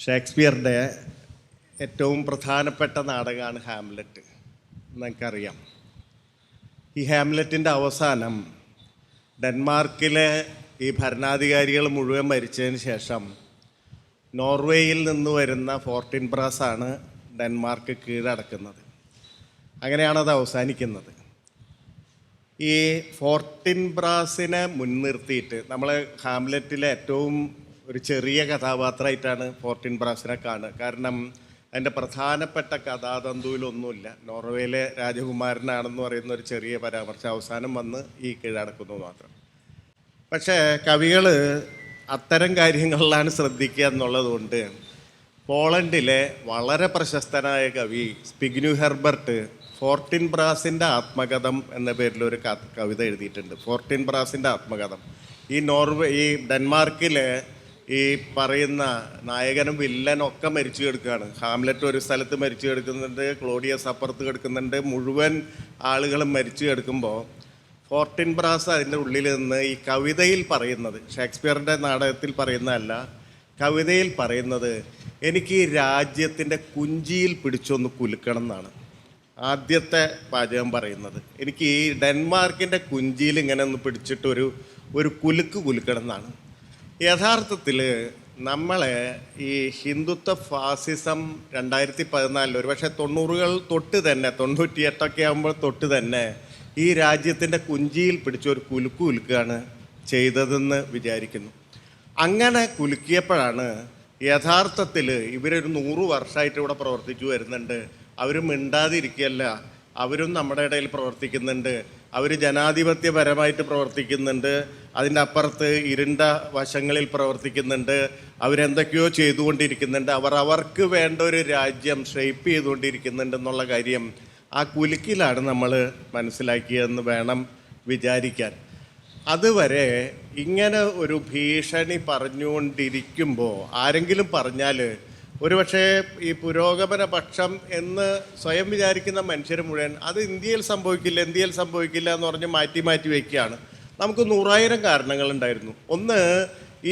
ഷേക്സ്പിയറുടെ ഏറ്റവും പ്രധാനപ്പെട്ട നാടകമാണ് ഹാംലെറ്റ്. നമുക്കറിയാം, ഈ ഹാംലെറ്റിൻ്റെ അവസാനം ഡെൻമാർക്കിലെ ഈ ഭരണാധികാരികൾ മുഴുവൻ മരിച്ചതിന് ശേഷം നോർവേയിൽ നിന്ന് വരുന്ന ഫോർട്ടിൻ ബ്രാസാണ് ഡെൻമാർക്ക് കീഴടക്കുന്നത്. അങ്ങനെയാണത് അവസാനിക്കുന്നത്. ഈ ഫോർട്ടിൻ ബ്രാസിനെ മുൻനിർത്തിയിട്ട് നമ്മൾ ഹാംലെറ്റിലെ ഏറ്റവും ഒരു ചെറിയ കഥാപാത്രമായിട്ടാണ് ഫോർട്ടിൻ ബ്രാസിനെ കാണുക. കാരണം അതിൻ്റെ പ്രധാനപ്പെട്ട കഥാതന്തുവിലൊന്നുമില്ല. നോർവേയിലെ രാജകുമാരനാണെന്ന് പറയുന്ന ഒരു ചെറിയ പരാമർശം അവസാനം വന്ന് ഈ കീഴടക്കുന്നു മാത്രം. പക്ഷേ കവികൾ അത്തരം കാര്യങ്ങളിലാണ് ശ്രദ്ധിക്കുക എന്നുള്ളതുകൊണ്ട് പോളണ്ടിലെ വളരെ പ്രശസ്തനായ കവി സ്പിഗ്ന്യൂ ഹെർബർട്ട് ഫോർട്ടിൻ ബ്രാസിൻ്റെ ആത്മകഥം എന്ന പേരിലൊരു കവിത എഴുതിയിട്ടുണ്ട്. ഫോർട്ടിൻ ബ്രാസിൻ്റെ ആത്മകഥം. ഈ ഡെൻമാർക്കിലെ ഈ പറയുന്ന നായകനും വില്ലനൊക്കെ മരിച്ചു കിടക്കുകയാണ്. ഹാംലെറ്റ് ഒരു സ്ഥലത്ത് മരിച്ചു കിടക്കുന്നുണ്ട്, ക്ലോഡിയസ് അപ്പുറത്ത് കിടക്കുന്നുണ്ട്, മുഴുവൻ ആളുകളും മരിച്ചു കിടക്കുമ്പോൾ ഫോർട്ടിൻ ബ്രാസ് അതിൻ്റെ ഉള്ളിൽ നിന്ന് ഈ കവിതയിൽ പറയുന്നത്, ഷേക്സ്പിയറിൻ്റെ നാടകത്തിൽ പറയുന്നതല്ല, കവിതയിൽ പറയുന്നത്, എനിക്ക് ഈ രാജ്യത്തിൻ്റെ കുഞ്ചിയിൽ പിടിച്ചൊന്ന് കുലുക്കണം എന്നാണ് ആദ്യത്തെ വാചകം പറയുന്നത്. എനിക്ക് ഈ ഡെൻമാർക്കിൻ്റെ കുഞ്ചിയിൽ ഇങ്ങനെ ഒന്ന് പിടിച്ചിട്ട് ഒരു കുലുക്കണം എന്നാണ്. യഥാർത്ഥത്തിൽ നമ്മളെ ഈ ഹിന്ദുത്വ ഫാസിസം 2014 ഒരുപക്ഷെ 90-കൾ തൊട്ട് തന്നെ 98 ആകുമ്പോൾ തൊട്ട് തന്നെ ഈ രാജ്യത്തിൻ്റെ കുഞ്ചിയിൽ പിടിച്ച ഒരു കുലുക്കുകയാണ് ചെയ്തതെന്ന് വിചാരിക്കുന്നു. അങ്ങനെ കുലുക്കിയപ്പോഴാണ് യഥാർത്ഥത്തിൽ ഇവരൊരു 100 വർഷമായിട്ട് ഇവിടെ പ്രവർത്തിച്ചു വരുന്നുണ്ട്. അവർ മിണ്ടാതിരിക്കുകയല്ല, അവരും നമ്മുടെ ഇടയിൽ പ്രവർത്തിക്കുന്നുണ്ട്. അവർ ജനാധിപത്യപരമായിട്ട് പ്രവർത്തിക്കുന്നുണ്ട്. അതിൻ്റെ അപ്പുറത്ത് ഇരുണ്ട വശങ്ങളിൽ പ്രവർത്തിക്കുന്നുണ്ട്. അവരെന്തൊക്കെയോ ചെയ്തുകൊണ്ടിരിക്കുന്നുണ്ട്. അവർക്ക് വേണ്ട ഒരു രാജ്യം ഷേപ്പ് ചെയ്തുകൊണ്ടിരിക്കുന്നുണ്ടെന്നുള്ള കാര്യം ആ കുലുക്കിലാണ് നമ്മൾ മനസ്സിലാക്കിയതെന്ന് വേണം വിചാരിക്കാൻ. അതുവരെ ഇങ്ങനെ ഒരു ഭീഷണി പറഞ്ഞുകൊണ്ടിരിക്കുമ്പോൾ ആരെങ്കിലും പറഞ്ഞാൽ ഒരുപക്ഷെ ഈ പുരോഗമന പക്ഷം എന്ന് സ്വയം വിചാരിക്കുന്ന മനുഷ്യർ മുഴുവൻ അത് ഇന്ത്യയിൽ സംഭവിക്കില്ല എന്ന് പറഞ്ഞ് മാറ്റി വയ്ക്കുകയാണ്. നമുക്ക് 100,000 കാരണങ്ങളുണ്ടായിരുന്നു. ഒന്ന്,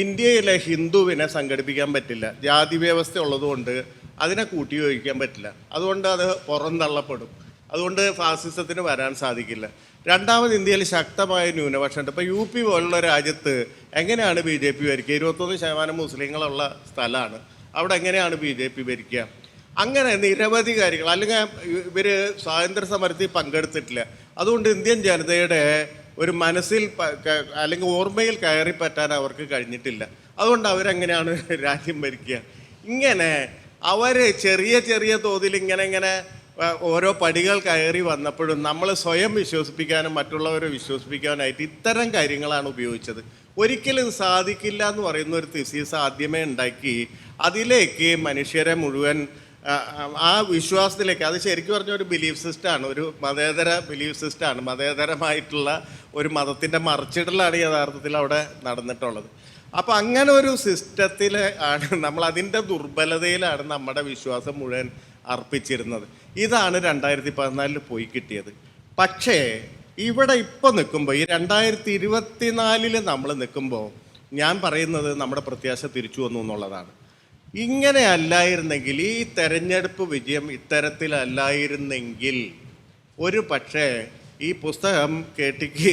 ഇന്ത്യയിലെ ഹിന്ദുവിനെ സംഘടിപ്പിക്കാൻ പറ്റില്ല, ജാതി വ്യവസ്ഥ ഉള്ളതുകൊണ്ട് അതിനെ കൂട്ടി യോജിക്കാൻ പറ്റില്ല, അതുകൊണ്ട് അത് പുറന്തള്ളപ്പെടും, അതുകൊണ്ട് ഫാസിസത്തിന് വരാൻ സാധിക്കില്ല. രണ്ടാമത്, ഇന്ത്യയിൽ ശക്തമായ ന്യൂനപക്ഷമുണ്ട്. ഇപ്പോൾ UP പോലുള്ള രാജ്യത്ത് എങ്ങനെയാണ് BJP ഭരിക്കുക? 21% മുസ്ലിങ്ങളുള്ള സ്ഥലമാണ്. അവിടെ എങ്ങനെയാണ് BJP ഭരിക്കുക? അങ്ങനെ നിരവധി കാര്യങ്ങൾ. അല്ലെങ്കിൽ ഇവർ സ്വാതന്ത്ര്യ സമരത്തിൽ പങ്കെടുത്തിട്ടില്ല, അതുകൊണ്ട് ഇന്ത്യൻ ജനതയുടെ ഒരു മനസ്സിൽ അല്ലെങ്കിൽ ഓർമ്മയിൽ കയറി പറ്റാൻ അവർക്ക് കഴിഞ്ഞിട്ടില്ല, അതുകൊണ്ട് അവരെങ്ങനെയാണ് രാജ്യം ഭരിക്കുക? ഇങ്ങനെ അവർ ചെറിയ തോതിൽ ഇങ്ങനെ ഓരോ പടികൾ കയറി വന്നപ്പോഴും നമ്മൾ സ്വയം വിശ്വസിപ്പിക്കാനും മറ്റുള്ളവരെ വിശ്വസിപ്പിക്കാനായിട്ട് ഇത്തരം കാര്യങ്ങളാണ് ഉപയോഗിച്ചത്. ഒരിക്കലും സാധിക്കില്ല എന്ന് പറയുന്ന ഒരു തിസീസ് ആദ്യമേ ഉണ്ടാക്കി അതിലേക്ക് മനുഷ്യരെ മുഴുവൻ ആ വിശ്വാസത്തിലേക്ക്, അത് ശരിക്കും പറഞ്ഞ ഒരു ബിലീഫ് സിസ്റ്റമാണ്, ഒരു മതേതര ബിലീഫ് സിസ്റ്റമാണ്, മതേതരമായിട്ടുള്ള ഒരു മതത്തിൻ്റെ മറിച്ചിടലാണ് യഥാർത്ഥത്തിൽ അവിടെ നടന്നിട്ടുള്ളത്. അപ്പോൾ അങ്ങനെ ഒരു സിസ്റ്റത്തിൽ ആണ് നമ്മൾ, അതിൻ്റെ ദുർബലതയിലാണ് നമ്മുടെ വിശ്വാസം മുഴുവൻ അർപ്പിച്ചിരുന്നത്. ഇതാണ് 2014 പോയി കിട്ടിയത്. പക്ഷേ ഇവിടെ ഇപ്പോൾ നിൽക്കുമ്പോൾ, ഈ 2024 നമ്മൾ നിൽക്കുമ്പോൾ ഞാൻ പറയുന്നത് നമ്മുടെ പ്രത്യാശ തിരിച്ചു വന്നു എന്നുള്ളതാണ്. ഇങ്ങനെ അല്ലായിരുന്നെങ്കിൽ, ഈ തെരഞ്ഞെടുപ്പ് വിജയം ഇത്തരത്തിലല്ലായിരുന്നെങ്കിൽ ഒരു പക്ഷേ ഈ പുസ്തകം കേട്ടിക്ക്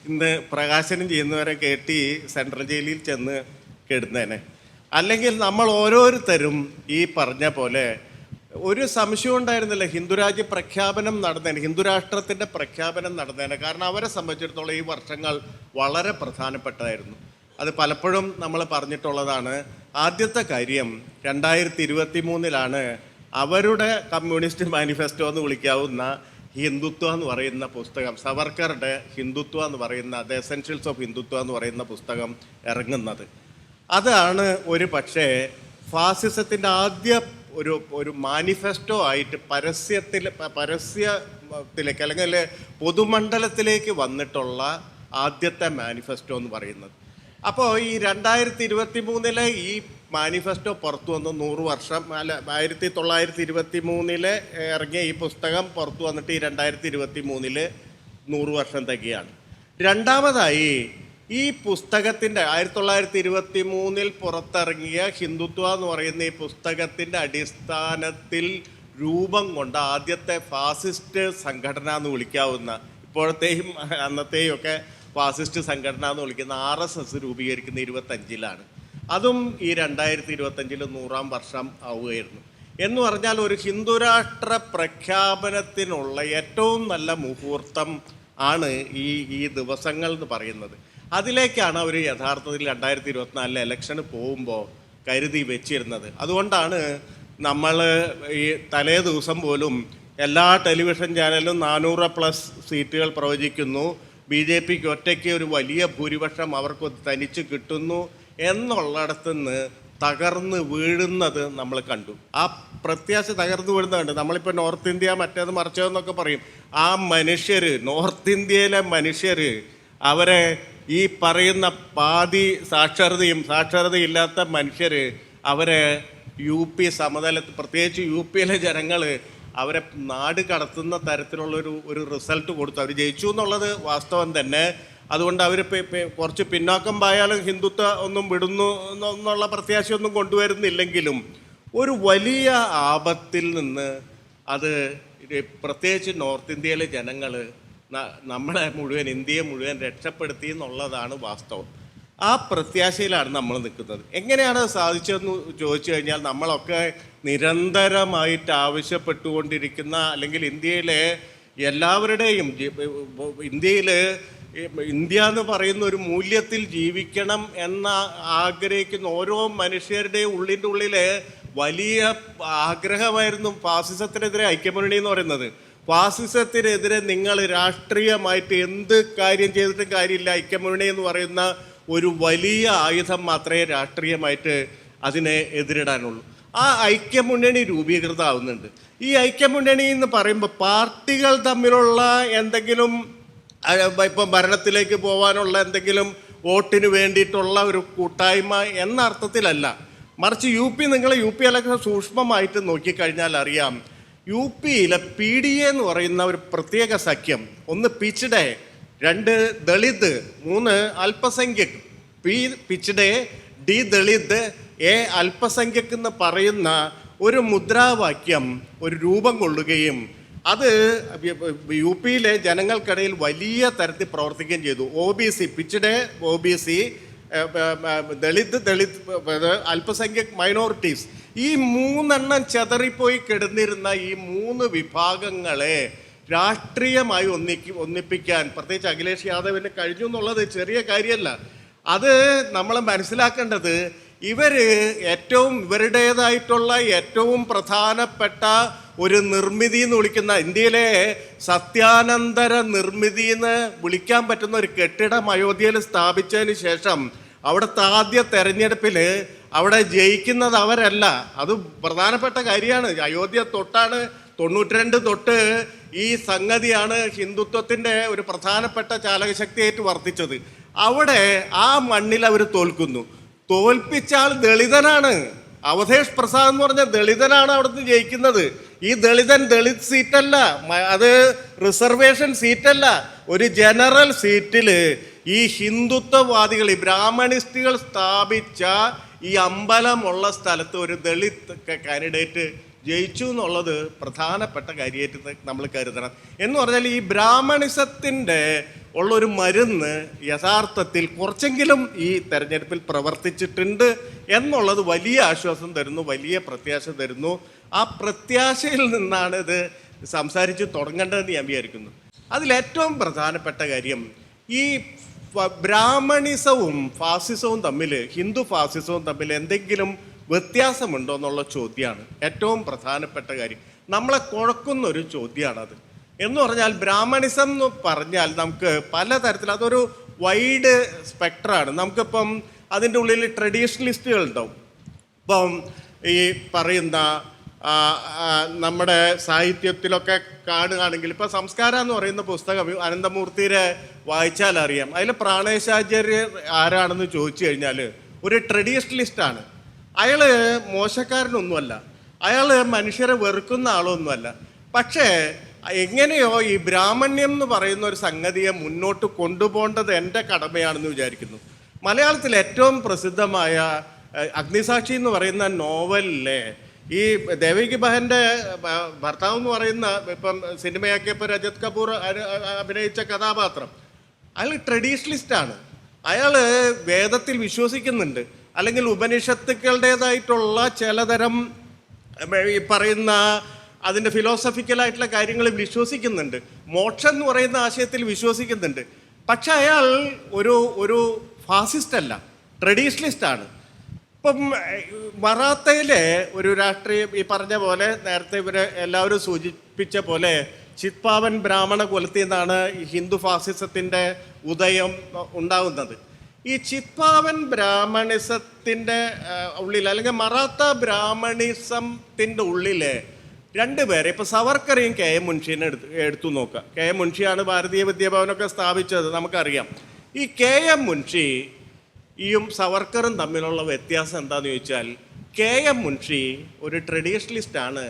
ഇന്ന് പ്രകാശനം ചെയ്യുന്നവരെ കേട്ടി സെൻട്രൽ ജയിലിൽ ചെന്ന് കിടന്നേനെ. അല്ലെങ്കിൽ നമ്മൾ ഓരോരുത്തരും ഈ പറഞ്ഞ പോലെ ഒരു സംശയം ഉണ്ടായിരുന്നില്ല, ഹിന്ദുരാജ്യ പ്രഖ്യാപനം നടന്നേനെ, ഹിന്ദുരാഷ്ട്രത്തിൻ്റെ പ്രഖ്യാപനം നടന്നേനെ. കാരണം അവരെ സംബന്ധിച്ചിടത്തോളം ഈ വർഷങ്ങൾ വളരെ പ്രധാനപ്പെട്ടതായിരുന്നു. അത് പലപ്പോഴും നമ്മൾ പറഞ്ഞിട്ടുള്ളതാണ്. ആദ്യത്തെ കാര്യം 2023 അവരുടെ കമ്മ്യൂണിസ്റ്റ് മാനിഫെസ്റ്റോ എന്ന് വിളിക്കാവുന്ന ഹിന്ദുത്വ എന്ന് പറയുന്ന പുസ്തകം, സവർക്കറുടെ ഹിന്ദുത്വ എന്ന് പറയുന്ന ദ എസെൻഷ്യൽസ് ഓഫ് ഹിന്ദുത്വ എന്ന് പറയുന്ന പുസ്തകം ഇറങ്ങുന്നത്. അതാണ് ഒരു പക്ഷേ ഫാസിസത്തിൻ്റെ ആദ്യ ഒരു മാനിഫെസ്റ്റോ ആയിട്ട് പരസ്യത്തിലേക്ക് അല്ലെങ്കിൽ പൊതുമണ്ഡലത്തിലേക്ക് വന്നിട്ടുള്ള ആദ്യത്തെ മാനിഫെസ്റ്റോ എന്ന് പറയുന്നത്. അപ്പോൾ ഈ 2023 ഈ മാനിഫെസ്റ്റോ പുറത്തു വന്നു 100 വർഷം, അല്ല 1923 ഇറങ്ങിയ ഈ പുസ്തകം പുറത്തു വന്നിട്ട് ഈ 2023 100 വർഷം തികയാണ്. രണ്ടാമതായി ഈ പുസ്തകത്തിൻ്റെ 1923 പുറത്തിറങ്ങിയ ഹിന്ദുത്വ എന്ന് പറയുന്ന ഈ പുസ്തകത്തിൻ്റെ അടിസ്ഥാനത്തിൽ രൂപം കൊണ്ട ആദ്യത്തെ ഫാസിസ്റ്റ് സംഘടന എന്ന് വിളിക്കാവുന്ന, ഇപ്പോഴത്തെയും അന്നത്തെയും ഒക്കെ ഫാസിസ്റ്റ് സംഘടന എന്ന് വിളിക്കുന്ന RSS രൂപീകരിക്കുന്ന 25-ലാണ്. അതും ഈ 2025 100-ാം വർഷം ആവുകയായിരുന്നു. എന്ന് പറഞ്ഞാൽ ഒരു ഹിന്ദുരാഷ്ട്ര പ്രഖ്യാപനത്തിനുള്ള ഏറ്റവും നല്ല മുഹൂർത്തം ആണ് ഈ ദിവസങ്ങൾ എന്ന് പറയുന്നത്. അതിലേക്കാണ് അവർ യഥാർത്ഥത്തിൽ 2024 ഇലക്ഷന് പോകുമ്പോൾ കരുതി വെച്ചിരുന്നത്. അതുകൊണ്ടാണ് നമ്മൾ ഈ തലേ ദിവസം പോലും എല്ലാ ടെലിവിഷൻ ചാനലിലും 400+ സീറ്റുകൾ പ്രവചിക്കുന്നു, BJPക്ക് ഒറ്റയ്ക്ക് ഒരു വലിയ ഭൂരിപക്ഷം അവർക്ക് തനിച്ച് കിട്ടുന്നു എന്നുള്ളിടത്തുനിന്ന് തകർന്ന് വീഴുന്നത് നമ്മൾ കണ്ടു. ആ പ്രത്യാശ തകർന്നു വീഴുന്നത് കണ്ടു. നമ്മളിപ്പോൾ നോർത്ത് ഇന്ത്യ മറ്റേത് മറിച്ചതെന്നൊക്കെ പറയും. ആ മനുഷ്യർ, നോർത്ത് ഇന്ത്യയിലെ മനുഷ്യർ, അവരെ ഈ പറയുന്ന പാതി സാക്ഷരതയില്ലാത്ത മനുഷ്യർ അവരെ UP സമതലത്ത്, പ്രത്യേകിച്ച് UPയിലെ ജനങ്ങൾ അവരെ നാട് കടത്തുന്ന തരത്തിലുള്ളൊരു റിസൾട്ട് കൊടുത്തു. അവർ ജയിച്ചു എന്നുള്ളത് വാസ്തവം തന്നെ. അതുകൊണ്ട് അവർ കുറച്ച് പിന്നോക്കം പോയാലും ഹിന്ദുത്വ ഒന്നും വിടുന്നു എന്നുള്ള പ്രത്യാശയൊന്നും കൊണ്ടുവരുന്നില്ലെങ്കിലും ഒരു വലിയ ആപത്തിൽ നിന്ന് അത് പ്രത്യേകിച്ച് നോർത്ത് ഇന്ത്യയിലെ ജനങ്ങൾ നമ്മളെ മുഴുവൻ, ഇന്ത്യയെ മുഴുവൻ രക്ഷപ്പെടുത്തി എന്നുള്ളതാണ് വാസ്തവം. ആ പ്രത്യാശയിലാണ് നമ്മൾ നിൽക്കുന്നത്. എങ്ങനെയാണ് സാധിച്ചതെന്ന് ചോദിച്ചു കഴിഞ്ഞാൽ, നമ്മളൊക്കെ നിരന്തരമായിട്ട് ആവശ്യപ്പെട്ടുകൊണ്ടിരിക്കുന്ന, അല്ലെങ്കിൽ ഇന്ത്യയിലെ എല്ലാവരുടെയും ഇന്ത്യ എന്ന് പറയുന്ന ഒരു മൂല്യത്തിൽ ജീവിക്കണം എന്ന ആഗ്രഹിക്കുന്ന ഓരോ മനുഷ്യരുടെയും ഉള്ളിൻ്റെ ഉള്ളിൽ വലിയ ആഗ്രഹമായിരുന്നു ഫാസിസത്തിനെതിരെ ഐക്യമുന്നണി എന്ന് പറയുന്നത്. ഫാസിസത്തിനെതിരെ നിങ്ങൾ രാഷ്ട്രീയമായിട്ട് എന്ത് കാര്യം ചെയ്തിട്ടും കാര്യമില്ല, ഐക്യമുന്നണി എന്ന് പറയുന്ന ഒരു വലിയ ആയുധം മാത്രമേ രാഷ്ട്രീയമായിട്ട് അതിനെ എതിരിടാനുള്ളൂ. ആ ഐക്യമുന്നണി രൂപീകൃതമാവുന്നുണ്ട്. ഈ ഐക്യമുന്നണി എന്ന് പറയുമ്പോൾ പാർട്ടികൾ തമ്മിലുള്ള എന്തെങ്കിലും, ഇപ്പം ഭരണത്തിലേക്ക് പോകാനുള്ള എന്തെങ്കിലും വോട്ടിന് വേണ്ടിയിട്ടുള്ള ഒരു കൂട്ടായ്മ എന്ന അർത്ഥത്തിലല്ല. മറിച്ച് നിങ്ങൾ UP ഇലക്ഷൻ സൂക്ഷ്മമായിട്ട് നോക്കിക്കഴിഞ്ഞാൽ അറിയാം, UPയിലെ PDA എന്ന് പറയുന്ന ഒരു പ്രത്യേക സഖ്യം, 1 പിച്ച്ഡേ, 2 ദളിത്, 3 അല്പസംഖ്യക്, പിച്ച്ഡേ, D ദളിത്, A അല്പസംഖ്യക് എന്ന് പറയുന്ന ഒരു മുദ്രാവാക്യം ഒരു രൂപം കൊള്ളുകയും അത് UPയിലെ ജനങ്ങൾക്കിടയിൽ വലിയ തരത്തിൽ പ്രവർത്തിക്കുകയും ചെയ്തു. OBC, പിച്ച്ഡേ, OBC, ദളിത്, അല്പസംഖ്യക്, മൈനോറിറ്റീസ്, ഈ 3 ചെതറിപ്പോയി കിടന്നിരുന്ന ഈ 3 വിഭാഗങ്ങളെ രാഷ്ട്രീയമായി ഒന്നിപ്പിക്കാൻ പ്രത്യേകിച്ച് അഖിലേഷ് യാദവിന് കഴിഞ്ഞു എന്നുള്ളത് ചെറിയ കാര്യമല്ല. അത് നമ്മൾ മനസ്സിലാക്കേണ്ടത്, ഇവരുടേതായിട്ടുള്ള ഏറ്റവും പ്രധാനപ്പെട്ട ഒരു നിർമ്മിതി എന്ന് വിളിക്കുന്ന, ഇന്ത്യയിലെ സത്യാനന്തര നിർമ്മിതി എന്ന് വിളിക്കാൻ പറ്റുന്ന ഒരു കെട്ടിടം അയോധ്യയിൽ സ്ഥാപിച്ചതിന് ശേഷം അവിടുത്തെ ആദ്യ തെരഞ്ഞെടുപ്പിൽ അവിടെ ജയിക്കുന്നത് അവരല്ല. അത് പ്രധാനപ്പെട്ട കാര്യമാണ്. അയോധ്യ തൊട്ടാണ്, 92 തൊട്ട് ഈ സംഗതിയാണ് ഹിന്ദുത്വത്തിൻ്റെ ഒരു പ്രധാനപ്പെട്ട ചാലകശക്തിയായിട്ട് വർത്തിച്ചത്. അവിടെ ആ മണ്ണിൽ അവർ തോൽക്കുന്നു. തോൽപ്പിച്ചാൽ ദളിതനാണ്, അവധേഷ് പ്രസാദ് എന്ന് പറഞ്ഞ ദളിതനാണ് അവിടുന്ന് ജയിക്കുന്നത്. ഈ ദളിത് സീറ്റല്ല, അത് റിസർവേഷൻ സീറ്റല്ല, ഒരു ജനറൽ സീറ്റിൽ ഈ ഹിന്ദുത്വവാദികൾ, ഈ ബ്രാഹ്മണിസ്റ്റുകൾ സ്ഥാപിച്ച ഈ അമ്പലമുള്ള സ്ഥലത്ത് ഒരു ദളിത് കാൻഡിഡേറ്റ് ജയിച്ചു എന്നുള്ളത് പ്രധാനപ്പെട്ട കാര്യമായിട്ട് നമ്മൾ കരുതണം. എന്ന് പറഞ്ഞാൽ ഈ ബ്രാഹ്മണിസത്തിൻ്റെ ഉള്ളൊരു മരുന്ന് യഥാർത്ഥത്തിൽ കുറച്ചെങ്കിലും ഈ തെരഞ്ഞെടുപ്പിൽ പ്രവർത്തിച്ചിട്ടുണ്ട് എന്നുള്ളത് വലിയ ആശ്വാസം തരുന്നു, വലിയ പ്രത്യാശ തരുന്നു. ആ പ്രത്യാശയിൽ നിന്നാണ് ഇത് സംസാരിച്ച് തുടങ്ങേണ്ടതെന്ന് ഞാൻ വിചാരിക്കുന്നു. അതിലേറ്റവും പ്രധാനപ്പെട്ട കാര്യം, ഈ ബ്രാഹ്മണിസവും ഫാസിസവും തമ്മിൽ, ഹിന്ദു ഫാസിസവും തമ്മിൽ എന്തെങ്കിലും വ്യത്യാസമുണ്ടോ എന്നുള്ള ചോദ്യമാണ് ഏറ്റവും പ്രധാനപ്പെട്ട കാര്യം. നമ്മളെ കുഴക്കുന്നൊരു ചോദ്യമാണത്. എന്ന് പറഞ്ഞാൽ ബ്രാഹ്മണിസം എന്ന് പറഞ്ഞാൽ നമുക്ക് പലതരത്തിൽ, അതൊരു വൈഡ് സ്പെക്ട്രമാണ്. നമുക്കിപ്പം അതിൻ്റെ ഉള്ളിൽ ട്രഡീഷണലിസ്റ്റുകൾ ഉണ്ടാവും. ഇപ്പം ഈ പറയുന്ന നമ്മുടെ സാഹിത്യത്തിലൊക്കെ കാണുകയാണെങ്കിൽ, ഇപ്പം സംസ്കാരം എന്ന് പറയുന്ന പുസ്തകം അനന്തമൂർത്തിയെ വായിച്ചാൽ അറിയാം. അതിൽ പ്രാണേശാചാര്യർ ആരാണെന്ന് ചോദിച്ചു കഴിഞ്ഞാൽ ഒരു ട്രഡീഷണലിസ്റ്റാണ്. അയാൾ മോശക്കാരനൊന്നുമല്ല, അയാൾ മനുഷ്യരെ വെറുക്കുന്ന ആളൊന്നുമല്ല. പക്ഷേ എങ്ങനെയോ ഈ ബ്രാഹ്മണ്യം എന്ന് പറയുന്ന ഒരു സംഗതിയെ മുന്നോട്ട് കൊണ്ടുപോകേണ്ടത് എൻ്റെ കടമയാണെന്ന് വിചാരിക്കുന്നു. മലയാളത്തിൽ ഏറ്റവും പ്രസിദ്ധമായ അഗ്നിസാക്ഷി എന്ന് പറയുന്ന നോവലിലെ ഈ ദേവകി ബഹൻ്റെ ഭർത്താവ് എന്ന് പറയുന്ന ഇപ്പം സിനിമയാക്കിയപ്പോൾ രജത് കപൂർ അഭിനയിച്ച കഥാപാത്രം, അയാൾ ട്രഡീഷണലിസ്റ്റാണ്. അയാൾ വേദത്തിൽ വിശ്വസിക്കുന്നുണ്ട്, അല്ലെങ്കിൽ ഉപനിഷത്തുക്കളുടേതായിട്ടുള്ള ചിലതരം ഈ പറയുന്ന അതിൻ്റെ ഫിലോസഫിക്കലായിട്ടുള്ള കാര്യങ്ങൾ വിശ്വസിക്കുന്നുണ്ട്, മോക്ഷം എന്ന് പറയുന്ന ആശയത്തിൽ വിശ്വസിക്കുന്നുണ്ട്. പക്ഷെ അയാൾ ഒരു ഫാസിസ്റ്റ് അല്ല, ട്രഡീഷണലിസ്റ്റാണ്. ഇപ്പം മറാത്തയിലെ ഒരു രാഷ്ട്രീയം ഈ പറഞ്ഞ പോലെ നേരത്തെ ഇവരെ എല്ലാവരും സൂചിപ്പിച്ച പോലെ ചിത്പാവൻ ബ്രാഹ്മണ കുലത്തിൽ നിന്നാണ് ഈ ഹിന്ദു ഫാസിസത്തിൻ്റെ ഉദയം ഉണ്ടാകുന്നത്. ഈ ചിത്പാവൻ ബ്രാഹ്മണിസത്തിൻ്റെ ഉള്ളിൽ, അല്ലെങ്കിൽ മറാത്ത ബ്രാഹ്മണിസത്തിൻ്റെ ഉള്ളിലെ രണ്ടുപേരെ ഇപ്പോൾ സവർക്കറേയും കെ എം മുൻഷീനെ എടുത്തു നോക്കുക. കെ എം മുൻഷിയാണ് ഭാരതീയ വിദ്യാഭവനൊക്കെ സ്ഥാപിച്ചത്, നമുക്കറിയാം. ഈ കെ എം മുൻഷിയും സവർക്കറും തമ്മിലുള്ള വ്യത്യാസം എന്താണെന്ന് ചോദിച്ചാൽ, കെ എം മുൻഷി ഒരു ട്രഡീഷണലിസ്റ്റാണ്,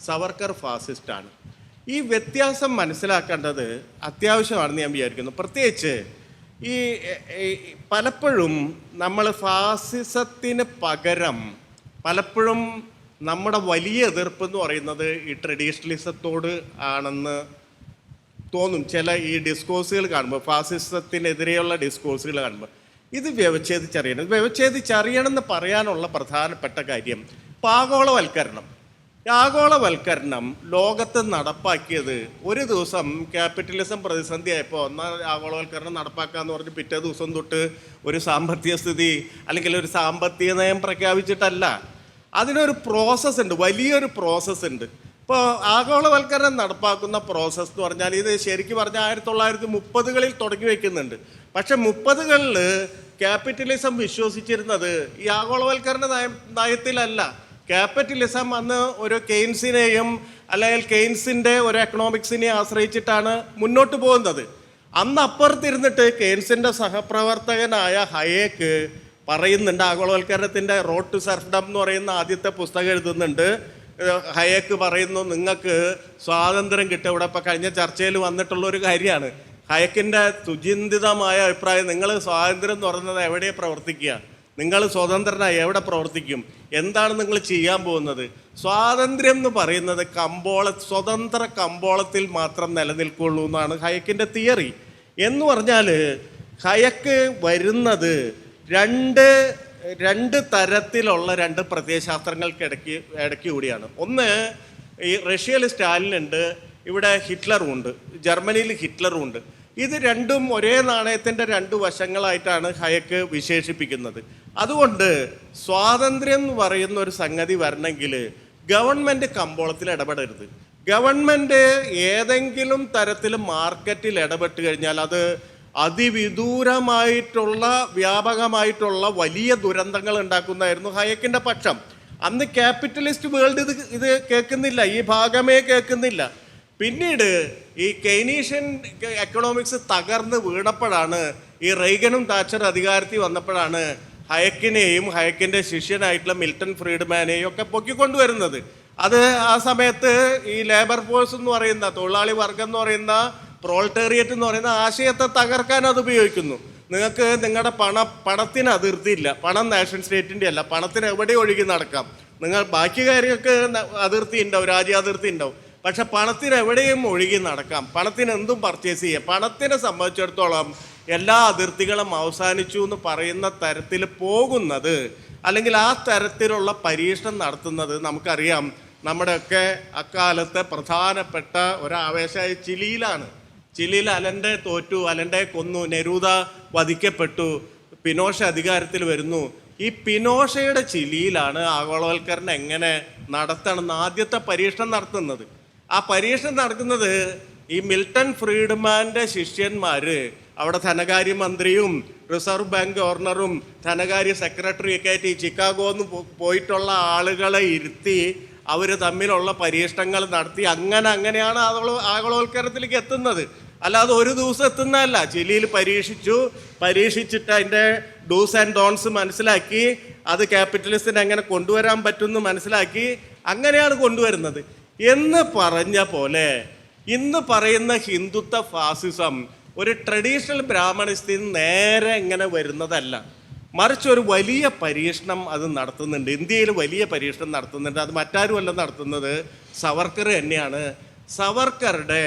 സവർക്കർ ഫാസിസ്റ്റാണ്. ഈ വ്യത്യാസം മനസ്സിലാക്കേണ്ടത് അത്യാവശ്യമാണെന്ന് ഞാൻ വിചാരിക്കുന്നു. പ്രത്യേകിച്ച് ഈ പലപ്പോഴും നമ്മൾ ഫാസിസത്തിന് പകരം പലപ്പോഴും നമ്മുടെ വലിയ എതിർപ്പ് എന്ന് പറയുന്നത് ഈ ട്രഡീഷണലിസത്തോട് ആണെന്ന് തോന്നും. ചില ഈ ഡിസ്കോഴ്സുകൾ കാണുമ്പോൾ, ഫാസിസത്തിനെതിരെയുള്ള ഡിസ്കോഴ്സുകൾ കാണുമ്പോൾ ഇത് വ്യവച്ഛേദിച്ചറിയണം. വ്യവച്ഛേദിച്ചറിയണം എന്ന് പറയാനുള്ള പ്രധാനപ്പെട്ട കാര്യം ആഗോളവൽക്കരണം. ആഗോളവൽക്കരണം ലോകത്ത് നടപ്പാക്കിയത്, ഒരു ദിവസം ക്യാപിറ്റലിസം പ്രതിസന്ധി ആയപ്പോൾ എന്നാൽ ആഗോളവൽക്കരണം നടപ്പാക്കാന്ന് പറഞ്ഞ് പിറ്റേ ദിവസം തൊട്ട് ഒരു സാമ്പത്തിക സ്ഥിതി അല്ലെങ്കിൽ ഒരു സാമ്പത്തിക നയം പ്രഖ്യാപിച്ചിട്ടല്ല. അതിനൊരു പ്രോസസ്സ് ഉണ്ട്, വലിയൊരു പ്രോസസ്സ് ഉണ്ട്. ഇപ്പോൾ ആഗോളവൽക്കരണം നടപ്പാക്കുന്ന പ്രോസസ്സ് എന്ന് പറഞ്ഞാൽ ഇത് ശരിക്കും പറഞ്ഞാൽ 1930കളിൽ തുടങ്ങി വയ്ക്കുന്നുണ്ട്. പക്ഷെ 30കളിൽ ക്യാപിറ്റലിസം വിശ്വസിച്ചിരുന്നത് ഈ ആഗോളവൽക്കരണ നയത്തിലല്ല. ക്യാപിറ്റലിസം അന്ന് ഒരു കെയ്ൻസിനെയും അല്ലെങ്കിൽ കെയ്ൻസിൻ്റെ ഒരു എക്കണോമിക്സിനെയും ആശ്രയിച്ചിട്ടാണ് മുന്നോട്ട് പോകുന്നത്. അന്ന് അപ്പുറത്തിരുന്നിട്ട് കെയ്ൻസിൻ്റെ സഹപ്രവർത്തകനായ ഹയേക്ക് പറയുന്നുണ്ട്, ആഗോളവൽക്കരണത്തിൻ്റെ റോഡ് ടു സർഫ്ഡം എന്ന് പറയുന്ന ആദ്യത്തെ പുസ്തകം എഴുതുന്നുണ്ട്. ഹയേക്ക് പറയുന്നു, നിങ്ങൾക്ക് സ്വാതന്ത്ര്യം കിട്ടും. ഇവിടെ ഇപ്പോൾ കഴിഞ്ഞ ചർച്ചയിൽ വന്നിട്ടുള്ളൊരു കാര്യമാണ്. ഹയക്കിൻ്റെ സുചിന്തിതമായ അഭിപ്രായം, നിങ്ങൾ സ്വാതന്ത്ര്യം എന്ന് പറയുന്നത് എവിടെ പ്രവർത്തിക്കുക, നിങ്ങൾ സ്വതന്ത്രനായി എവിടെ പ്രവർത്തിക്കും, എന്താണ് നിങ്ങൾ ചെയ്യാൻ പോകുന്നത്? സ്വാതന്ത്ര്യം എന്ന് പറയുന്നത് സ്വതന്ത്ര കമ്പോളത്തിൽ മാത്രം നിലനിൽക്കുള്ളൂ എന്നാണ് ഹയക്കിൻ്റെ തിയറി. എന്ന് പറഞ്ഞാൽ ഹയക്ക് വരുന്നത് രണ്ട് തരത്തിലുള്ള രണ്ട് പ്രത്യയശാസ്ത്രങ്ങൾക്ക് ഇടയ്ക്ക് കൂടിയാണ്. ഒന്ന്, ഈ റഷ്യയിൽ സ്റ്റാലിനുണ്ട്, ഇവിടെ ഹിറ്റ്ലറും ഉണ്ട്, ജർമ്മനിയിൽ ഹിറ്റ്ലറും ഉണ്ട്. ഇത് രണ്ടും ഒരേ നാണയത്തിൻ്റെ രണ്ട് വശങ്ങളായിട്ടാണ് ഹയക്ക് വിശേഷിപ്പിക്കുന്നത്. അതുകൊണ്ട് സ്വാതന്ത്ര്യം എന്ന് പറയുന്ന ഒരു സംഗതി വരണമെങ്കിൽ ഗവൺമെൻറ് കമ്പോളത്തിൽ ഇടപെടരുത്. ഗവൺമെൻറ് ഏതെങ്കിലും തരത്തിൽ മാർക്കറ്റിൽ ഇടപെട്ട് കഴിഞ്ഞാൽ അത് അതിവിദൂരമായിട്ടുള്ള വ്യാപകമായിട്ടുള്ള വലിയ ദുരന്തങ്ങൾ ഉണ്ടാക്കുന്നതായിരുന്നു ഹയക്കിൻ്റെ പക്ഷം. അന്ന് ക്യാപിറ്റലിസ്റ്റ് വേൾഡ് ഇത് കേൾക്കുന്നില്ല, ഈ ഭാഗമേ കേൾക്കുന്നില്ല. പിന്നീട് ഈ കെയ്നീഷ്യൻ എക്കണോമിക്സ് തകർന്ന് വീണപ്പോഴാണ്, ഈ റെയ്ഗനും താച്ചർ അധികാരത്തിൽ വന്നപ്പോഴാണ് ഹയക്കിനെയും ഹയക്കിൻ്റെ ശിഷ്യനായിട്ടുള്ള മിൽട്ടൺ ഫ്രീഡ്മാനെയും ഒക്കെ പൊക്കിക്കൊണ്ടുവരുന്നത്. അത് ആ സമയത്ത് ഈ ലേബർ ഫോഴ്സ് എന്ന് പറയുന്ന, തൊഴിലാളി വർഗം എന്ന് പറയുന്ന, പ്രോൾട്ടേറിയറ്റ് എന്ന് പറയുന്ന ആശയത്തെ തകർക്കാൻ അത് ഉപയോഗിക്കുന്നു. നിങ്ങൾക്ക് നിങ്ങളുടെ പണത്തിന് അതിർത്തിയില്ല, പണം നാഷൻ സ്റ്റേറ്റിൻ്റെ അല്ല, പണത്തിന് എവിടെ ഒഴുകി നടക്കാം. നിങ്ങൾ ബാക്കി കാര്യങ്ങൾക്ക് അതിർത്തി ഉണ്ടാവും, രാജ്യാതിർത്തി ഉണ്ടാവും, പക്ഷെ പണത്തിന് എവിടെയും ഒഴുകി നടക്കാം, പണത്തിന് എന്തും പർച്ചേസ് ചെയ്യാം. പണത്തിനെ സംബന്ധിച്ചിടത്തോളം എല്ലാ അതിർത്തികളും അവസാനിച്ചു എന്ന് പറയുന്ന തരത്തിൽ പോകുന്നത്, അല്ലെങ്കിൽ ആ തരത്തിലുള്ള പരീക്ഷണം നടത്തുന്നത് നമുക്കറിയാം. നമ്മുടെയൊക്കെ അക്കാലത്തെ പ്രധാനപ്പെട്ട ഒരാവേശമായ ചിലിയിലാണ്. ചിലിയിൽ അലൻഡെ തോറ്റു, അലൻഡെ കൊന്നു, നെരൂദ വധിക്കപ്പെട്ടു, പിനോഷ അധികാരത്തിൽ വരുന്നു. ഈ പിനോഷയുടെ ചിലിയിലാണ് ആഗോളവൽക്കരണം എങ്ങനെ നടത്തണമെന്ന് ആദ്യത്തെ പരീക്ഷണം നടത്തുന്നത്. ആ പരീക്ഷണം നടക്കുന്നത് ഈ മിൽട്ടൺ ഫ്രീഡ്മാൻ്റെ ശിഷ്യന്മാർ, അവിടെ ധനകാര്യമന്ത്രിയും റിസർവ് ബാങ്ക് ഗവർണറും ധനകാര്യ സെക്രട്ടറിയൊക്കെ ആയിട്ട് ഈ ചിക്കാഗോന്ന് പോയിട്ടുള്ള ആളുകളെ ഇരുത്തി അവർ തമ്മിലുള്ള പരീക്ഷണങ്ങൾ നടത്തി അങ്ങനെയാണ് ആഗോളവൽക്കരണത്തിലേക്ക് എത്തുന്നത്. അല്ലാതെ ഒരു ദിവസം എത്തുന്നതല്ല. ചിലിയിൽ പരീക്ഷിച്ചിട്ട് അതിൻ്റെ ഡൂസ് ആൻഡ് ഡോൺസ് മനസ്സിലാക്കി, അത് ക്യാപിറ്റലിസ്റ്റിനെ എങ്ങനെ കൊണ്ടുവരാൻ പറ്റുമെന്ന് മനസ്സിലാക്കി, അങ്ങനെയാണ് കൊണ്ടുവരുന്നത്. എന്ന് പറഞ്ഞ പോലെ ഇന്ന് പറയുന്ന ഹിന്ദുത്വ ഫാസിസം ഒരു ട്രഡീഷണൽ ബ്രാഹ്മണിസത്തിൽ നേരെ ഇങ്ങനെ വരുന്നതല്ല, മറിച്ച് ഒരു വലിയ പരീക്ഷണം അത് നടത്തുന്നുണ്ട്. ഇന്ത്യയിൽ വലിയ പരീക്ഷണം നടത്തുന്നുണ്ട്. അത് മറ്റാരുമല്ല നടത്തുന്നത്, സവർക്കർ തന്നെയാണ്. സവർക്കറുടെ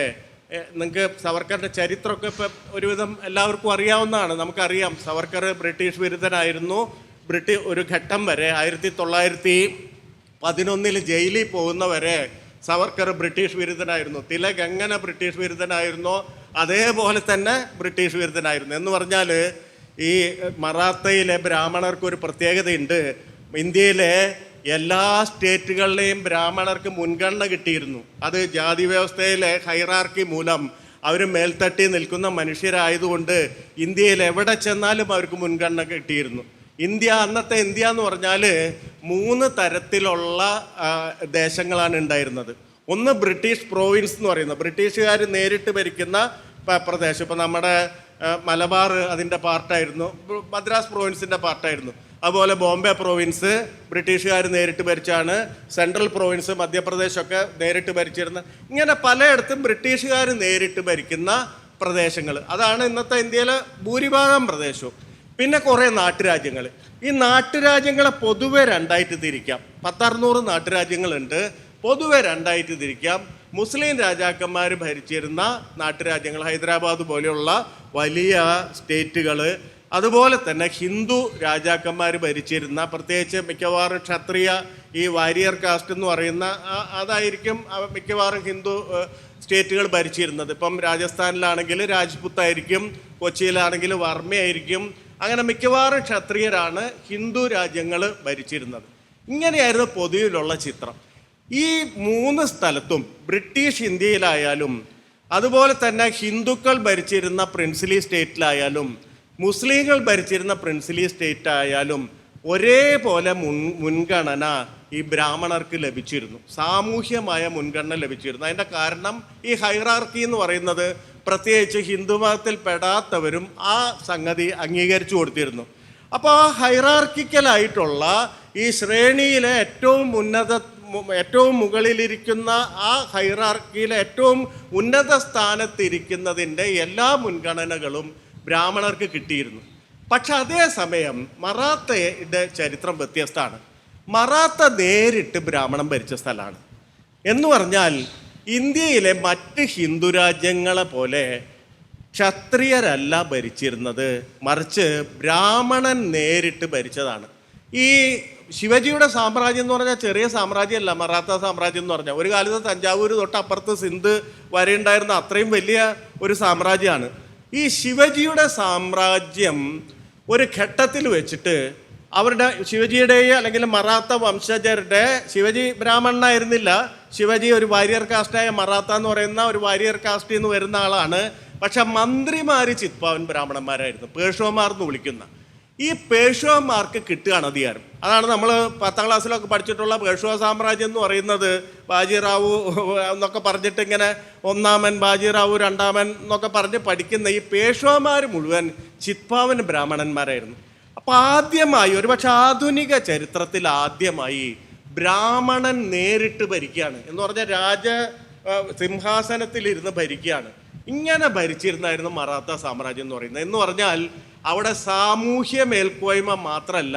നിങ്ങൾക്ക് സവർക്കറുടെ ചരിത്രമൊക്കെ ഇപ്പം ഒരുവിധം എല്ലാവർക്കും അറിയാവുന്നതാണ്. നമുക്കറിയാം സവർക്കർ ബ്രിട്ടീഷ് വിരുദ്ധനായിരുന്നു. ഒരു ഘട്ടം വരെ 1911 ജയിലിൽ പോകുന്നവരെ സവർക്കർ ബ്രിട്ടീഷ് വിരുദ്ധനായിരുന്നു. തിലക് എങ്ങനെ ബ്രിട്ടീഷ് വിരുദ്ധനായിരുന്നോ അതേപോലെ തന്നെ ബ്രിട്ടീഷ് വിരുദ്ധനായിരുന്നു. എന്ന് പറഞ്ഞാൽ ഈ മറാത്തയിലെ ബ്രാഹ്മണർക്ക് ഒരു പ്രത്യേകതയുണ്ട്. ഇന്ത്യയിലെ എല്ലാ സ്റ്റേറ്റുകളിലെയും ബ്രാഹ്മണർക്ക് മുൻഗണന കിട്ടിയിരുന്നു. അത് ജാതി വ്യവസ്ഥയിലെ ഹൈറാർക്കി മൂലം അവർ മേൽത്തട്ടി നിൽക്കുന്ന മനുഷ്യരായതുകൊണ്ട് ഇന്ത്യയിൽ എവിടെ ചെന്നാലും അവർക്ക് മുൻഗണന കിട്ടിയിരുന്നു. അന്നത്തെ ഇന്ത്യ എന്ന് പറഞ്ഞാൽ 3 തരത്തിലുള്ള ദേശങ്ങളാണ് ഉണ്ടായിരുന്നത്. ഒന്ന് ബ്രിട്ടീഷ് പ്രോവിൻസ് എന്ന് പറയുന്നത്, ബ്രിട്ടീഷുകാർ നേരിട്ട് ഭരിക്കുന്ന പ്രദേശം. ഇപ്പം നമ്മുടെ മലബാർ അതിൻ്റെ പാർട്ടായിരുന്നു, മദ്രാസ് പ്രോവിൻസിൻ്റെ പാർട്ടായിരുന്നു. അതുപോലെ ബോംബെ പ്രോവിൻസ് ബ്രിട്ടീഷുകാർ നേരിട്ട് ഭരിച്ചാണ്. സെൻട്രൽ പ്രോവിൻസ് മധ്യപ്രദേശൊക്കെ നേരിട്ട് ഭരിച്ചിരുന്ന, ഇങ്ങനെ പലയിടത്തും ബ്രിട്ടീഷുകാർ നേരിട്ട് ഭരിക്കുന്ന പ്രദേശങ്ങൾ. അതാണ് ഇന്നത്തെ ഇന്ത്യയിലെ ഭൂരിഭാഗം പ്രദേശവും. പിന്നെ കുറേ നാട്ടുരാജ്യങ്ങൾ. ഈ നാട്ടുരാജ്യങ്ങളെ പൊതുവെ 2ആയിട്ട് തിരിക്കാം. 1600 നാട്ടുരാജ്യങ്ങളുണ്ട്. പൊതുവെ 2ആയിട്ട് തിരിക്കാം. മുസ്ലിം രാജാക്കന്മാർ ഭരിച്ചിരുന്ന നാട്ടുരാജ്യങ്ങൾ, ഹൈദരാബാദ് പോലെയുള്ള വലിയ സ്റ്റേറ്റുകൾ, അതുപോലെ തന്നെ ഹിന്ദു രാജാക്കന്മാർ ഭരിച്ചിരുന്ന, പ്രത്യേകിച്ച് മിക്കവാറും ക്ഷത്രിയ ഈ വാരിയർ കാസ്റ്റ് എന്ന് പറയുന്ന അതായിരിക്കും മിക്കവാറും ഹിന്ദു സ്റ്റേറ്റുകൾ ഭരിച്ചിരുന്നത്. ഇപ്പം രാജസ്ഥാനിലാണെങ്കിൽ രാജ്പുത്തായിരിക്കും, കൊച്ചിയിലാണെങ്കിൽ വർമ്മയായിരിക്കും. അങ്ങനെ മിക്കവാറും ക്ഷത്രിയരാണ് ഹിന്ദു രാജ്യങ്ങൾ ഭരിച്ചിരുന്നത്. ഇങ്ങനെയായിരുന്നു പൊതുവിലുള്ള ചിത്രം. ഈ 3 സ്ഥലത്തും ബ്രിട്ടീഷ് ഇന്ത്യയിലായാലും അതുപോലെ തന്നെ ഹിന്ദുക്കൾ ഭരിച്ചിരുന്ന പ്രിൻസിലി സ്റ്റേറ്റിലായാലും മുസ്ലിങ്ങൾ ഭരിച്ചിരുന്ന പ്രിൻസിലി സ്റ്റേറ്റ് ആയാലും ഒരേപോലെ മുൻഗണന ഈ ബ്രാഹ്മണർക്ക് ലഭിച്ചിരുന്നു. സാമൂഹ്യമായ മുൻഗണന ലഭിച്ചിരുന്നു. അതിൻ്റെ കാരണം ഈ ഹൈറാർക്കി എന്ന് പറയുന്നത് പ്രത്യേകിച്ച് ഹിന്ദുമതത്തിൽ പെടാത്തവരും ആ സംഗതി അംഗീകരിച്ചു കൊടുത്തിരുന്നു. അപ്പോൾ ആ ഹൈറാർക്കിക്കലായിട്ടുള്ള ഈ ശ്രേണിയിലെ ഏറ്റവും മുകളിലിരിക്കുന്ന ആ ഹൈറാർക്കിയിലെ ഏറ്റവും ഉന്നത സ്ഥാനത്തിരിക്കുന്നതിൻ്റെ എല്ലാ മുൻഗണനകളും ബ്രാഹ്മണർക്ക് കിട്ടിയിരുന്നു. പക്ഷെ അതേസമയം മറാത്തയുടെ ചരിത്രം വ്യത്യസ്തമാണ്. മറാത്ത നേരിട്ട് ബ്രാഹ്മണം ഭരിച്ച സ്ഥലമാണ്. എന്ന് പറഞ്ഞാൽ ഇന്ത്യയിലെ മറ്റ് ഹിന്ദു രാജ്യങ്ങളെ പോലെ ക്ഷത്രിയരല്ല ഭരിച്ചിരുന്നത്, മറിച്ച് ബ്രാഹ്മണൻ നേരിട്ട് ഭരിച്ചതാണ്. ഈ ശിവജിയുടെ സാമ്രാജ്യം എന്ന് പറഞ്ഞാൽ ചെറിയ സാമ്രാജ്യമല്ല. മറാത്ത സാമ്രാജ്യം എന്ന് പറഞ്ഞാൽ ഒരു കാലത്ത് തഞ്ചാവൂർ തൊട്ട് അപ്പുറത്ത് സിന്ധ് വരെ ഉണ്ടായിരുന്ന അത്രയും വലിയ ഒരു സാമ്രാജ്യമാണ്. ഈ ശിവജിയുടെ സാമ്രാജ്യം ഒരു ഘട്ടത്തിൽ വെച്ചിട്ട് അവരുടെ ശിവജിയുടെ അല്ലെങ്കിൽ മറാത്ത വംശജരുടെ, ശിവജി ബ്രാഹ്മണനായിരുന്നില്ല, ശിവജി ഒരു വാരിയർ കാസ്റ്റായ മറാത്ത എന്ന് പറയുന്ന ഒരു വാരിയർ കാസ്റ്റിൽ നിന്ന് വരുന്ന ആളാണ്. പക്ഷെ മന്ത്രിമാർ ചിത്പാവൻ ബ്രാഹ്മണന്മാരായിരുന്നു, പേഷ്വാമാർ എന്ന് വിളിക്കുന്ന. ഈ പേഷ്വാമാർക്ക് കിട്ടുകയാണ് അധികാരം. അതാണ് നമ്മൾ 10ാം ക്ലാസ്സിലൊക്കെ പഠിച്ചിട്ടുള്ള പേഷ്വാ സാമ്രാജ്യം എന്ന് പറയുന്നത്. ബാജിറാവു എന്നൊക്കെ പറഞ്ഞിട്ട് ഇങ്ങനെ 1ാമൻ ബാജിറാവു 2ാമൻ എന്നൊക്കെ പറഞ്ഞ് പഠിക്കുന്ന ഈ പേഷ്വാമാർ മുഴുവൻ ചിത്പാവൻ ബ്രാഹ്മണന്മാരായിരുന്നു. അപ്പോൾ ആദ്യമായി, ഒരുപക്ഷെ ആധുനിക ചരിത്രത്തിൽ ആദ്യമായി ബ്രാഹ്മണൻ നേരിട്ട് ഭരിക്കുകയാണ്. എന്ന് പറഞ്ഞാൽ സിംഹാസനത്തിലിരുന്ന് ഭരിക്കുകയാണ്. ഇങ്ങനെ ഭരിച്ചിരുന്നായിരുന്നു മറാത്ത സാമ്രാജ്യം എന്ന് പറയുന്നത്. എന്ന് പറഞ്ഞാൽ അവിടെ സാമൂഹ്യ മേൽക്കോയ്മ മാത്രമല്ല,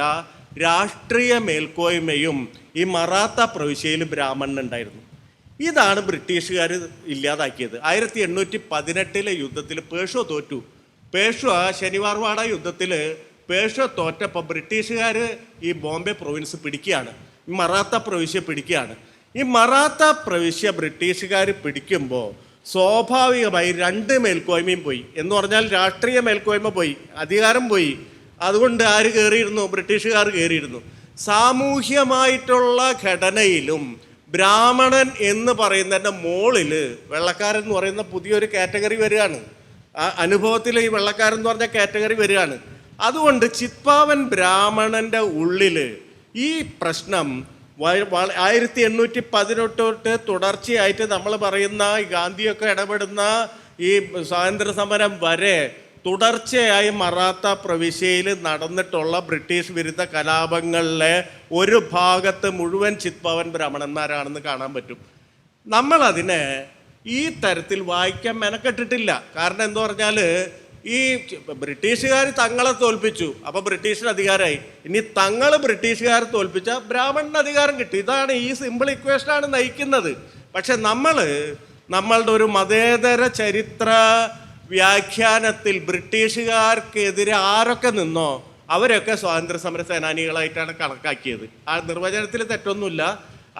രാഷ്ട്രീയ മേൽക്കോയ്മയും ഈ മറാത്ത പ്രവിശ്യയിൽ ബ്രാഹ്മണനുണ്ടായിരുന്നു. ഇതാണ് ബ്രിട്ടീഷുകാർ ഇല്ലാതാക്കിയത്. 1818 യുദ്ധത്തിൽ പേഷ്വ തോറ്റു. പേഷ്വ ശനിവാർവാഡ യുദ്ധത്തിൽ പേഷ്വ തോറ്റപ്പോൾ ബ്രിട്ടീഷുകാർ ഈ ബോംബെ പ്രൊവിൻസ് പിടിക്കുകയാണ്, ഈ മറാത്ത പ്രവിശ്യ പിടിക്കുകയാണ്. ഈ മറാത്ത പ്രവിശ്യ ബ്രിട്ടീഷുകാർ പിടിക്കുമ്പോൾ സ്വാഭാവികമായി 2 മേൽക്കോയ്മയും പോയി. എന്ന് പറഞ്ഞാൽ രാഷ്ട്രീയ മേൽക്കോയ്മ പോയി, അധികാരം പോയി. അതുകൊണ്ട് ആര് കയറിയിരുന്നു? ബ്രിട്ടീഷുകാർ കയറിയിരുന്നു. സാമൂഹ്യമായിട്ടുള്ള ഘടനയിലും ബ്രാഹ്മണൻ എന്ന് പറയുന്നതിൻ്റെ മുകളിൽ വെള്ളക്കാരൻ എന്ന് പറയുന്ന പുതിയൊരു കാറ്റഗറി വരികയാണ്. ആ അനുഭവത്തിൽ ഈ വെള്ളക്കാരൻ എന്ന് പറഞ്ഞ കാറ്റഗറി വരികയാണ്. അതുകൊണ്ട് ചിത്പാവൻ ബ്രാഹ്മണൻ്റെ ഉള്ളിൽ ഈ പ്രശ്നം 1818 തുടർച്ചയായിട്ട് നമ്മൾ പറയുന്ന ഈ ഗാന്ധിയൊക്കെ ഇടപെടുന്ന ഈ സ്വാതന്ത്ര്യ സമരം വരെ തുടർച്ചയായി മറാത്ത പ്രവിശ്യയിൽ നടന്നിട്ടുള്ള ബ്രിട്ടീഷ് വിരുദ്ധ കലാപങ്ങളിലെ ഒരു ഭാഗത്ത് മുഴുവൻ ചിത്പാവൻ ബ്രാഹ്മണന്മാരാണെന്ന് കാണാൻ പറ്റും. നമ്മളതിനെ ഈ തരത്തിൽ വായിക്കാൻ മെനക്കെട്ടിട്ടില്ല. കാരണം എന്താ പറഞ്ഞാൽ ഈ ബ്രിട്ടീഷുകാർ തങ്ങളെ തോൽപ്പിച്ചു, അപ്പോൾ ബ്രിട്ടീഷിന് അധികാരമായി. ഇനി തങ്ങൾ ബ്രിട്ടീഷുകാരെ തോൽപ്പിച്ച ബ്രാഹ്മണന് അധികാരം കിട്ടി. ഇതാണ് ഈ സിമ്പിൾ ഇക്വേഷനാണ് നയിക്കുന്നത്. പക്ഷെ നമ്മളുടെ ഒരു മതേതര ചരിത്ര വ്യാഖ്യാനത്തിൽ ബ്രിട്ടീഷുകാർക്കെതിരെ ആരൊക്കെ നിന്നോ അവരൊക്കെ സ്വാതന്ത്ര്യ സമര സേനാനികളായിട്ടാണ് കണക്കാക്കിയത്. ആ നിർവചനത്തിൽ തെറ്റൊന്നുമില്ല,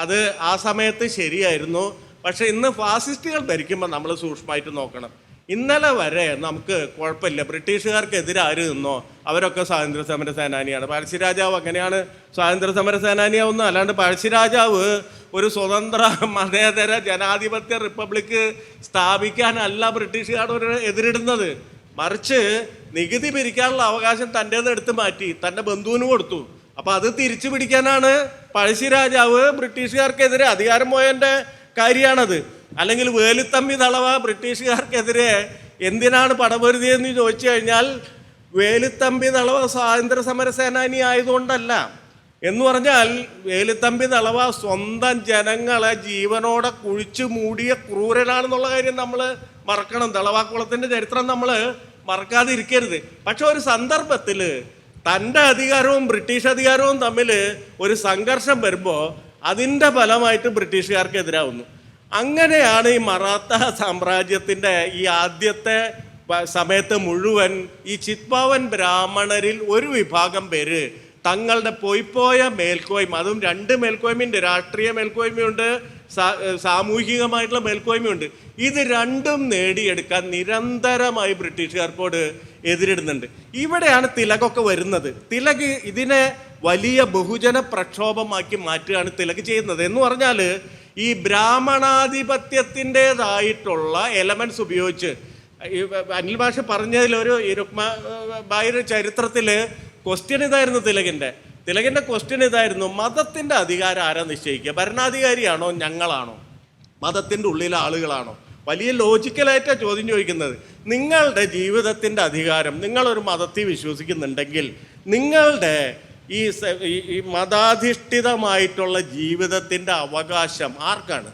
അത് ആ സമയത്ത് ശരിയായിരുന്നു. പക്ഷെ ഇന്ന് ഫാസിസ്റ്റുകൾ ഭരിക്കുമ്പോൾ നമ്മൾ സൂക്ഷ്മമായിട്ട് നോക്കണം. ഇന്നലെ വരെ നമുക്ക് കുഴപ്പമില്ല, ബ്രിട്ടീഷുകാർക്കെതിരെ ആര് നിന്നോ അവരൊക്കെ സ്വാതന്ത്ര്യ സമര സേനാനിയാണ്. പഴശ്ശിരാജാവ് അങ്ങനെയാണ് സ്വാതന്ത്ര്യ സമര സേനാനിയാവുന്നത്. അല്ലാണ്ട് പഴശ്ശിരാജാവ് ഒരു സ്വതന്ത്ര മതേതര ജനാധിപത്യ റിപ്പബ്ലിക്ക് സ്ഥാപിക്കാനല്ല ബ്രിട്ടീഷുകാർ എതിരിടുന്നത്. മറിച്ച് നികുതി പിരിക്കാനുള്ള അവകാശം തൻ്റേത് എടുത്ത് മാറ്റി തൻ്റെ ബന്ധുവിന് കൊടുത്തു. അപ്പം അത് തിരിച്ചു പിടിക്കാനാണ് പഴശ്ശിരാജാവ് ബ്രിട്ടീഷുകാർക്കെതിരെ അധികാരം പോയതിൻ്റെ കാര്യമാണത്. അല്ലെങ്കിൽ വേലുത്തമ്പി ദളവ ബ്രിട്ടീഷുകാർക്കെതിരെ എന്തിനാണ് പടപൊരുതിയെന്ന് ചോദിച്ചു കഴിഞ്ഞാൽ വേലുത്തമ്പി ദളവ സ്വാതന്ത്ര്യ സമര സേനാനി ആയതുകൊണ്ടല്ല. എന്ന് പറഞ്ഞാൽ വേലുത്തമ്പി ദളവ സ്വന്തം ജനങ്ങളെ ജീവനോടെ കുഴിച്ചു മൂടിയ ക്രൂരനാണെന്നുള്ള കാര്യം നമ്മൾ മറക്കണം. ദളവാക്കുളത്തിൻ്റെ ചരിത്രം നമ്മൾ മറക്കാതിരിക്കരുത്. പക്ഷെ ഒരു സന്ദർഭത്തിൽ തൻ്റെ അധികാരവും ബ്രിട്ടീഷ് അധികാരവും തമ്മിൽ ഒരു സംഘർഷം വരുമ്പോൾ അതിൻ്റെ ഫലമായിട്ട് ബ്രിട്ടീഷുകാർക്കെതിരാവുന്നു. അങ്ങനെയാണ് ഈ മറാത്ത സാമ്രാജ്യത്തിൻ്റെ ഈ ആദ്യത്തെ സമയത്ത് മുഴുവൻ ഈ ചിത്പാവൻ ബ്രാഹ്മണരിൽ ഒരു വിഭാഗം പേര് തങ്ങളുടെ പോയിപ്പോയ മേൽക്കോയ്മ, അതും രണ്ട് മേൽക്കോയ്മയുണ്ട്, രാഷ്ട്രീയ മേൽക്കോയ്മയുണ്ട്, സാമൂഹികമായിട്ടുള്ള മേൽക്കോയ്മയുണ്ട്. ഇത് രണ്ടും നേടിയെടുക്കാൻ നിരന്തരമായി ബ്രിട്ടീഷുകാർക്കോട് എതിരിടുന്നുണ്ട്. ഇവിടെയാണ് തിലകൊക്കെ വരുന്നത്. തിലക് ഇതിനെ വലിയ ബഹുജന പ്രക്ഷോഭമാക്കി മാറ്റുകയാണ് തിലക് ചെയ്യുന്നത്. എന്ന് പറഞ്ഞാൽ ഈ ബ്രാഹ്മണാധിപത്യത്തിൻ്റെതായിട്ടുള്ള എലമെൻറ്റ്സ് ഉപയോഗിച്ച് അനിൽ ഭാഷ പറഞ്ഞതിലൊരു രുക്മാബായിയുടെ ചരിത്രത്തിൽ ക്വസ്റ്റ്യൻ ഇതായിരുന്നു തിലകിൻ്റെ ക്വസ്റ്റ്യൻ ഇതായിരുന്നു: മതത്തിൻ്റെ അധികാരം ആരാ നിശ്ചയിക്കുക? ഭരണാധികാരിയാണോ ഞങ്ങളാണോ? മതത്തിൻ്റെ ഉള്ളിലെ ആളുകളാണോ? വലിയ ലോജിക്കലായിട്ടാണ് ചോദ്യം ചോദിക്കുന്നത്. നിങ്ങളുടെ ജീവിതത്തിൻ്റെ അധികാരം, നിങ്ങളൊരു മതത്തിൽ വിശ്വസിക്കുന്നുണ്ടെങ്കിൽ നിങ്ങളുടെ ഈ മതാധിഷ്ഠിതമായിട്ടുള്ള ജീവിതത്തിൻ്റെ അവകാശം ആർക്കാണ്?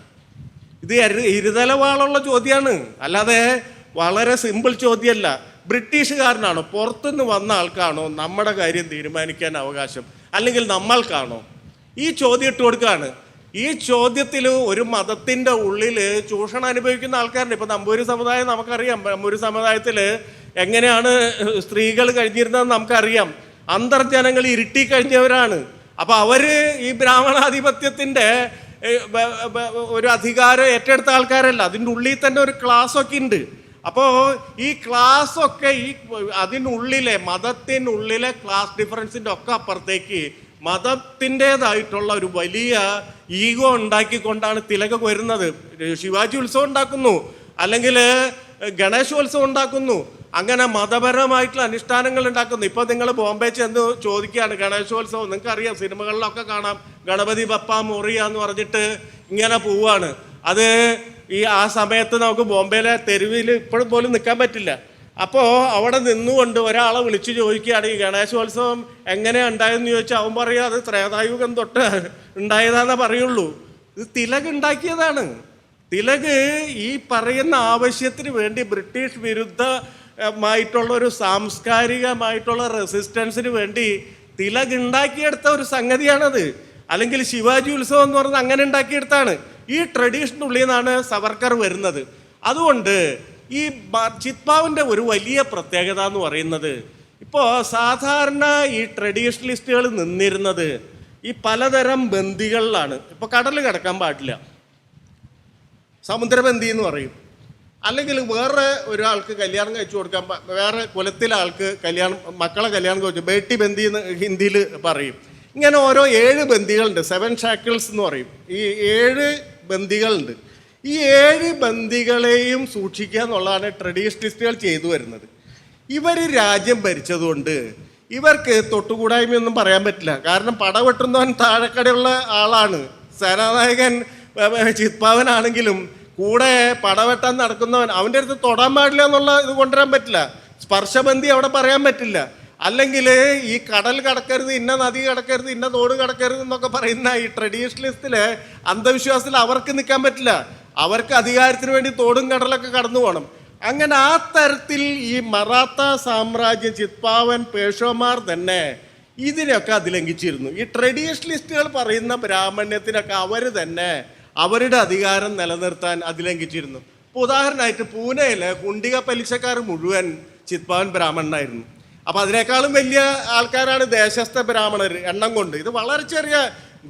ഇത് ഇരുതലവാളുള്ള ചോദ്യമാണ്, അല്ലാതെ വളരെ സിമ്പിൾ ചോദ്യമല്ല. ബ്രിട്ടീഷുകാരനാണോ പുറത്തുനിന്ന് വന്ന ആൾക്കാണോ നമ്മുടെ കാര്യം തീരുമാനിക്കാൻ അവകാശം, അല്ലെങ്കിൽ നമ്മൾക്കാണോ? ഈ ചോദ്യം ഇട്ട് കൊടുക്കുകയാണ്. ഈ ചോദ്യത്തിൽ ഒരു മതത്തിൻ്റെ ഉള്ളിൽ ചൂഷണം അനുഭവിക്കുന്ന ആൾക്കാരുണ്ട്. ഇപ്പം നമ്പൂരി സമുദായം നമുക്കറിയാം. നമ്പൂരി സമുദായത്തിൽ എങ്ങനെയാണ് സ്ത്രീകൾ കഴിഞ്ഞിരുന്നതെന്ന് നമുക്കറിയാം. അന്തർജനങ്ങൾ ഇരുട്ടി കഴിഞ്ഞവരാണ്. അപ്പോൾ അവർ ഈ ബ്രാഹ്മണാധിപത്യത്തിൻ്റെ ഒരു അധികാരം ഏറ്റെടുത്ത ആൾക്കാരല്ല. അതിൻ്റെ ഉള്ളിൽ തന്നെ ഒരു ക്ലാസ്സൊക്കെ ഉണ്ട്. അപ്പോൾ ഈ ക്ലാസ്സൊക്കെ അതിനുള്ളിലെ മതത്തിനുള്ളിലെ ക്ലാസ് ഡിഫറൻസിൻ്റെ ഒക്കെ അപ്പുറത്തേക്ക് മതത്തിൻ്റെതായിട്ടുള്ള ഒരു വലിയ ഈഗോ ഉണ്ടാക്കിക്കൊണ്ടാണ് തിലക് വരുന്നത്. ശിവാജി ഉത്സവം ഉണ്ടാക്കുന്നു, അല്ലെങ്കിൽ ഗണേശോത്സവം ഉണ്ടാക്കുന്നു, അങ്ങനെ മതപരമായിട്ടുള്ള അനുഷ്ഠാനങ്ങൾ ഉണ്ടാക്കുന്നു. ഇപ്പോൾ നിങ്ങൾ ബോംബെ ചെന്ന് ചോദിക്കുകയാണ് ഗണേശോത്സവം, നിങ്ങൾക്കറിയാം, സിനിമകളിലൊക്കെ കാണാം, ഗണപതി ബപ്പ മോറിയ എന്ന് പറഞ്ഞിട്ട് ഇങ്ങനെ പോവാണ്. അത് ആ സമയത്ത് നമുക്ക് ബോംബെയിലെ തെരുവിൽ ഇപ്പോഴും പോലും നിൽക്കാൻ പറ്റില്ല. അപ്പോൾ അവിടെ നിന്നുകൊണ്ട് ഒരാളെ വിളിച്ചു ചോദിക്കുകയാണ് ഈ ഗണേശോത്സവം എങ്ങനെയാണ് ഉണ്ടായതെന്ന് ചോദിച്ചാൽ അവൻ പറയുക അത് ത്രേതായുഗം തൊട്ട് ഉണ്ടായതാണെന്നേ പറയുള്ളൂ. ഇത് തിലക് ഉണ്ടാക്കിയതാണ്. തിലക് ഈ പറയുന്ന ആവശ്യത്തിന് വേണ്ടി ബ്രിട്ടീഷ് വിരുദ്ധമായിട്ടുള്ള ഒരു സാംസ്കാരികമായിട്ടുള്ള റെസിസ്റ്റൻസിന് വേണ്ടി തിലക് ഉണ്ടാക്കിയെടുത്ത ഒരു സംഗതിയാണത്. അല്ലെങ്കിൽ ശിവാജി ഉത്സവം എന്ന് പറഞ്ഞാൽ അങ്ങനെ ഉണ്ടാക്കിയെടുത്താണ്. ഈ ട്രഡീഷനുള്ളിൽ നിന്നാണ് സവർക്കർ വരുന്നത്. അതുകൊണ്ട് ഈ ചിത്പാവിൻ്റെ ഒരു വലിയ പ്രത്യേകത എന്ന് പറയുന്നത്, ഇപ്പോൾ സാധാരണ ഈ ട്രഡീഷണലിസ്റ്റുകൾ നിന്നിരുന്നത് ഈ പലതരം ബന്ദികളിലാണ്. ഇപ്പോൾ കടൽ കിടക്കാൻ പാടില്ല, സമുദ്രബന്ദി എന്ന് പറയും. അല്ലെങ്കിൽ വേറെ ഒരാൾക്ക് കല്യാണം കഴിച്ചു കൊടുക്കാൻ, വേറെ കുലത്തിലെ ആൾക്ക് മക്കളെ കല്യാണം കഴിച്ചു ബേട്ടി ബന്ദി എന്ന് ഹിന്ദിയിൽ പറയും. ഇങ്ങനെ ഓരോ 7 ബന്ദികളുണ്ട്, 7 ഷാക്കിൾസ് എന്ന് പറയും. ഈ 7 ബന്ദികളുണ്ട്. ഈ 7 ബന്ദികളെയും സൂക്ഷിക്കുക എന്നുള്ളതാണ് ട്രഡീഷണലിസ്റ്റുകൾ ചെയ്തു വരുന്നത്. ഇവർ രാജ്യം ഭരിച്ചതുകൊണ്ട് ഇവർക്ക് തൊട്ടുകൂടായ്മയൊന്നും പറയാൻ പറ്റില്ല. കാരണം പടവെട്ടുന്നവൻ താഴെക്കടയുള്ള ആളാണ്. സേനാനായകൻ ചിത്പാവനാണെങ്കിലും കൂടെ പടവെട്ടാൻ നടക്കുന്നവൻ, അവൻ്റെ അടുത്ത് തൊടാൻ പാടില്ല എന്നുള്ള ഇത് കൊണ്ടുവരാൻ പറ്റില്ല. സ്പർശബന്ധി അവിടെ പറയാൻ പറ്റില്ല. അല്ലെങ്കിൽ ഈ കടൽ കടക്കരുത്, ഇന്ന നദി കടക്കരുത്, ഇന്ന തോട് കടക്കരുത് എന്നൊക്കെ പറയുന്ന ഈ ട്രഡീഷണലിസ്റ്റിലെ അന്ധവിശ്വാസത്തിൽ അവർക്ക് നിൽക്കാൻ പറ്റില്ല. അവർക്ക് അധികാരത്തിന് വേണ്ടി തോടും കടലൊക്കെ കടന്നു പോകണം. അങ്ങനെ ആ തരത്തിൽ ഈ മറാത്ത സാമ്രാജ്യം, ചിത്പാവൻ, പേഷ്വമാർ തന്നെ ഇതിനൊക്കെ അതിലംഘിച്ചിരുന്നു. ഈ ട്രഡീഷണലിസ്റ്റുകൾ പറയുന്ന ബ്രാഹ്മണ്യത്തിനൊക്കെ അവർ തന്നെ അവരുടെ അധികാരം നിലനിർത്താൻ അതിലംഘിച്ചിരുന്നു. ഇപ്പോൾ ഉദാഹരണമായിട്ട് പൂനെയിലെ കുണ്ടിക പലിശക്കാർ മുഴുവൻ ചിത്പാവൻ ബ്രാഹ്മണനായിരുന്നു. അപ്പോൾ അതിനേക്കാളും വലിയ ആൾക്കാരാണ് ദേശസ്ഥ ബ്രാഹ്മണർ എണ്ണം കൊണ്ട്. ഇത് വളരെ ചെറിയ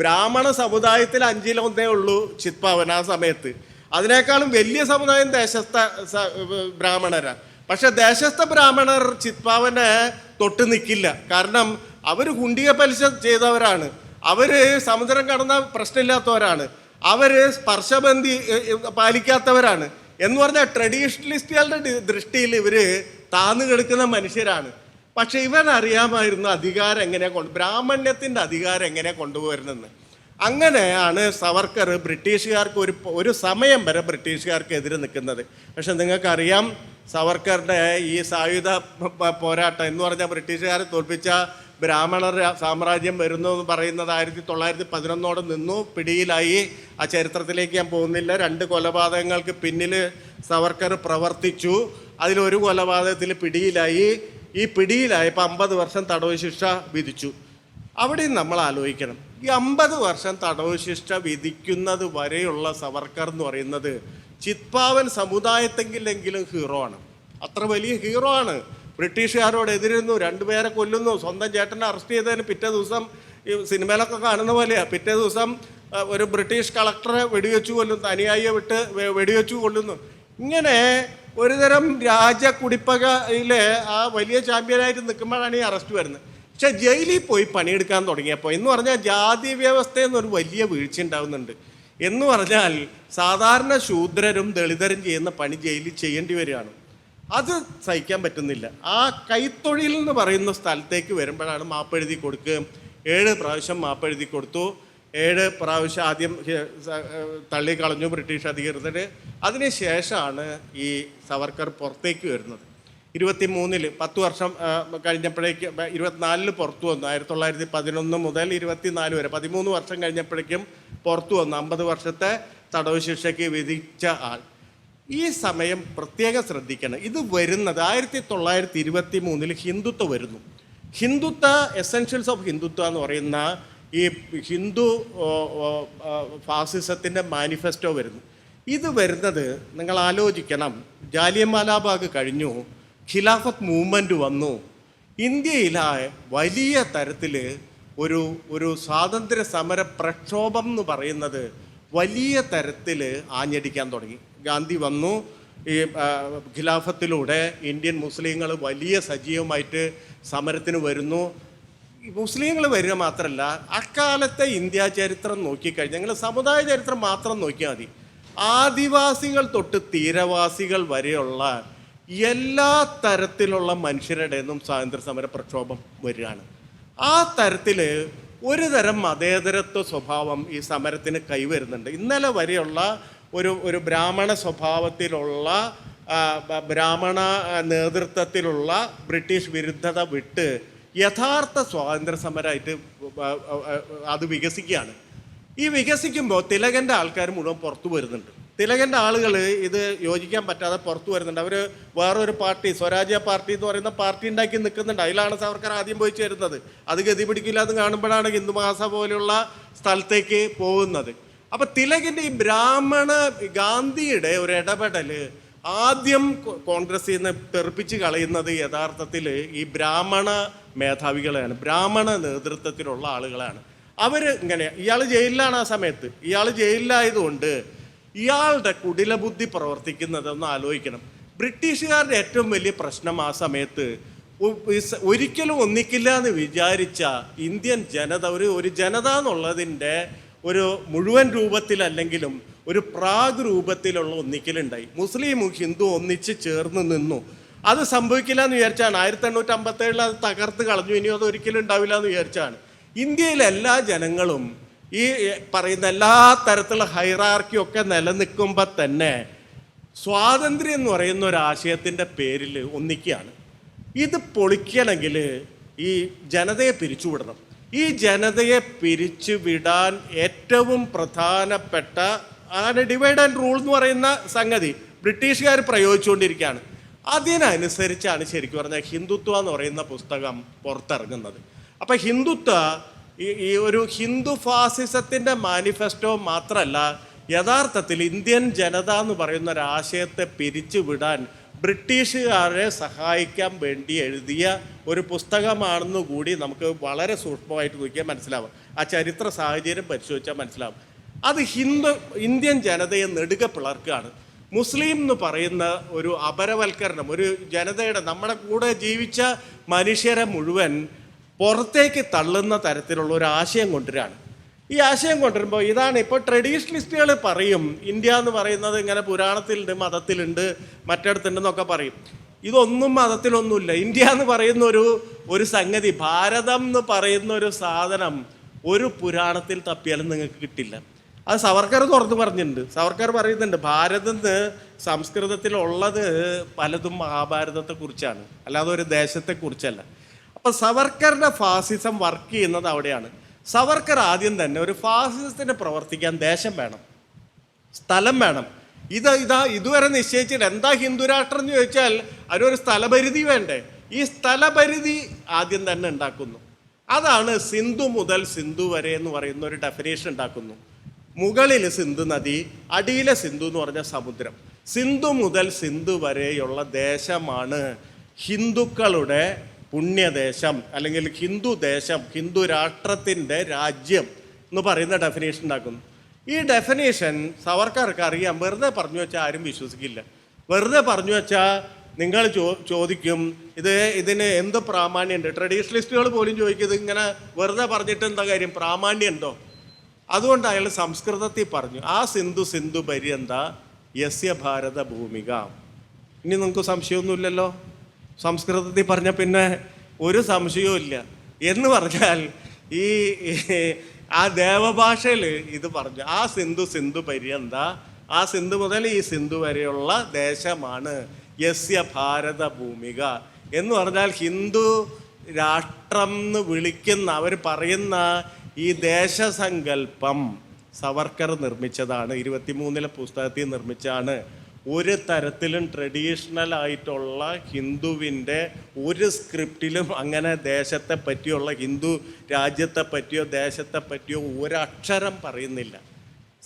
ബ്രാഹ്മണ സമുദായത്തിൽ 1/5 ഉള്ളൂ ചിത്പാവൻ ആ സമയത്ത്. അതിനേക്കാളും വലിയ സമുദായം ദേശസ്ഥ ബ്രാഹ്മണരാണ്. പക്ഷെ ദേശസ്ഥ ബ്രാഹ്മണർ ചിത്പാവനെ തൊട്ട് നിൽക്കില്ല. കാരണം അവർ കുണ്ടിക പലിശ ചെയ്തവരാണ്, അവർ സമുദ്രം കടന്ന പ്രശ്നമില്ലാത്തവരാണ്, അവർ സ്പർശബന്ധി പാലിക്കാത്തവരാണ് എന്ന് പറഞ്ഞാൽ ട്രഡീഷണലിസ്റ്റുകളുടെ ദൃഷ്ടിയിൽ ഇവർ താന്നു കിടക്കുന്ന മനുഷ്യരാണ്. പക്ഷെ ഇവൻ അറിയാമായിരുന്നു അധികാരം എങ്ങനെയാണ് ബ്രാഹ്മണ്യത്തിൻ്റെ അധികാരം എങ്ങനെയാണ് കൊണ്ടുപോരുന്നെന്ന്. അങ്ങനെയാണ് സവർക്കർ ബ്രിട്ടീഷുകാർക്ക് ഒരു സമയം വരെ ബ്രിട്ടീഷുകാർക്ക് എതിരെ നിൽക്കുന്നത്. പക്ഷെ നിങ്ങൾക്കറിയാം സവർക്കറുടെ ഈ സായുധ പോരാട്ടം എന്ന് പറഞ്ഞാൽ ബ്രിട്ടീഷുകാരെ തോൽപ്പിച്ച ബ്രാഹ്മണർ സാമ്രാജ്യം വരുന്നു എന്ന് പറയുന്നത് 1911 നിന്നു, പിടിയിലായി. ആ ചരിത്രത്തിലേക്ക് ഞാൻ പോകുന്നില്ല. 2 കൊലപാതകങ്ങൾക്ക് പിന്നിൽ സവർക്കർ പ്രവർത്തിച്ചു. അതിലൊരു കൊലപാതകത്തിൽ പിടിയിലായി. ഈ പിടിയിലായപ്പോൾ 50 വർഷം തടവ് ശിക്ഷ വിധിച്ചു. അവിടെയും നമ്മൾ ആലോചിക്കണം, ഈ 50 വർഷം തടവ് ശിക്ഷ വിധിക്കുന്നത് വരെയുള്ള സവർക്കർ എന്ന് പറയുന്നത് ചിത്പാവൻ സമുദായത്തെങ്കിലെങ്കിലും ഹീറോ ആണ്. അത്ര വലിയ ഹീറോ ആണ്. ബ്രിട്ടീഷുകാരോട് എതിരുന്നു, 2 പേരെ കൊല്ലുന്നു, സ്വന്തം ചേട്ടനെ അറസ്റ്റ് ചെയ്തതിന് പിറ്റേ ദിവസം ഈ സിനിമയിലൊക്കെ കാണുന്ന പോലെയാണ്. പിറ്റേ ദിവസം ഒരു ബ്രിട്ടീഷ് കളക്ടറെ വെടിവെച്ചു കൊല്ലുന്നു, അനുയായിയെ വിട്ട് വെടിവെച്ചു കൊല്ലുന്നു. ഇങ്ങനെ ഒരുതരം രാജകുടിപ്പകയിലെ ആ വലിയ ചാമ്പ്യനായിട്ട് നിൽക്കുമ്പോഴാണ് ഈ അറസ്റ്റ് വരുന്നത്. പക്ഷെ ജയിലിൽ പോയി പണിയെടുക്കാൻ തുടങ്ങിയപ്പോൾ എന്ന് പറഞ്ഞാൽ ജാതി വ്യവസ്ഥയെന്നൊരു വലിയ വീഴ്ച ഉണ്ടാകുന്നുണ്ട്. എന്ന് പറഞ്ഞാൽ സാധാരണ ശൂദ്രരും ദളിതരും ചെയ്യുന്ന പണി ജയിലിൽ ചെയ്യേണ്ടി വരികയാണ്. അത് സഹിക്കാൻ പറ്റുന്നില്ല. ആ കൈത്തൊഴിൽ എന്ന് പറയുന്ന സ്ഥലത്തേക്ക് വരുമ്പോഴാണ് മാപ്പെഴുതി കൊടുക്കുക. 7 പ്രാവശ്യം മാപ്പെഴുതി കൊടുത്തു. 7 പ്രാവശ്യം ആദ്യം തള്ളിക്കളഞ്ഞു ബ്രിട്ടീഷ് അധികൃതർ. അതിനുശേഷമാണ് ഈ സവർക്കർ പുറത്തേക്ക് വരുന്നത്. 23-ൽ 10 വർഷം കഴിഞ്ഞപ്പോഴേക്കും 24-ൽ പുറത്തു വന്നു. 1911 മുതൽ 24 വരെ 13 വർഷം കഴിഞ്ഞപ്പോഴേക്കും പുറത്തു വന്നു. 50 വർഷത്തെ തടവ് ശിക്ഷയ്ക്ക് വിധിച്ച ആൾ. ഈ സമയം പ്രത്യേകം ശ്രദ്ധിക്കണം. ഇത് വരുന്നത് 1923-ൽ ഹിന്ദുത്വ വരുന്നു. ഹിന്ദുത്വ എസെൻഷ്യൽസ് ഓഫ് ഹിന്ദുത്വ എന്ന് പറയുന്ന ഈ ഹിന്ദു ഫാസിസത്തിൻ്റെ മാനിഫെസ്റ്റോ വരുന്നു. ഇത് വരുന്നത് നിങ്ങൾ ആലോചിക്കണം. ജാലിയൻവാലാബാഗ് കഴിഞ്ഞു, ഖിലാഫത്ത് മൂവ്മെൻറ്റ് വന്നു. ഇന്ത്യയിലെ വലിയ തരത്തിൽ ഒരു സ്വാതന്ത്ര്യ സമര പ്രക്ഷോഭം എന്ന് പറയുന്നത് വലിയ തരത്തിൽ ആഞ്ഞടിക്കാൻ തുടങ്ങി. ഗാന്ധി വന്നു. ഈ ഖിലാഫത്തിലൂടെ ഇന്ത്യൻ മുസ്ലിങ്ങൾ വലിയ സജീവമായിട്ട് സമരത്തിന് വരുന്നു. മുസ്ലിങ്ങൾ വരിക മാത്രമല്ല, അക്കാലത്തെ ഇന്ത്യ ചരിത്രം നോക്കിക്കഴിഞ്ഞാൽ നിങ്ങൾ സമുദായ ചരിത്രം മാത്രം നോക്കിയാൽ മതി. ആദിവാസികൾ തൊട്ട് തീരവാസികൾ വരെയുള്ള എല്ലാ തരത്തിലുള്ള മനുഷ്യരുടെ നിന്നും സ്വാതന്ത്ര്യ സമര പ്രക്ഷോഭം വരികയാണ്. ആ തരത്തിൽ ഒരു തരം മതേതരത്വ സ്വഭാവം ഈ സമരത്തിന് കൈവരുന്നുണ്ട്. ഇന്നലെ വരെയുള്ള ഒരു ബ്രാഹ്മണ സ്വഭാവത്തിലുള്ള ബ്രാഹ്മണ നേതൃത്വത്തിലുള്ള ബ്രിട്ടീഷ് വിരുദ്ധത വിട്ട് യഥാർത്ഥ സ്വാതന്ത്ര്യ സമരമായിട്ട് അത് വികസിക്കുകയാണ്. ഈ വികസിക്കുമ്പോൾ തിലകൻ്റെ ആൾക്കാർ മുഴുവൻ പുറത്തു വരുന്നുണ്ട്. തിലകൻ്റെ ആളുകൾ ഇത് യോജിക്കാൻ പറ്റാതെ പുറത്തു വരുന്നുണ്ട്. അവർ വേറൊരു പാർട്ടി, സ്വരാജ്യ പാർട്ടി എന്ന് പറയുന്ന പാർട്ടി ഉണ്ടാക്കി നിൽക്കുന്നുണ്ട്. അതിലാണ് സവർക്കർ ആദ്യം പോയി ചേരുന്നത്. അത് ഗതി പിടിക്കില്ല എന്ന് കാണുമ്പോഴാണ് ഹിന്ദു മഹാസഭ പോലെയുള്ള സ്ഥലത്തേക്ക് പോകുന്നത്. അപ്പം തിലകിൻ്റെ ഈ ബ്രാഹ്മണ ഗാന്ധിയുടെ ഒരു ഇടപെടൽ ആദ്യം കോൺഗ്രസിൽ നിന്ന് തെറിപ്പിച്ച് കളയുന്നത് യഥാർത്ഥത്തിൽ ഈ ബ്രാഹ്മണ മേധാവികളെയാണ്, ബ്രാഹ്മണ നേതൃത്വത്തിലുള്ള ആളുകളാണ്. അവർ ഇങ്ങനെ, ഇയാൾ ജയിലിലാണ് ആ സമയത്ത്. ഇയാൾ ജയിലിലായതുകൊണ്ട് ഇയാളുടെ കുടിലബുദ്ധി പ്രവർത്തിക്കുന്നതെന്ന് ആലോചിക്കണം. ബ്രിട്ടീഷുകാരുടെ ഏറ്റവും വലിയ പ്രശ്നം ആ സമയത്ത് ഒരിക്കലും ഒന്നിക്കില്ല എന്ന് വിചാരിച്ച ഇന്ത്യൻ ജനത ഒരു ജനത എന്നുള്ളതിൻ്റെ ഒരു മുഴുവൻ രൂപത്തിലല്ലെങ്കിലും ഒരു പ്രാഗ് രൂപത്തിലുള്ള ഒന്നിക്കലുണ്ടായി. മുസ്ലിമും ഹിന്ദു ഒന്നിച്ച് ചേർന്ന് നിന്നു. അത് സംഭവിക്കില്ല എന്ന് വിചാരിച്ചാണ് 1857 അത് തകർത്ത് കളഞ്ഞു. ഇനിയും അത് ഒരിക്കലും ഉണ്ടാവില്ല എന്ന് വിചാരിച്ചാണ്. ഇന്ത്യയിലെ എല്ലാ ജനങ്ങളും ഈ പറയുന്ന എല്ലാ തരത്തിലുള്ള ഹൈറാർക്കിയൊക്കെ നിലനിൽക്കുമ്പോൾ തന്നെ സ്വാതന്ത്ര്യം എന്ന് പറയുന്ന ഒരു ആശയത്തിൻ്റെ പേരിൽ ഒന്നിക്കുകയാണ്. ഇത് പൊളിക്കണമെങ്കിൽ ഈ ജനതയെ പിരിച്ചുവിടണം. ഈ ജനതയെ പിരിച്ചുവിടാൻ ഏറ്റവും പ്രധാനപ്പെട്ട അതാണ് ഡിവൈഡ് ആൻഡ് റൂൾ എന്ന് പറയുന്ന സംഗതി ബ്രിട്ടീഷുകാർ പ്രയോഗിച്ചുകൊണ്ടിരിക്കുകയാണ്. അതിനനുസരിച്ചാണ് ശരിക്കും പറഞ്ഞാൽ ഹിന്ദുത്വ എന്ന് പറയുന്ന പുസ്തകം പുറത്തിറങ്ങുന്നത്. അപ്പം ഹിന്ദുത്വ ഈ ഒരു ഹിന്ദു ഫാസിസത്തിൻ്റെ മാനിഫെസ്റ്റോ മാത്രമല്ല, യഥാർത്ഥത്തിൽ ഇന്ത്യൻ ജനത എന്ന് പറയുന്ന ഒരാശയത്തെ പിരിച്ചു വിടാൻ ബ്രിട്ടീഷുകാരെ സഹായിക്കാൻ വേണ്ടി എഴുതിയ ഒരു പുസ്തകമാണെന്ന് കൂടി നമുക്ക് വളരെ സൂക്ഷ്മമായിട്ട് നോക്കിയാൽ മനസ്സിലാവും. ആ ചരിത്ര സാഹചര്യം പരിശോധിച്ചാൽ മനസ്സിലാവും. അത് ഇന്ത്യൻ ജനതയെ നെടുക പിളർക്കുകയാണ്. മുസ്ലിം എന്ന് പറയുന്ന ഒരു അപരവൽക്കരണം, ഒരു ജനതയുടെ നമ്മുടെ കൂടെ ജീവിച്ച മനുഷ്യരെ മുഴുവൻ പുറത്തേക്ക് തള്ളുന്ന തരത്തിലുള്ള ഒരു ആശയം കൊണ്ടുവരികയാണ്. ഈ ആശയം കൊണ്ടുവരുമ്പോൾ ഇതാണ് ഇപ്പോൾ ട്രഡീഷണലിസ്റ്റുകൾ പറയും ഇന്ത്യ എന്ന് പറയുന്നത് ഇങ്ങനെ പുരാണത്തിലുണ്ട്, മതത്തിലുണ്ട്, മറ്റിടത്തുണ്ടെന്നൊക്കെ പറയും. ഇതൊന്നും മതത്തിലൊന്നുമില്ല. ഇന്ത്യ എന്ന് പറയുന്ന ഒരു സംഗതി, ഭാരതം എന്ന് പറയുന്ന ഒരു സാധനം ഒരു പുരാണത്തിൽ തപ്പിയാലും നിങ്ങൾക്ക് കിട്ടില്ല. അത് സവർക്കർ തുറന്ന് പറഞ്ഞിട്ടുണ്ട്. സവർക്കർ പറയുന്നുണ്ട് ഭാരതത്തിന് സംസ്കൃതത്തിലുള്ളത് പലതും മഹാഭാരതത്തെക്കുറിച്ചാണ്, അല്ലാതെ ഒരു ദേശത്തെക്കുറിച്ചല്ല. അപ്പം സവർക്കറുടെ ഫാസിസം വർക്ക് ചെയ്യുന്നത് അവിടെയാണ്. സവർക്കർ ആദ്യം തന്നെ ഒരു ഫാസിസത്തിന് പ്രവർത്തിക്കാൻ ദേശം വേണം, സ്ഥലം വേണം. ഇതുവരെ നിശ്ചയിച്ചിട്ട് എന്താ ഹിന്ദുരാഷ്ട്രം എന്ന് ചോദിച്ചാൽ അതിനൊരു സ്ഥലപരിധി വേണ്ടേ? ഈ സ്ഥലപരിധി ആദ്യം തന്നെ ഉണ്ടാക്കുന്നു. അതാണ് സിന്ധു മുതൽ സിന്ധു വരെ എന്ന് പറയുന്ന ഒരു ഡെഫിനേഷൻ ഉണ്ടാക്കുന്നു. മുകളിൽ സിന്ധു നദി, അടിയിലെ സിന്ധു എന്ന് പറഞ്ഞ സമുദ്രം. സിന്ധു മുതൽ സിന്ധു വരെയുള്ള ദേശമാണ് ഹിന്ദുക്കളുടെ പുണ്യദേശം, അല്ലെങ്കിൽ ഹിന്ദു ദേശം, ഹിന്ദു രാഷ്ട്രത്തിൻ്റെ രാജ്യം എന്ന് പറയുന്ന ഡെഫിനേഷൻ ഉണ്ടാക്കുന്നു. ഈ ഡെഫിനേഷൻ സവർക്കർക്ക് അറിയാം. വെറുതെ പറഞ്ഞു വെച്ചാൽ ആരും വിശ്വസിക്കില്ല. വെറുതെ പറഞ്ഞു വെച്ചാൽ നിങ്ങൾ ചോദിക്കും ഇതിന് എന്ത് പ്രാമാണ്യമുണ്ട്. ട്രഡീഷണലിസ്റ്റുകൾ പോലും ചോദിക്കും ഇങ്ങനെ വെറുതെ പറഞ്ഞിട്ട് എന്താ കാര്യം, പ്രാമാണ്യം ഉണ്ടോ? അതുകൊണ്ട് അയാൾ സംസ്കൃതത്തിൽ പറഞ്ഞു ആ സിന്ധു പര്യന്ത യസ്യ ഭാരത ഭൂമിക. ഇനി നിങ്ങൾക്ക് സംശയമൊന്നുമില്ലല്ലോ, സംസ്കൃതത്തിൽ പറഞ്ഞ പിന്നെ ഒരു സംശയവും ഇല്ല എന്ന് പറഞ്ഞാൽ ഈ ആ ദേവഭാഷയിൽ ഇത് പറഞ്ഞു ആ സിന്ധു പര്യന്ത, ആ സിന്ധു മുതൽ ഈ സിന്ധു വരെയുള്ള ദേശമാണ് യസ്യ ഭാരത ഭൂമിക എന്ന് പറഞ്ഞാൽ ഹിന്ദു രാഷ്ട്രം എന്ന് വിളിക്കുന്ന അവർ പറയുന്ന ഈ ദേശസങ്കല്പം സവർക്കർ നിർമ്മിച്ചതാണ്. 23 പുസ്തകത്തിൽ നിർമ്മിച്ചാണ്. ഒരു തരത്തിലും ട്രഡീഷണൽ ആയിട്ടുള്ള ഹിന്ദുവിൻ്റെ ഒരു സ്ക്രിപ്റ്റിലും അങ്ങനെ ദേശത്തെ പറ്റിയുള്ള ഹിന്ദു രാജ്യത്തെ പറ്റിയോ ദേശത്തെ പറ്റിയോ ഒരക്ഷരം പറയുന്നില്ല.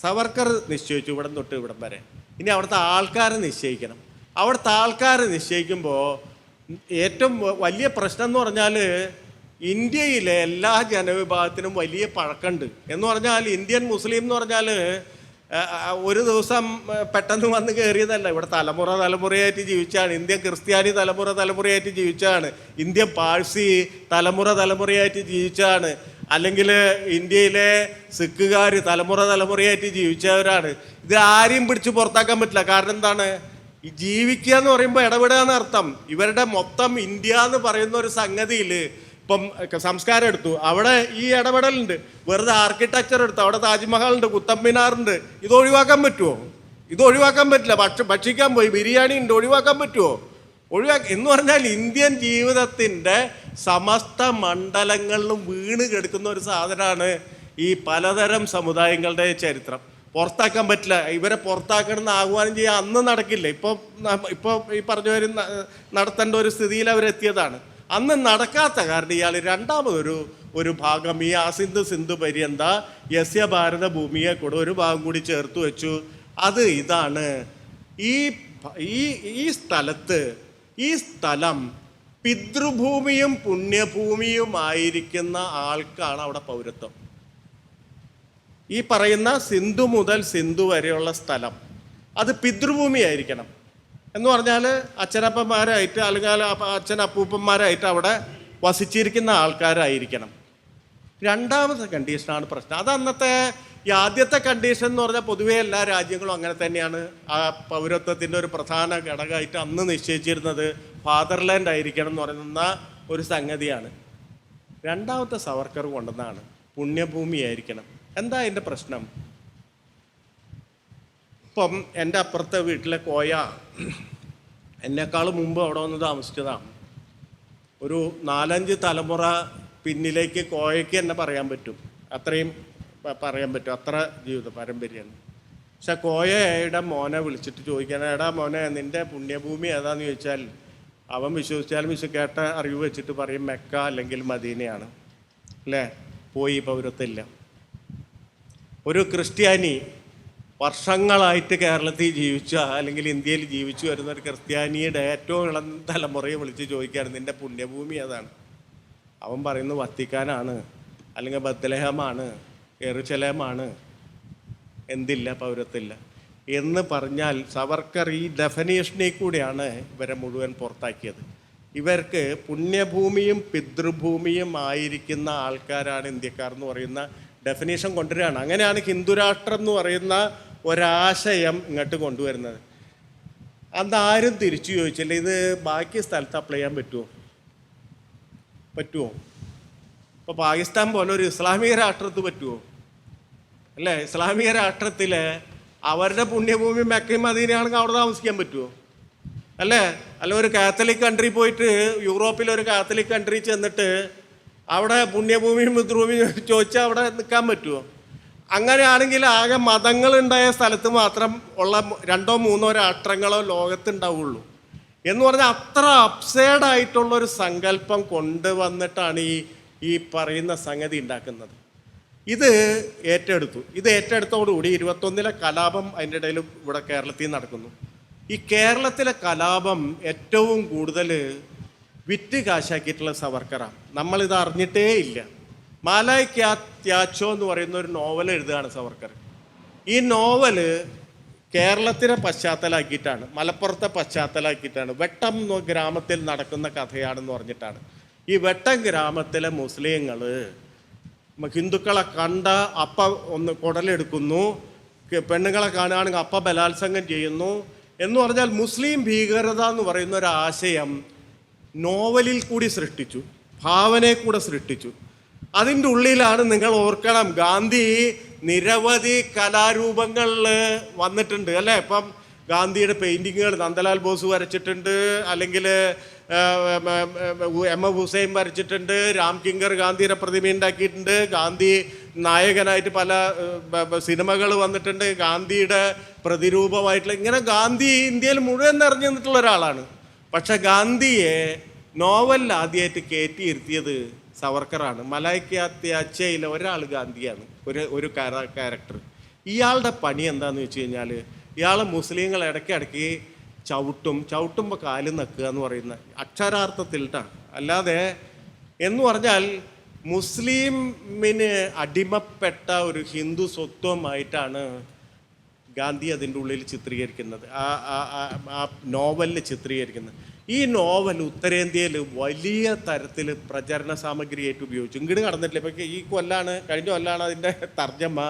സവർക്കർ നിശ്ചയിച്ചു ഇവിടം തൊട്ട് ഇവിടം വരെ. ഇനി അവിടുത്തെ ആൾക്കാരെ നിശ്ചയിക്കണം. അവിടുത്തെ ആൾക്കാരെ നിശ്ചയിക്കുമ്പോൾ ഏറ്റവും വലിയ പ്രശ്നം എന്ന് പറഞ്ഞാൽ ഇന്ത്യയിലെ എല്ലാ ജനവിഭാഗത്തിനും വലിയ പഴക്കമുണ്ട്. എന്ന് പറഞ്ഞാൽ ഇന്ത്യൻ മുസ്ലിം എന്ന് പറഞ്ഞാൽ ഒരു ദിവസം പെട്ടെന്ന് വന്ന് കയറിയതല്ല. ഇവിടെ തലമുറയായിട്ട് ജീവിച്ചാണ്. ഇന്ത്യൻ ക്രിസ്ത്യാനി തലമുറയായിട്ട് ജീവിച്ചാണ്. ഇന്ത്യൻ പാഴ്സി തലമുറയായിട്ട് ജീവിച്ചാണ്. അല്ലെങ്കിൽ ഇന്ത്യയിലെ സിഖുകാർ തലമുറയായിട്ട് ജീവിച്ചവരാണ്. ഇത് ആരെയും പിടിച്ച് പുറത്താക്കാൻ പറ്റില്ല. കാരണം എന്താണ്? ഈ ജീവിക്കുക എന്ന് പറയുമ്പോൾ ഇടപെടുക എന്നർത്ഥം. ഇവരുടെ മൊത്തം ഇന്ത്യ എന്ന് പറയുന്ന ഒരു സംഗതിയിൽ ഇപ്പം സംസ്കാരം എടുത്തു, അവിടെ ഈ ഇടപെടലുണ്ട്. വെറുതെ ആർക്കിടെക്ചർ എടുത്തു, അവിടെ താജ്മഹലുണ്ട്, കുത്തബ് മിനാറുണ്ട്. ഇത് ഒഴിവാക്കാൻ പറ്റുമോ? ഇത് ഒഴിവാക്കാൻ പറ്റില്ല. ഭക്ഷിക്കാൻ പോയി ബിരിയാണി ഉണ്ട്, ഒഴിവാക്കാൻ പറ്റുമോ? എന്ന് പറഞ്ഞാൽ ഇന്ത്യൻ ജീവിതത്തിൻ്റെ സമസ്ത മണ്ഡലങ്ങളിലും വീണ് കിടക്കുന്ന ഒരു സാധനമാണ് ഈ പലതരം സമുദായങ്ങളുടെ ചരിത്രം. പുറത്താക്കാൻ പറ്റില്ല. ഇവരെ പുറത്താക്കണമെന്ന് ആഹ്വാനം ചെയ്യാൻ അന്ന് നടക്കില്ല. ഇപ്പോൾ ഈ പറഞ്ഞവർ നടത്തേണ്ട ഒരു സ്ഥിതിയിൽ അവരെത്തിയതാണ്. അന്ന് നടക്കാത്ത കാരണം ഇയാൾ രണ്ടാമതൊരു ഭാഗം ഈ ആ സിന്ധു പര്യന്ത യസ്യ ഭാരത ഭൂമിയെ കൂടെ ഒരു ഭാഗം കൂടി ചേർത്ത് വെച്ചു. അത് ഇതാണ്, ഈ സ്ഥലം പിതൃഭൂമിയും പുണ്യഭൂമിയുമായിരിക്കുന്ന ആൾക്കാണ് അവിടെ പൗരത്വം. ഈ പറയുന്ന സിന്ധു മുതൽ സിന്ധു വരെയുള്ള സ്ഥലം അത് പിതൃഭൂമിയായിരിക്കണം. എന്ന് പറഞ്ഞാൽ അച്ഛനപ്പന്മാരായിട്ട് അല്ലെങ്കിൽ അച്ഛനപ്പൂപ്പന്മാരായിട്ട് അവിടെ വസിച്ചിരിക്കുന്ന ആൾക്കാരായിരിക്കണം. രണ്ടാമത്തെ കണ്ടീഷനാണ് പ്രശ്നം. അത് അന്നത്തെ ഈ ആദ്യത്തെ കണ്ടീഷൻ എന്ന് പറഞ്ഞാൽ പൊതുവേ എല്ലാ രാജ്യങ്ങളും അങ്ങനെ തന്നെയാണ്. ആ പൗരത്വത്തിൻ്റെ ഒരു പ്രധാന ഘടകമായിട്ട് അന്ന് നിശ്ചയിച്ചിരുന്നത് ഫാദർലാൻഡ് ആയിരിക്കണം എന്ന് പറയുന്ന ഒരു സംഗതിയാണ്. രണ്ടാമത്തെ സവർക്കർ കൊണ്ടുവന്നാണ് പുണ്യഭൂമിയായിരിക്കണം. എന്താ അതിൻ്റെ പ്രശ്നം? ഇപ്പം എൻ്റെ അപ്പുറത്തെ വീട്ടിലെ കോയ എന്നെക്കാൾ മുമ്പ് അവിടെ വന്ന് താമസിച്ചതാണ്. ഒരു 4-5 തലമുറ പിന്നിലേക്ക് കോയയ്ക്ക് എന്നെ പറയാൻ പറ്റും. അത്രയും പറയാൻ പറ്റും. അത്ര ജീവിത പാരമ്പര്യമാണ്. പക്ഷെ കോയയുടെ മോനെ വിളിച്ചിട്ട് ചോദിക്കാൻ, എടാ മോനെ നിൻ്റെ പുണ്യഭൂമി ഏതാന്ന് ചോദിച്ചാൽ അവൻ വിശ്വസിച്ചാലും കേട്ട അറിവ് വെച്ചിട്ട് പറയും മെക്ക അല്ലെങ്കിൽ മദീനയാണ്. അല്ലേ? പോയി പൗരത്വമില്ല. ഒരു ക്രിസ്ത്യാനി വർഷങ്ങളായിട്ട് കേരളത്തിൽ ജീവിച്ച അല്ലെങ്കിൽ ഇന്ത്യയിൽ ജീവിച്ചു വരുന്ന ഒരു ക്രിസ്ത്യാനിയുടെ ഏറ്റവും ഇളം തലമുറയെ വിളിച്ച് ചോദിക്കുകയാണ് നിൻ്റെ പുണ്യഭൂമി ഏതാണ്? അവൻ പറയുന്നത് വത്തിക്കാനാണ്, അല്ലെങ്കിൽ ബത്ലഹേമാണ്, യെരുശലേമാണ്. എന്തില്ല? പൗരത്വമില്ല എന്ന് പറഞ്ഞാൽ സവർക്കർ ഈ ഡെഫിനേഷനിൽ കൂടിയാണ് ഇവരെ മുഴുവൻ പുറത്താക്കിയത്. ഇവർക്ക് പുണ്യഭൂമിയും പിതൃഭൂമിയും ആയിരിക്കുന്ന ആൾക്കാരാണ് ഇന്ത്യക്കാർ എന്ന് പറയുന്ന ഡെഫിനേഷൻ കൊണ്ടുവരികയാണ്. അങ്ങനെയാണ് ഹിന്ദുരാഷ്ട്രം എന്ന് പറയുന്ന ഒരാശയം ഇങ്ങോട്ട് കൊണ്ടുവരുന്നത്. അതാരും തിരിച്ചു ചോദിച്ചില്ല ഇത് ബാക്കി സ്ഥലത്ത് അപ്ലൈ ചെയ്യാൻ പറ്റുമോ? ഇപ്പോൾ പാകിസ്ഥാൻ പോലെ ഒരു ഇസ്ലാമിക രാഷ്ട്രത്ത് പറ്റുമോ? അല്ലേ? ഇസ്ലാമിക രാഷ്ട്രത്തിൽ അവരുടെ പുണ്യഭൂമി മെക്കയും മദീനയാണെങ്കിൽ അവിടെ താമസിക്കാൻ പറ്റുമോ? അല്ലേ? അല്ല ഒരു കാത്തലിക് കൺട്രി പോയിട്ട് യൂറോപ്പിലൊരു കാത്തലിക് കൺട്രി ചെന്നിട്ട് അവിടെ പുണ്യഭൂമിയും പിതൃഭൂമിയും ചോദിച്ചാൽ അവിടെ നിൽക്കാൻ പറ്റുമോ? അങ്ങനെയാണെങ്കിൽ ആകെ മതങ്ങളുണ്ടായ സ്ഥലത്ത് മാത്രം ഉള്ള 2 or 3 രാഷ്ട്രങ്ങളോ ലോകത്തുണ്ടാവുള്ളൂ എന്ന് പറഞ്ഞാൽ അത്ര അപ്സൈഡായിട്ടുള്ളൊരു സങ്കല്പം കൊണ്ടുവന്നിട്ടാണ് ഈ പറയുന്ന സംഗതി ഉണ്ടാക്കുന്നത്. ഇത് ഏറ്റെടുത്തോടുകൂടി 21 കലാപം അതിൻ്റെ ഇടയിൽ ഇവിടെ കേരളത്തിൽ നടക്കുന്നു. ഈ കേരളത്തിലെ കലാപം ഏറ്റവും കൂടുതൽ വിറ്റ് കാശാക്കിയിട്ടുള്ള സവർക്കറാണ്. നമ്മളിത് അറിഞ്ഞിട്ടേ ഇല്ല. മാലായ് ക്യാ ത്യാച്ചോ എന്ന് പറയുന്ന ഒരു നോവൽ എഴുതുകയാണ് സവർക്കർ. ഈ നോവല് കേരളത്തിനെ പശ്ചാത്തലമാക്കിയിട്ടാണ്, മലപ്പുറത്തെ പശ്ചാത്തലമാക്കിയിട്ടാണ്. വെട്ടം ഗ്രാമത്തിൽ നടക്കുന്ന കഥയാണെന്ന് പറഞ്ഞിട്ടാണ്. ഈ വെട്ടം ഗ്രാമത്തിലെ മുസ്ലിങ്ങൾ ഹിന്ദുക്കളെ കണ്ട അപ്പ ഒന്ന് കുടലെടുക്കുന്നു, പെണ്ണുങ്ങളെ കാണുകയാണെങ്കിൽ അപ്പ ബലാത്സംഗം ചെയ്യുന്നു എന്ന് പറഞ്ഞാൽ മുസ്ലിം ഭീകരത എന്ന് പറയുന്ന ഒരു ആശയം നോവലിൽ കൂടി സൃഷ്ടിച്ചു, ഭാവനയെ കൂടെ സൃഷ്ടിച്ചു. അതിൻ്റെ ഉള്ളിലാണ് നിങ്ങൾ ഓർക്കണം ഗാന്ധി നിരവധി കലാരൂപങ്ങളിൽ വന്നിട്ടുണ്ട്. അല്ലേ? ഇപ്പം ഗാന്ധിയുടെ പെയിൻറ്റിങ്ങുകൾ നന്ദലാൽ ബോസ് വരച്ചിട്ടുണ്ട്, അല്ലെങ്കിൽ എം എ ഹുസൈൻ വരച്ചിട്ടുണ്ട്, രാം കിങ്കർ ഗാന്ധിയുടെ പ്രതിമ ഉണ്ടാക്കിയിട്ടുണ്ട്, ഗാന്ധി നായകനായിട്ട് പല സിനിമകൾ വന്നിട്ടുണ്ട്, ഗാന്ധിയുടെ പ്രതിരൂപമായിട്ടുള്ള ഇങ്ങനെ ഗാന്ധി ഇന്ത്യയിൽ മുഴുവൻ നിറഞ്ഞു നിന്നിട്ടുള്ള ഒരാളാണ്. പക്ഷെ ഗാന്ധിയെ നോവലിൽ ആദ്യമായിട്ട് കയറ്റിയിരുത്തിയത് സവർക്കറാണ്. മലായ് ക്യാ ത്യാച്ചയിലെ ഒരാൾ ഗാന്ധിയാണ്, ഒരു ക്യാരക്ടർ. ഇയാളുടെ പണി എന്താണെന്ന് വെച്ച് കഴിഞ്ഞാൽ ഇയാൾ മുസ്ലിങ്ങൾ ഇടയ്ക്കിടയ്ക്ക് ചവിട്ടുമ്പോൾ കാല് നക്കുക എന്ന് പറയുന്ന അക്ഷരാർത്ഥത്തിൽട്ടാണ്. അല്ലാതെ എന്ന് പറഞ്ഞാൽ മുസ്ലിമിന് അടിമപ്പെട്ട ഒരു ഹിന്ദു സ്വത്വമായിട്ടാണ് ഗാന്ധി അതിൻ്റെ ഉള്ളിൽ ചിത്രീകരിക്കുന്നത്, ആ നോവലിൽ ചിത്രീകരിക്കുന്നത്. ഈ നോവൽ ഉത്തരേന്ത്യയിൽ വലിയ തരത്തിൽ പ്രചരണ സാമഗ്രിയായിട്ട് ഉപയോഗിച്ചു. ഇങ്ങോട്ട് കടന്നിട്ടില്ല. ഇപ്പം കഴിഞ്ഞ കൊല്ലാണ് അതിൻ്റെ തർജ്ജമ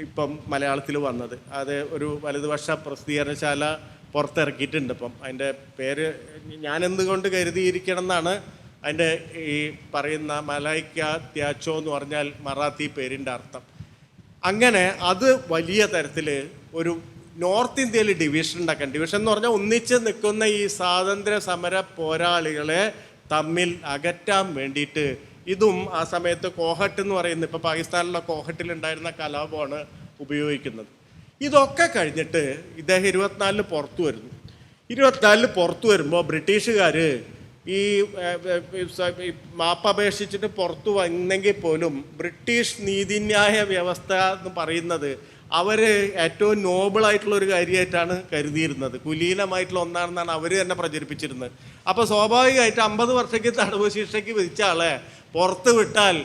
ഇപ്പം മലയാളത്തിൽ വന്നത്. അത് ഒരു വലതുപക്ഷ പ്രസിദ്ധീകരണശാല പുറത്തിറക്കിയിട്ടുണ്ട്. ഇപ്പം അതിൻ്റെ പേര് ഞാനെന്തുകൊണ്ട് കരുതിയിരിക്കണം എന്നാണ് അതിൻ്റെ ഈ പറയുന്ന മലായ് ക്യാ ത്യാച്ചോ എന്ന് പറഞ്ഞാൽ മറാത്തി പേരിൻ്റെ അർത്ഥം. അങ്ങനെ അത് വലിയ തരത്തിൽ ഒരു നോർത്ത് ഇന്ത്യയിൽ ഡിവിഷൻ ഉണ്ടാക്കാൻ, ഡിവിഷൻ എന്ന് പറഞ്ഞാൽ ഒന്നിച്ച് നിൽക്കുന്ന ഈ സ്വാതന്ത്ര്യ സമര പോരാളികളെ തമ്മിൽ അകറ്റാൻ വേണ്ടിയിട്ട് ഇതും ആ സമയത്ത് കോഹട്ട് എന്ന് പറയുന്നത്, ഇപ്പോൾ പാകിസ്ഥാനിലെ കോഹട്ടിലുണ്ടായിരുന്ന കലാപമാണ് ഉപയോഗിക്കുന്നത്. ഇതൊക്കെ കഴിഞ്ഞിട്ട് ഇദ്ദേഹം 24 പുറത്തു വരുന്നു. 24 പുറത്തു വരുമ്പോൾ ബ്രിട്ടീഷുകാർ ഈ മാപ്പപേക്ഷിച്ചിട്ട് പുറത്തു വന്നെങ്കിൽ പോലും ബ്രിട്ടീഷ് നീതിന്യായ വ്യവസ്ഥ എന്ന് പറയുന്നത് അവർ ഏറ്റവും നോബിളായിട്ടുള്ളൊരു കാര്യമായിട്ടാണ് കരുതിയിരുന്നത്, കുലീനമായിട്ടുള്ള ഒന്നാണെന്നാണ് അവർ തന്നെ പ്രചരിപ്പിച്ചിരുന്നത്. അപ്പോൾ സ്വാഭാവികമായിട്ട് 50 വർഷത്തേക്ക് തടവ് ശിക്ഷയ്ക്ക് വിധിച്ച ആളെ പുറത്ത് വിട്ടാൽ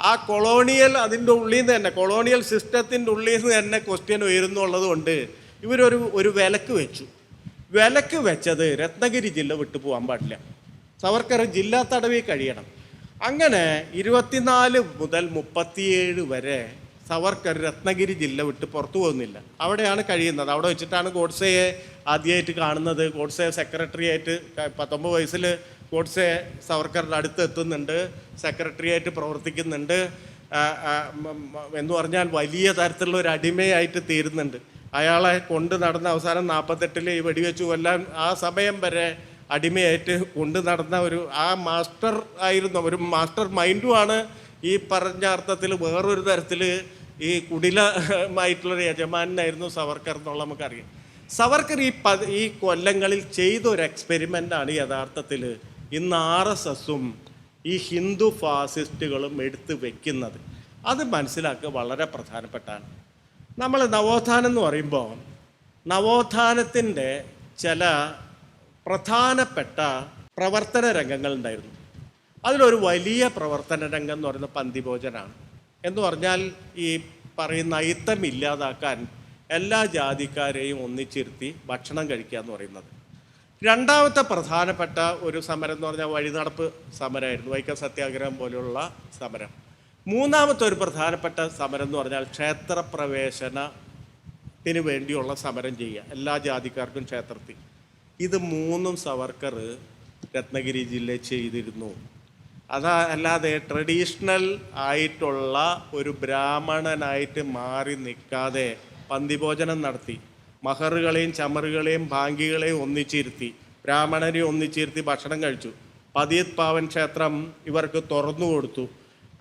ആ കൊളോണിയൽ അതിൻ്റെ ഉള്ളിൽ നിന്ന് തന്നെ, കൊളോണിയൽ സിസ്റ്റത്തിൻ്റെ ഉള്ളിൽ നിന്ന് തന്നെ ക്വസ്റ്റ്യൻ ഉയരുന്നുള്ളത് കൊണ്ട് ഇവരൊരു വിലക്ക് വെച്ചു. വിലക്ക് വെച്ചത് രത്നഗിരി ജില്ല വിട്ടു പോകാൻ പാടില്ല, സവർക്കർ ജില്ലാ തടവിൽ കഴിയണം. അങ്ങനെ 24 മുതൽ 37 വരെ സവർക്കർ രത്നഗിരി ജില്ല വിട്ട് പുറത്തു പോകുന്നില്ല, അവിടെയാണ് കഴിയുന്നത്. അവിടെ വെച്ചിട്ടാണ് ഗോഡ്സെയെ ആദ്യമായിട്ട് കാണുന്നത്. ഗോഡ്സെ സെക്രട്ടറി ആയിട്ട് 19 വയസ്സിൽ ഗോഡ്സെ സവർക്കറുടെ അടുത്ത് എത്തുന്നുണ്ട്, സെക്രട്ടറി ആയിട്ട് പ്രവർത്തിക്കുന്നുണ്ട്. എന്ന് പറഞ്ഞാൽ വലിയ തരത്തിലുള്ള ഒരു അടിമയായിട്ട് തീരുന്നുണ്ട്. അയാളെ കൊണ്ട് നടന്ന അവസാനം 48 ഈ വെടിവെച്ച് കൊല്ലാൻ ആ സമയം വരെ അടിമയായിട്ട് കൊണ്ട് നടന്ന ആ മാസ്റ്റർ ആയിരുന്നു, ഒരു മാസ്റ്റർ മൈൻഡുമാണ്. ഈ പറഞ്ഞ അർത്ഥത്തിൽ വേറൊരു തരത്തിൽ ഈ കുടിലമായിട്ടുള്ളൊരു യജമാനായിരുന്നു സവർക്കർ എന്നുള്ള നമുക്കറിയാം. സവർക്കർ ഈ കൊല്ലങ്ങളിൽ ചെയ്തൊരു എക്സ്പെരിമെൻ്റാണ് യഥാർത്ഥത്തിൽ ഇന്ന് RSSും ഈ ഹിന്ദു ഫാസിസ്റ്റുകളും എടുത്ത് വെക്കുന്നത്. അത് മനസ്സിലാക്കുക വളരെ പ്രധാനപ്പെട്ടാണ്. നമ്മൾ നവോത്ഥാനം എന്ന് പറയുമ്പോൾ നവോത്ഥാനത്തിൻ്റെ ചില പ്രധാനപ്പെട്ട പ്രവർത്തന രംഗങ്ങളുണ്ടായിരുന്നു. അതിലൊരു വലിയ പ്രവർത്തന രംഗം എന്ന് പറയുന്നത് പന്തിഭോജനാണ്. എന്ന് പറഞ്ഞാൽ ഈ പറയുന്ന അയിത്തം ഇല്ലാതാക്കാൻ എല്ലാ ജാതിക്കാരെയും ഒന്നിച്ചിരുത്തി ഭക്ഷണം കഴിക്കുക എന്ന് പറയുന്നത്. രണ്ടാമത്തെ പ്രധാനപ്പെട്ട ഒരു സമരം എന്ന് പറഞ്ഞാൽ വഴിനടപ്പ് സമരമായിരുന്നു, വൈക്കം സത്യാഗ്രഹം പോലെയുള്ള സമരം. മൂന്നാമത്തെ ഒരു പ്രധാനപ്പെട്ട സമരം എന്ന് പറഞ്ഞാൽ ക്ഷേത്രപ്രവേശനത്തിന് വേണ്ടിയുള്ള സമരം ചെയ്യുക, എല്ലാ ജാതിക്കാർക്കും ക്ഷേത്രത്തിൽ. ഇത് മൂന്നും സവർക്കർ രത്നഗിരി ജില്ലയിൽ ചെയ്തിരുന്നു. അല്ലാതെ ട്രഡീഷണൽ ആയിട്ടുള്ള ഒരു ബ്രാഹ്മണനായിട്ട് മാറി നിൽക്കാതെ പന്തിഭോജനം നടത്തി, മഹറുകളെയും ചമറുകളെയും ഭാങ്കികളെയും ഒന്നിച്ചിരുത്തി, ബ്രാഹ്മണരെ ഒന്നിച്ചിരുത്തി ഭക്ഷണം കഴിച്ചു. പതിയത് പാവൻ ക്ഷേത്രം ഇവർക്ക് തുറന്നു കൊടുത്തു.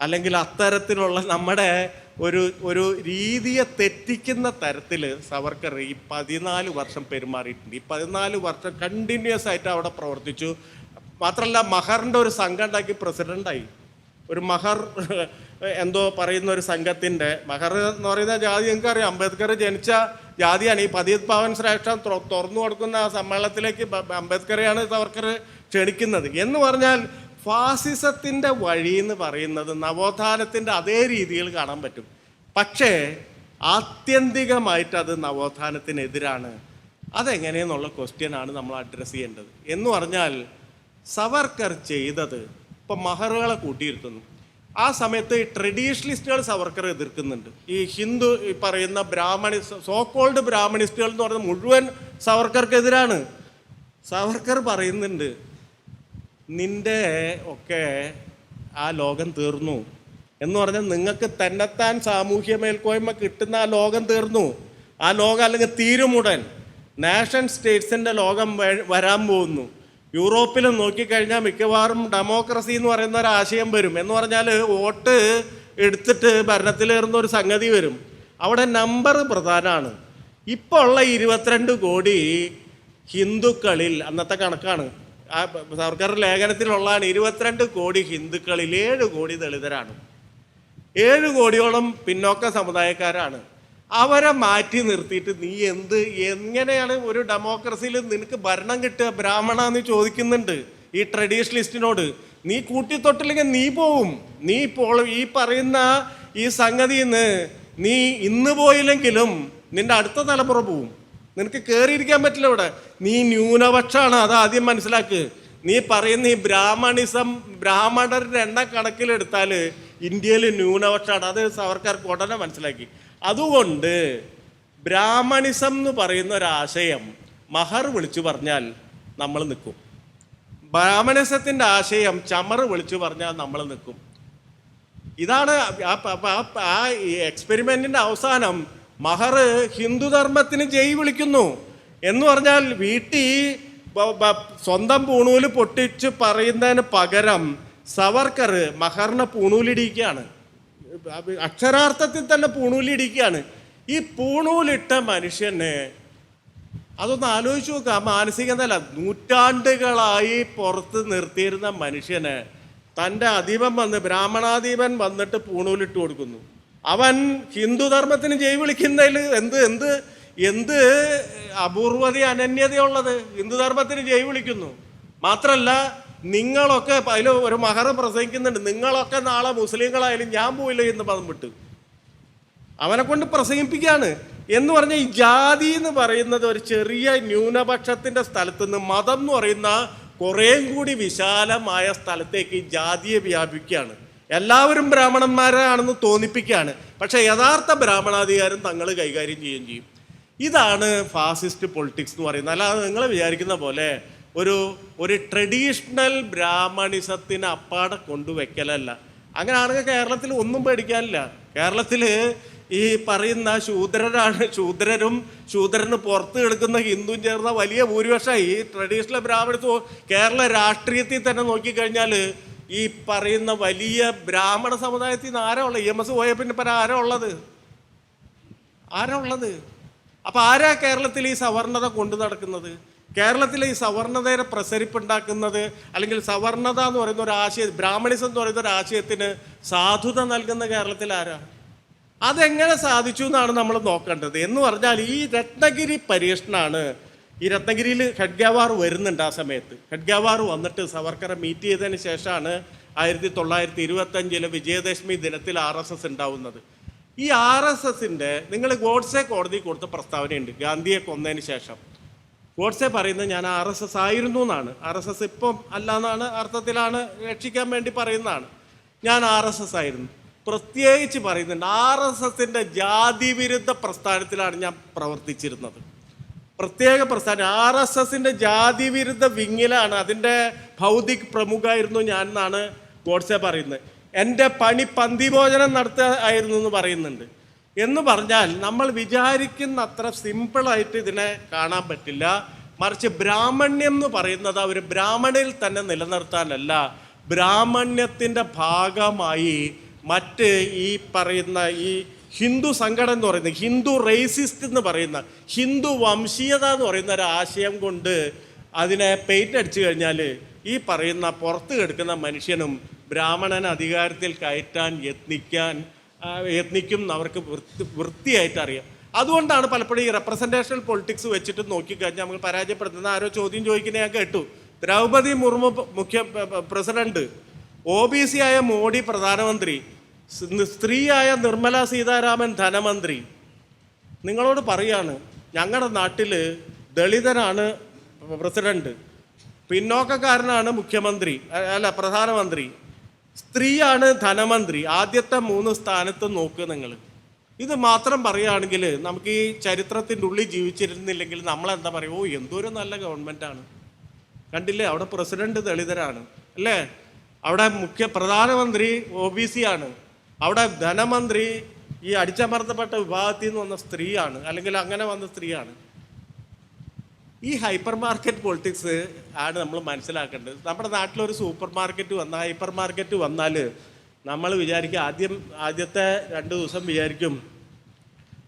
അല്ലെങ്കിൽ അത്തരത്തിലുള്ള നമ്മുടെ ഒരു രീതിയെ തെറ്റിക്കുന്ന തരത്തിൽ സവർക്കർ ഈ 14 വർഷം പെരുമാറിയിട്ടുണ്ട്. ഈ 14 വർഷം കണ്ടിന്യൂസ് ആയിട്ട് അവിടെ പ്രവർത്തിച്ചു. മാത്രമല്ല മഹറിൻ്റെ ഒരു സംഘം ഉണ്ടാക്കി പ്രസിഡൻ്റായി. ഒരു മഹർ എന്തോ പറയുന്ന ഒരു സംഘത്തിൻ്റെ, മഹർ എന്ന് പറയുന്ന ജാതി നിങ്ങൾക്കറിയാം, അംബേദ്കർ ജനിച്ച ജാതിയാണ്. ഈ പതിയത് പാവൻ ശ്രേഷ്ഠം തുറന്നു കൊടുക്കുന്ന ആ സമ്മേളനത്തിലേക്ക് അംബേദ്കറെയാണ് സവർക്കർ ക്ഷണിക്കുന്നത്. എന്ന് പറഞ്ഞാൽ ഫാസിസത്തിൻ്റെ വഴി എന്ന് പറയുന്നത് നവോത്ഥാനത്തിൻ്റെ അതേ രീതിയിൽ കാണാൻ പറ്റും. പക്ഷേ ആത്യന്തികമായിട്ട് അത് നവോത്ഥാനത്തിനെതിരാണ്. അതെങ്ങനെയെന്നുള്ള ക്വസ്റ്റ്യനാണ് നമ്മൾ അഡ്രസ്സ് ചെയ്യേണ്ടത്. എന്ന് പറഞ്ഞാൽ സവർക്കർ ചെയ്തത് ഇപ്പം മഹറുകളെ കൂട്ടിയിരുത്തുന്നു. ആ സമയത്ത് ഈ ട്രഡീഷണലിസ്റ്റുകൾ സവർക്കർ എതിർക്കുന്നുണ്ട്. ഈ ഹിന്ദു ഈ പറയുന്ന സോക്കോൾഡ് ബ്രാഹ്മണിസ്റ്റുകൾ എന്ന് പറയുന്നത് മുഴുവൻ സവർക്കർക്കെതിരാണ്. സവർക്കർ പറയുന്നുണ്ട്, നിൻ്റെ ഒക്കെ ആ ലോകം തീർന്നു എന്ന് പറഞ്ഞാൽ നിങ്ങൾക്ക് തന്നെത്താൻ സാമൂഹ്യ മേൽക്കോയ്മ കിട്ടുന്ന ആ ലോകം തീർന്നു. ആ ലോകം അല്ലെങ്കിൽ തീരുമുടൻ നാഷൻ സ്റ്റേറ്റ്സിൻ്റെ ലോകം വരാൻ പോകുന്നു. യൂറോപ്പിൽ നോക്കിക്കഴിഞ്ഞാൽ മിക്കവാറും ഡെമോക്രസി എന്ന് പറയുന്ന ഒരു ആശയം വരും. എന്ന് പറഞ്ഞാൽ വോട്ട് എടുത്തിട്ട് ഭരണത്തിലേറുന്ന ഒരു സംഗതി വരും. അവിടെ നമ്പർ പ്രധാനമാണ്. ഇപ്പോൾ ഉള്ള 22 കോടി ഹിന്ദുക്കളിൽ, അന്നത്തെ കണക്കാണ്, ആ സർക്കാർ ലേഖനത്തിലുള്ളതാണ്, 22 കോടി ഹിന്ദുക്കളിൽ 7 കോടി ദളിതരാണ്, 7 കോടിയോളം പിന്നോക്ക സമുദായക്കാരാണ്. അവരെ മാറ്റി നിർത്തിയിട്ട് നീ എങ്ങനെയാണ് ഒരു ഡെമോക്രസിയിൽ നിനക്ക് ഭരണം കിട്ടുക? ബ്രാഹ്മണ എന്ന് ചോദിക്കുന്നുണ്ട് ഈ ട്രഡീഷണലിസ്റ്റിനോട്. നീ കൂട്ടിത്തൊട്ടില്ലെങ്കിൽ നീ പോവും. നീ ഇപ്പോൾ ഈ പറയുന്ന ഈ സംഗതിയിൽ നിന്ന് നീ ഇന്ന് പോയില്ലെങ്കിലും നിന്റെ അടുത്ത തലമുറ പോവും. നിനക്ക് കയറിയിരിക്കാൻ പറ്റില്ല ഇവിടെ. നീ ന്യൂനപക്ഷമാണ്, അത് ആദ്യം മനസ്സിലാക്ക്. നീ പറയുന്ന ഈ ബ്രാഹ്മണിസം, ബ്രാഹ്മണരുടെ എണ്ണം കണക്കിലെടുത്താൽ ഇന്ത്യയിൽ ന്യൂനപക്ഷമാണ്. അത് സവർക്കാർക്ക് ഉടനെ മനസ്സിലാക്കി. അതുകൊണ്ട് ബ്രാഹ്മണിസം എന്ന് പറയുന്ന ഒരാശയം മഹർ വിളിച്ചു പറഞ്ഞാൽ നമ്മൾ നിൽക്കും. ബ്രാഹ്മണിസത്തിൻ്റെ ആശയം ചമർ വിളിച്ചു പറഞ്ഞാൽ നമ്മൾ നിൽക്കും. ഇതാണ് ആ എക്സ്പെരിമെൻറ്റിൻ്റെ അവസാനം. മഹർ ഹിന്ദുധർമ്മത്തിന് ജയ് വിളിക്കുന്നു എന്ന് പറഞ്ഞാൽ വീട്ടിൽ സ്വന്തം പൂണൂല് പൊട്ടിച്ച് പറയുന്നതിന് പകരം സവർക്കർ മഹറിനെ പൂണൂലിടിക്കുകയാണ്. അക്ഷരാർത്ഥത്തിൽ തന്നെ പൂണൂലിടിക്കുകയാണ്. ഈ പൂണൂലിട്ട മനുഷ്യന് അതൊന്ന് ആലോചിച്ച് നോക്കുക. മാനസികതല്ല, നൂറ്റാണ്ടുകളായി പുറത്ത് നിർത്തിയിരുന്ന മനുഷ്യന് തൻ്റെ അധീപൻ ബ്രാഹ്മണാധീപൻ വന്നിട്ട് പൂണൂലിട്ട് കൊടുക്കുന്നു. അവൻ ഹിന്ദുധർമ്മത്തിന് ജയ് വിളിക്കുന്നതിൽ എന്ത് അപൂർവത അനന്യതയുള്ളത്. ഹിന്ദുധർമ്മത്തിന് ജയ് വിളിക്കുന്നു. മാത്രമല്ല നിങ്ങളൊക്കെ അതിൽ ഒരു മഹർ പ്രസംഗിക്കുന്നുണ്ട്, നിങ്ങളൊക്കെ നാളെ മുസ്ലിങ്ങളായാലും ഞാൻ പോയില്ല എന്ന് പദം വിട്ട് അവനെ കൊണ്ട് പ്രസംഗിപ്പിക്കുകയാണ്. എന്ന് പറഞ്ഞാൽ ഈ ജാതി എന്ന് പറയുന്നത് ഒരു ചെറിയ ന്യൂനപക്ഷത്തിൻ്റെ സ്ഥലത്ത് നിന്ന് മതം എന്ന് പറയുന്ന കുറേയും കൂടി വിശാലമായ സ്ഥലത്തേക്ക് ഈ ജാതിയെ വ്യാപിക്കുകയാണ്. എല്ലാവരും ബ്രാഹ്മണന്മാരാണെന്ന് തോന്നിപ്പിക്കുകയാണ്. പക്ഷേ യഥാർത്ഥ ബ്രാഹ്മണാധികാരം തങ്ങൾ കൈകാര്യം ചെയ്യുകയും ചെയ്യും. ഇതാണ് ഫാസിസ്റ്റ് പൊളിറ്റിക്സ് എന്ന് പറയുന്നത്. അല്ലാതെ നിങ്ങൾ വിചാരിക്കുന്ന പോലെ ഒരു ട്രഡീഷണൽ ബ്രാഹ്മണിസത്തിന് അപ്പാടെ കൊണ്ടുവയ്ക്കലല്ല. അങ്ങനെയാണെങ്കിൽ കേരളത്തിൽ ഒന്നും പേടിക്കാനില്ല. കേരളത്തിൽ ഈ പറയുന്ന ശൂദ്രരും ശൂദ്രന് പുറത്ത് കിടക്കുന്ന ഹിന്ദുവും ചേർന്ന വലിയ ഭൂരിപക്ഷമായി ഈ ട്രഡീഷണൽ ബ്രാഹ്മണത്വം. കേരള രാഷ്ട്രീയത്തിൽ തന്നെ നോക്കിക്കഴിഞ്ഞാൽ ഈ പറയുന്ന വലിയ ബ്രാഹ്മണ സമുദായത്തിൽ നിന്ന് ആരാ ഉള്ളത്? EMS പോയ പിന്നെ ആരാ ഉള്ളത്? ആരാ ഉള്ളത്? അപ്പം ആരാ കേരളത്തിൽ ഈ സവർണത കൊണ്ടു നടക്കുന്നത്? കേരളത്തിലെ ഈ സവർണതയുടെ പ്രസരിപ്പുണ്ടാക്കുന്നത്, അല്ലെങ്കിൽ സവർണത എന്ന് പറയുന്ന ഒരു ആശയം, ബ്രാഹ്മണിസം എന്ന് പറയുന്ന ഒരു ആശയത്തിന് സാധുത നൽകുന്ന കേരളത്തിൽ ആരാ? അതെങ്ങനെ സാധിച്ചു എന്നാണ് നമ്മൾ നോക്കേണ്ടത്. എന്ന് പറഞ്ഞാൽ ഈ രത്നഗിരി പരീക്ഷണമാണ്. ഈ രത്നഗിരിയിൽ ഖഡ്ഗാവാർ വരുന്നുണ്ട്. ആ സമയത്ത് ഖഡ്ഗാവാർ വന്നിട്ട് സവർക്കറെ മീറ്റ് ചെയ്തതിന് ശേഷമാണ് 1925 വിജയദശമി ദിനത്തിൽ RSS ഉണ്ടാവുന്നത്. ഈ RSSൻ്റെ നിങ്ങൾ ഗോഡ്സെ കോടതി കൊടുത്ത പ്രസ്താവനയുണ്ട് ഗാന്ധിയെ കൊന്നതിന് ശേഷം. ഗോഡ്സെ പറയുന്നത് ഞാൻ RSS ആയിരുന്നു എന്നാണ്. RSS ഇപ്പം അല്ല എന്നാണ് അർത്ഥത്തിലാണ്, രക്ഷിക്കാൻ വേണ്ടി പറയുന്നതാണ്. ഞാൻ RSS ആയിരുന്നു. പ്രത്യേകിച്ച് പറയുന്നുണ്ട് RSSൻ്റെ ജാതി വിരുദ്ധ പ്രസ്ഥാനത്തിലാണ് ഞാൻ പ്രവർത്തിച്ചിരുന്നത്. പ്രത്യേക പ്രസ്ഥാനം RSSൻ്റെ ജാതി വിരുദ്ധ വിങ്ങിലാണ്, അതിൻ്റെ ഭൗതിക് പ്രമുഖായിരുന്നു ഞാൻ എന്നാണ് ഗോഡ്സെ പറയുന്നത്. എൻ്റെ പണി പന്തിഭോജനം നടത്തുക ആയിരുന്നു എന്ന് പറയുന്നുണ്ട്. എന്ന് പറഞ്ഞാൽ നമ്മൾ വിചാരിക്കുന്ന അത്ര സിമ്പിളായിട്ട് ഇതിനെ കാണാൻ പറ്റില്ല. മറിച്ച് ബ്രാഹ്മണ്യം എന്ന് പറയുന്നത് അവർ ബ്രാഹ്മണിൽ തന്നെ നിലനിർത്താനല്ല, ബ്രാഹ്മണ്യത്തിൻ്റെ ഭാഗമായി മറ്റ് ഈ പറയുന്ന ഈ ഹിന്ദു സംഘടന എന്ന് പറയുന്ന, ഹിന്ദു റേസിസ്റ്റ് എന്ന് പറയുന്ന, ഹിന്ദു വംശീയത എന്ന് പറയുന്ന ഒരു ആശയം കൊണ്ട് അതിനെ പെയിന്റ് അടിച്ചു കഴിഞ്ഞാൽ ഈ പറയുന്ന പുറത്ത് കിടക്കുന്ന മനുഷ്യനും ബ്രാഹ്മണൻ അധികാരത്തിൽ കയറ്റാൻ യത്നിക്കും അവർക്ക് വൃത്തിയായിട്ട് അറിയാം. അതുകൊണ്ടാണ് പലപ്പോഴും ഈ റെപ്രസെൻറ്റേഷണൽ പൊളിറ്റിക്സ് വെച്ചിട്ട് നോക്കിക്കഴിഞ്ഞാൽ നമ്മൾ പരാജയപ്പെടുത്തുന്ന. ആരോ ചോദ്യം ചോദിക്കുന്നത് ഞാൻ കേട്ടു. ദ്രൗപദി മുർമു പ്രസിഡന്റ്, OBC ആയ മോഡി പ്രധാനമന്ത്രി, സ്ത്രീയായ നിർമ്മല സീതാരാമൻ ധനമന്ത്രി. നിങ്ങളോട് പറയാണ്, ഞങ്ങളുടെ നാട്ടിൽ ദളിതനാണ് പ്രസിഡന്റ്, പിന്നോക്കക്കാരനാണ് മുഖ്യമന്ത്രി, അല്ല പ്രധാനമന്ത്രി, സ്ത്രീയാണ് ധനമന്ത്രി. ആദ്യത്തെ 3 സ്ഥാനത്ത് നോക്കുക നിങ്ങൾ. ഇത് മാത്രം പറയുകയാണെങ്കിൽ നമുക്ക് ഈ ചരിത്രത്തിൻ്റെ ഉള്ളിൽ ജീവിച്ചിരുന്നില്ലെങ്കിൽ നമ്മളെന്താ പറയുക, ഓ എന്തൊരു നല്ല ഗവൺമെൻറ്റാണ്, കണ്ടില്ലേ അവിടെ പ്രസിഡന്റ് ദളിതരാണ് അല്ലേ, അവിടെ പ്രധാനമന്ത്രി OBC ആണ്, അവിടെ ധനമന്ത്രി ഈ അടിച്ചമർത്തപ്പെട്ട വിഭാഗത്തിൽ നിന്ന് വന്ന സ്ത്രീയാണ്, അല്ലെങ്കിൽ അങ്ങനെ വന്ന സ്ത്രീയാണ്. ഈ ഹൈപ്പർ മാർക്കറ്റ് പൊളിറ്റിക്സ് ആണ് നമ്മൾ മനസ്സിലാക്കേണ്ടത്. നമ്മുടെ നാട്ടിലൊരു സൂപ്പർ മാർക്കറ്റ് വന്നാൽ, ഹൈപ്പർ മാർക്കറ്റ് വന്നാൽ നമ്മൾ വിചാരിക്കും, ആദ്യത്തെ 2 ദിവസം വിചാരിക്കും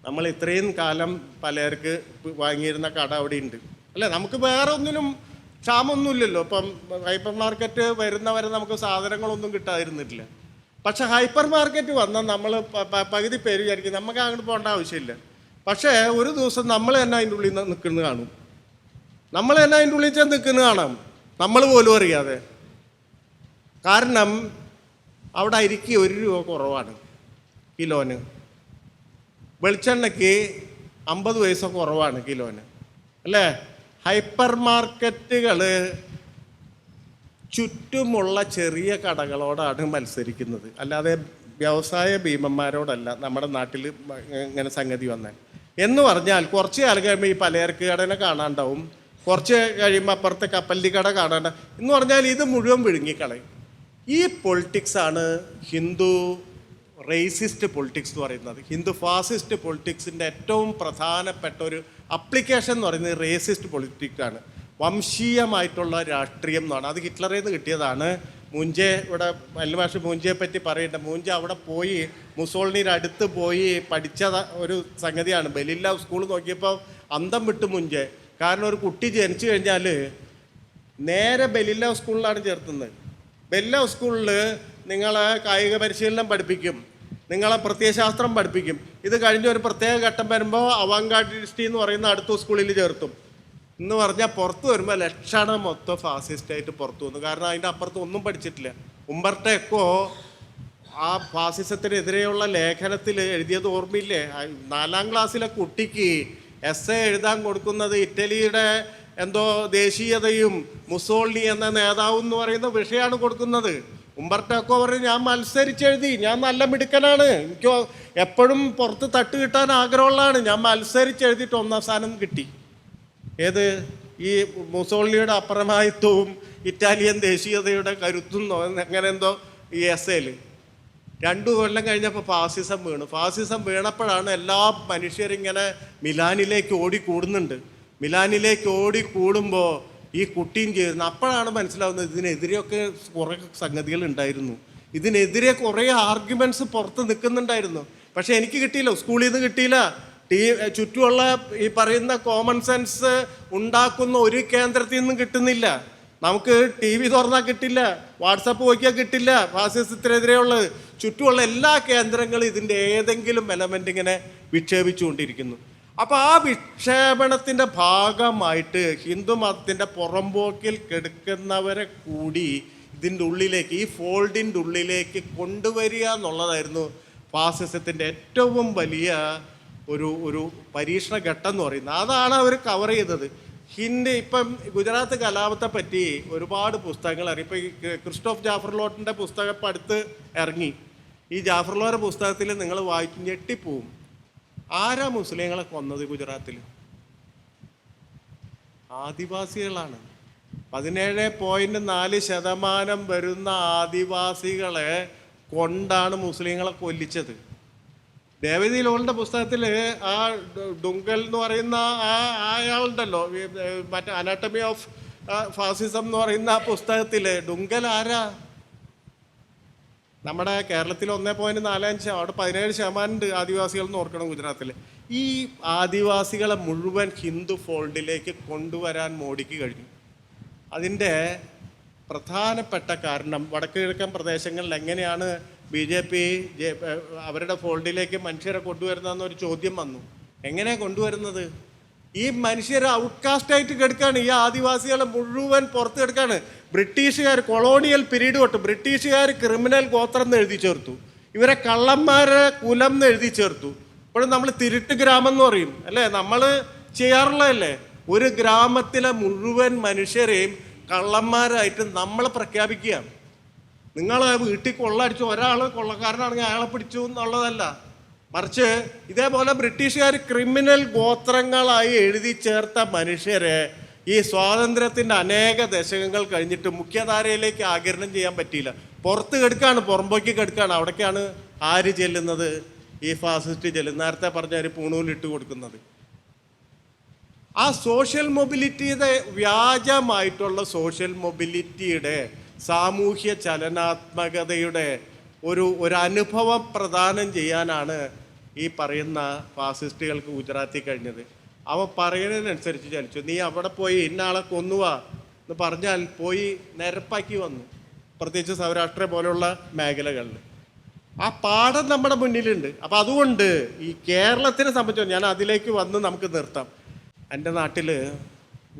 നമ്മൾ ഇത്രയും കാലം പലർക്ക് വാങ്ങിയിരുന്ന കട അവിടെ ഉണ്ട് അല്ലേ, നമുക്ക് വേറെ ഒന്നിനും ക്ഷാമമൊന്നുമില്ലല്ലോ. ഇപ്പം ഹൈപ്പർ മാർക്കറ്റ് വരുന്നവരെ നമുക്ക് സാധനങ്ങളൊന്നും കിട്ടാതിരുന്നിട്ടില്ല. പക്ഷെ ഹൈപ്പർ മാർക്കറ്റ് വന്നാൽ നമ്മൾ പകുതി പേര് വിചാരിക്കും നമുക്ക് അങ്ങോട്ട് പോകേണ്ട ആവശ്യമില്ല. പക്ഷേ ഒരു ദിവസം നമ്മൾ തന്നെ അതിൻ്റെ ഉള്ളിൽ നിൽക്കുന്നത് കാണും, നമ്മൾ തന്നെ അതിൻ്റെ ഉള്ളിൽ ചെന്ന് നിൽക്കുന്നത് കാണാം, നമ്മൾ പോലും അറിയാതെ. കാരണം അവിടെ അരിക്ക് 1 രൂപ കുറവാണ് കിലോന്, വെളിച്ചെണ്ണയ്ക്ക് 50 പൈസ കുറവാണ് കിലോന് അല്ലേ. ഹൈപ്പർ മാർക്കറ്റുകൾ ചുറ്റുമുള്ള ചെറിയ കടകളോടാണ് മത്സരിക്കുന്നത്, അല്ലാതെ വ്യവസായ ഭീമന്മാരോടല്ല നമ്മുടെ നാട്ടിൽ ഇങ്ങനെ സംഗതി വന്നാൽ. എന്ന് പറഞ്ഞാൽ കുറച്ച് കാലം കഴിയുമ്പോൾ ഈ പലചരക്ക് കടനെ കാണാണ്ടാവും, കുറച്ച് കഴിയുമ്പോൾ അപ്പുറത്തെ കപ്പലി കട കാണാണ്ട. എന്ന് പറഞ്ഞാൽ ഇത് മുഴുവൻ വിഴുങ്ങിക്കളയും. ഈ പൊളിറ്റിക്സാണ് ഹിന്ദു റേസിസ്റ്റ് പൊളിറ്റിക്സ് എന്ന് പറയുന്നത്. ഹിന്ദു ഫാസിസ്റ്റ് പൊളിറ്റിക്സിൻ്റെ ഏറ്റവും പ്രധാനപ്പെട്ട ഒരു അപ്ലിക്കേഷൻ എന്ന് പറയുന്നത് റേസിസ്റ്റ് പൊളിറ്റിക്സാണ്, വംശീയമായിട്ടുള്ള രാഷ്ട്രീയം എന്നാണ്. അത് ഹിറ്റ്ലറിൽ നിന്ന് കിട്ടിയതാണ്. മൂഞ്ചെ ഇവിടെ വല്ലുമാഷ് മൂഞ്ചയെ പറ്റി പറയുന്നുണ്ട്. മൂഞ്ച അവിടെ പോയി മുസോളിനിയുടെ അടുത്ത് പോയി പഠിച്ച ഒരു സംഗതിയാണ്. ബെലില്ല സ്കൂൾ നോക്കിയപ്പോൾ അന്തം വിട്ട് മൂഞ്ചെ. കാരണം ഒരു കുട്ടി ജനിച്ചു കഴിഞ്ഞാൽ നേരെ ബെലില്ല സ്കൂളിലാണ് ചേർത്തുന്നത്. ബെലില്ല സ്കൂളിൽ നിങ്ങളെ കായിക പരിശീലനം പഠിപ്പിക്കും, നിങ്ങളെ പ്രത്യയശാസ്ത്രം പഠിപ്പിക്കും. ഇത് കഴിഞ്ഞ് ഒരു പ്രത്യേക ഘട്ടം വരുമ്പോൾ അവാങ്കാർഡിസ്റ്റ് എന്ന് പറയുന്ന അടുത്ത സ്കൂളിൽ ചേർത്തും. എന്ന് പറഞ്ഞാൽ പുറത്ത് വരുമ്പോൾ ലക്ഷണം മൊത്തം ഫാസിസ്റ്റായിട്ട് പുറത്തു വന്നു. കാരണം അതിൻ്റെ അപ്പുറത്ത് ഒന്നും പഠിച്ചിട്ടില്ല. ഉംബർട്ടോ എക്കോ ആ ഫാസിസത്തിനെതിരെയുള്ള ലേഖനത്തിൽ എഴുതിയത് ഓർമ്മയില്ലേ? 4ാം ക്ലാസ്സിലെ കുട്ടിക്ക് എസ്സേ എഴുതാൻ കൊടുക്കുന്നത് ഇറ്റലിയുടെ എന്തോ ദേശീയതയും മുസോളിനി എന്ന നേതാവും എന്ന് പറയുന്ന വിഷയമാണ് കൊടുക്കുന്നത്. ഉംബർട്ടോ എക്കോ പറഞ്ഞു, ഞാൻ മത്സരിച്ചെഴുതി, ഞാൻ നല്ല മിടുക്കനാണ്, എനിക്ക് എപ്പോഴും പുറത്ത് തട്ട് കിട്ടാൻ ആഗ്രഹമുള്ളതാണ്, ഞാൻ മത്സരിച്ചെഴുതിയിട്ട് 1ാം സ്ഥാനം കിട്ടി. ഏത് ഈ മുസോളിനിയുടെ അപ്രമാദിത്വവും ഇറ്റാലിയൻ ദേശീയതയുടെ കരുത്തും അങ്ങനെ എന്തോ ഈ എസ്സേയിൽ. 2 കൊല്ലം കഴിഞ്ഞപ്പോൾ ഫാസിസം വീണു. ഫാസിസം വീണപ്പോഴാണ് എല്ലാ മനുഷ്യരിങ്ങനെ മിലാനിലേക്ക് ഓടിക്കൂടുന്നുണ്ട്. മിലാനിലേക്ക് ഓടിക്കൂടുമ്പോൾ ഈ കുട്ടിയും ചേരുന്നു. അപ്പോഴാണ് മനസ്സിലാവുന്നത് ഇതിനെതിരെയൊക്കെ കുറേ സംഗതികൾ ഉണ്ടായിരുന്നു, ഇതിനെതിരെ കുറേ ആർഗ്യുമെൻറ്റ്സ് പുറത്ത് നിൽക്കുന്നുണ്ടായിരുന്നു. പക്ഷേ എനിക്ക് കിട്ടിയില്ല, സ്കൂളിൽ നിന്ന് കിട്ടിയില്ല, ചുറ്റുമുള്ള ഈ പറയുന്ന കോമൺ സെൻസ് ഉണ്ടാക്കുന്ന ഒരു കേന്ദ്രത്തിൽ നിന്നും കിട്ടുന്നില്ല. നമുക്ക് TV തുറന്നാൽ കിട്ടില്ല, വാട്സപ്പ് നോക്കിയാൽ കിട്ടില്ല. ഫാസിസത്തിനെതിരെയുള്ളത് ചുറ്റുമുള്ള എല്ലാ കേന്ദ്രങ്ങളും ഇതിൻ്റെ ഏതെങ്കിലും എലമെൻ്റ് ഇങ്ങനെ വിക്ഷേപിച്ചുകൊണ്ടിരിക്കുന്നു. അപ്പോൾ ആ വിക്ഷേപണത്തിൻ്റെ ഭാഗമായിട്ട് ഹിന്ദു മതത്തിൻ്റെ പുറമ്പോക്കിൽ കെടുക്കുന്നവരെ കൂടി ഇതിൻ്റെ ഉള്ളിലേക്ക്, ഈ ഫോൾഡിൻ്റെ ഉള്ളിലേക്ക് കൊണ്ടുവരിക എന്നുള്ളതായിരുന്നു ഫാസിസത്തിൻ്റെ ഏറ്റവും വലിയ ഒരു പരീക്ഷണ ഘട്ടം എന്ന് പറയുന്നത്. അതാണ് അവർ കവർ ചെയ്തത്. ഇപ്പം ഗുജറാത്ത് കലാപത്തെ പറ്റി ഒരുപാട് പുസ്തകങ്ങൾ ഇറങ്ങി. ഇപ്പോൾ ഈ ക്രിസ്റ്റോഫ് ജാഫർലോട്ടിൻ്റെ പുസ്തകം ഇപ്പം അടുത്ത് ഇറങ്ങി. ഈ ജാഫർലോയുടെ പുസ്തകത്തിൽ നിങ്ങൾ വായിച്ച് ഞെട്ടിപ്പോവും. ആരാ മുസ്ലിങ്ങളെ കൊന്നത് ഗുജറാത്തിൽ? ആദിവാസികളാണ്. 17.4% വരുന്ന ആദിവാസികളെ കൊണ്ടാണ് മുസ്ലിങ്ങളെ കൊല്ലിച്ചത്. ദേവതി ലോളിൻ്റെ പുസ്തകത്തിൽ ആ ഡുങ്കൽ എന്ന് പറയുന്ന അയാളുണ്ടല്ലോ, മറ്റേ അനാട്ടമി ഓഫ് ഫാസിസം എന്ന് പറയുന്ന ആ പുസ്തകത്തിൽ ഡുങ്കൽ ആരാ? നമ്മുടെ കേരളത്തിൽ 1.45, അവിടെ 17% ആദിവാസികൾ എന്ന് ഓർക്കണം ഗുജറാത്തിൽ. ഈ ആദിവാസികളെ മുഴുവൻ ഹിന്ദു ഫോൾഡിലേക്ക് കൊണ്ടുവരാൻ മോഡിക്ക് കഴിഞ്ഞു. അതിൻ്റെ പ്രധാനപ്പെട്ട കാരണം വടക്ക് കിഴക്കൻ പ്രദേശങ്ങളിൽ എങ്ങനെയാണ് BJP അവരുടെ ഫോൾഡിലേക്ക് മനുഷ്യരെ കൊണ്ടുവരുന്നതെന്നൊരു ചോദ്യം വന്നു. എങ്ങനെയാണ് കൊണ്ടുവരുന്നത്? ഈ മനുഷ്യരെ ഔട്ട്കാസ്റ്റായിട്ട് കിടക്കുകയാണ്. ഈ ആദിവാസികളെ മുഴുവൻ പുറത്ത് കിടക്കുകയാണ്. ബ്രിട്ടീഷുകാർ കൊളോണിയൽ പീരീഡ് തൊട്ട് ബ്രിട്ടീഷുകാർ ക്രിമിനൽ ഗോത്രം എന്ന് എഴുതി ചേർത്തു, ഇവരെ കള്ളന്മാരെ കുലം എന്ന് എഴുതി ചേർത്തു. ഇപ്പോഴും നമ്മൾ തിരുട്ട് ഗ്രാമം എന്ന് പറയും അല്ലേ, നമ്മൾ ചെയ്യാറുള്ളതല്ലേ? ഒരു ഗ്രാമത്തിലെ മുഴുവൻ മനുഷ്യരെയും കള്ളന്മാരായിട്ട് നമ്മൾ പ്രഖ്യാപിക്കുക. നിങ്ങൾ വീട്ടിൽ കൊള്ളടിച്ചു, ഒരാൾ കൊള്ളക്കാരനാണെങ്കിൽ അയാളെ പിടിച്ചു എന്നുള്ളതല്ല, മറിച്ച് ഇതേപോലെ ബ്രിട്ടീഷുകാർ ക്രിമിനൽ ഗോത്രങ്ങളായി എഴുതി ചേർത്ത മനുഷ്യരെ ഈ സ്വാതന്ത്ര്യത്തിൻ്റെ അനേക ദശകങ്ങൾ കഴിഞ്ഞിട്ട് മുഖ്യധാരയിലേക്ക് ആഗിരണം ചെയ്യാൻ പറ്റിയില്ല. പുറത്ത് കെടുക്കാണ്, പുറമ്പോക്കി കെടുക്കാണ്. അവിടേക്കാണ് ആര് ചെല്ലുന്നത്? ഈ ഫാസിസ്റ്റ് ചെല്ലുന്നത്. നേരത്തെ പറഞ്ഞ ഒരു പൂണൂലിട്ട് കൊടുക്കുന്നത്. ആ സോഷ്യൽ മൊബിലിറ്റിയുടെ വ്യാജമായിട്ടുള്ള സോഷ്യൽ മൊബിലിറ്റിയുടെ സാമൂഹ്യ ചലനാത്മകതയുടെ ഒരു അനുഭവം പ്രദാനം ചെയ്യാനാണ് ഈ പറയുന്ന ഫാസിസ്റ്റുകൾക്ക് ഗുജറാത്തിൽ കഴിഞ്ഞത്. അവ പറയുന്നതിനനുസരിച്ച് ചലിച്ചു. നീ അവിടെ പോയി ഇന്നാളെ കൊന്നുവാ എന്ന് പറഞ്ഞാൽ പോയി നിരപ്പാക്കി വന്നു, പ്രത്യേകിച്ച് സൗരാഷ്ട്ര പോലുള്ള മേഖലകളിൽ. ആ പാഠം നമ്മുടെ മുന്നിലുണ്ട്. അപ്പം അതുകൊണ്ട് ഈ കേരളത്തിനെ സംബന്ധിച്ച് ഞാൻ അതിലേക്ക് വന്ന് നമുക്ക് നിർത്താം. എൻ്റെ നാട്ടിൽ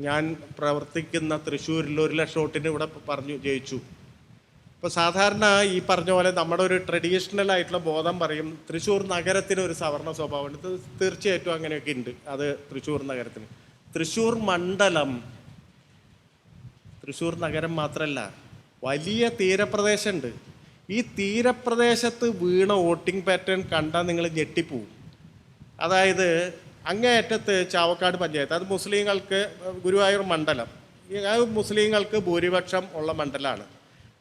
ഞാൻ പ്രവർത്തിക്കുന്ന തൃശ്ശൂരിൽ 1 ലക്ഷം വോട്ടിന് ഇവിടെ പറഞ്ഞു ജയിച്ചു. ഇപ്പോൾ സാധാരണ ഈ പറഞ്ഞ പോലെ നമ്മുടെ ഒരു ട്രഡീഷണൽ ആയിട്ടുള്ള ബോധം പറയും തൃശ്ശൂർ നഗരത്തിന് ഒരു സവർണ സ്വഭാവമുണ്ട്. തീർച്ചയായിട്ടും അങ്ങനെയൊക്കെ ഉണ്ട്. അത് തൃശ്ശൂർ നഗരത്തിന്. തൃശ്ശൂർ മണ്ഡലം, തൃശ്ശൂർ നഗരം മാത്രമല്ല, വലിയ തീരപ്രദേശമുണ്ട്. ഈ തീരപ്രദേശത്ത് വീണ വോട്ടിംഗ് പാറ്റേൺ കണ്ടാൽ നിങ്ങൾ ഞെട്ടിപ്പോവും. അതായത് അങ്ങേയറ്റത്ത് ചാവക്കാട് പഞ്ചായത്ത്, അത് മുസ്ലിങ്ങൾക്ക് ഗുരുവായൂർ മണ്ഡലം, അത് മുസ്ലിങ്ങൾക്ക് ഭൂരിപക്ഷം ഉള്ള മണ്ഡലമാണ്.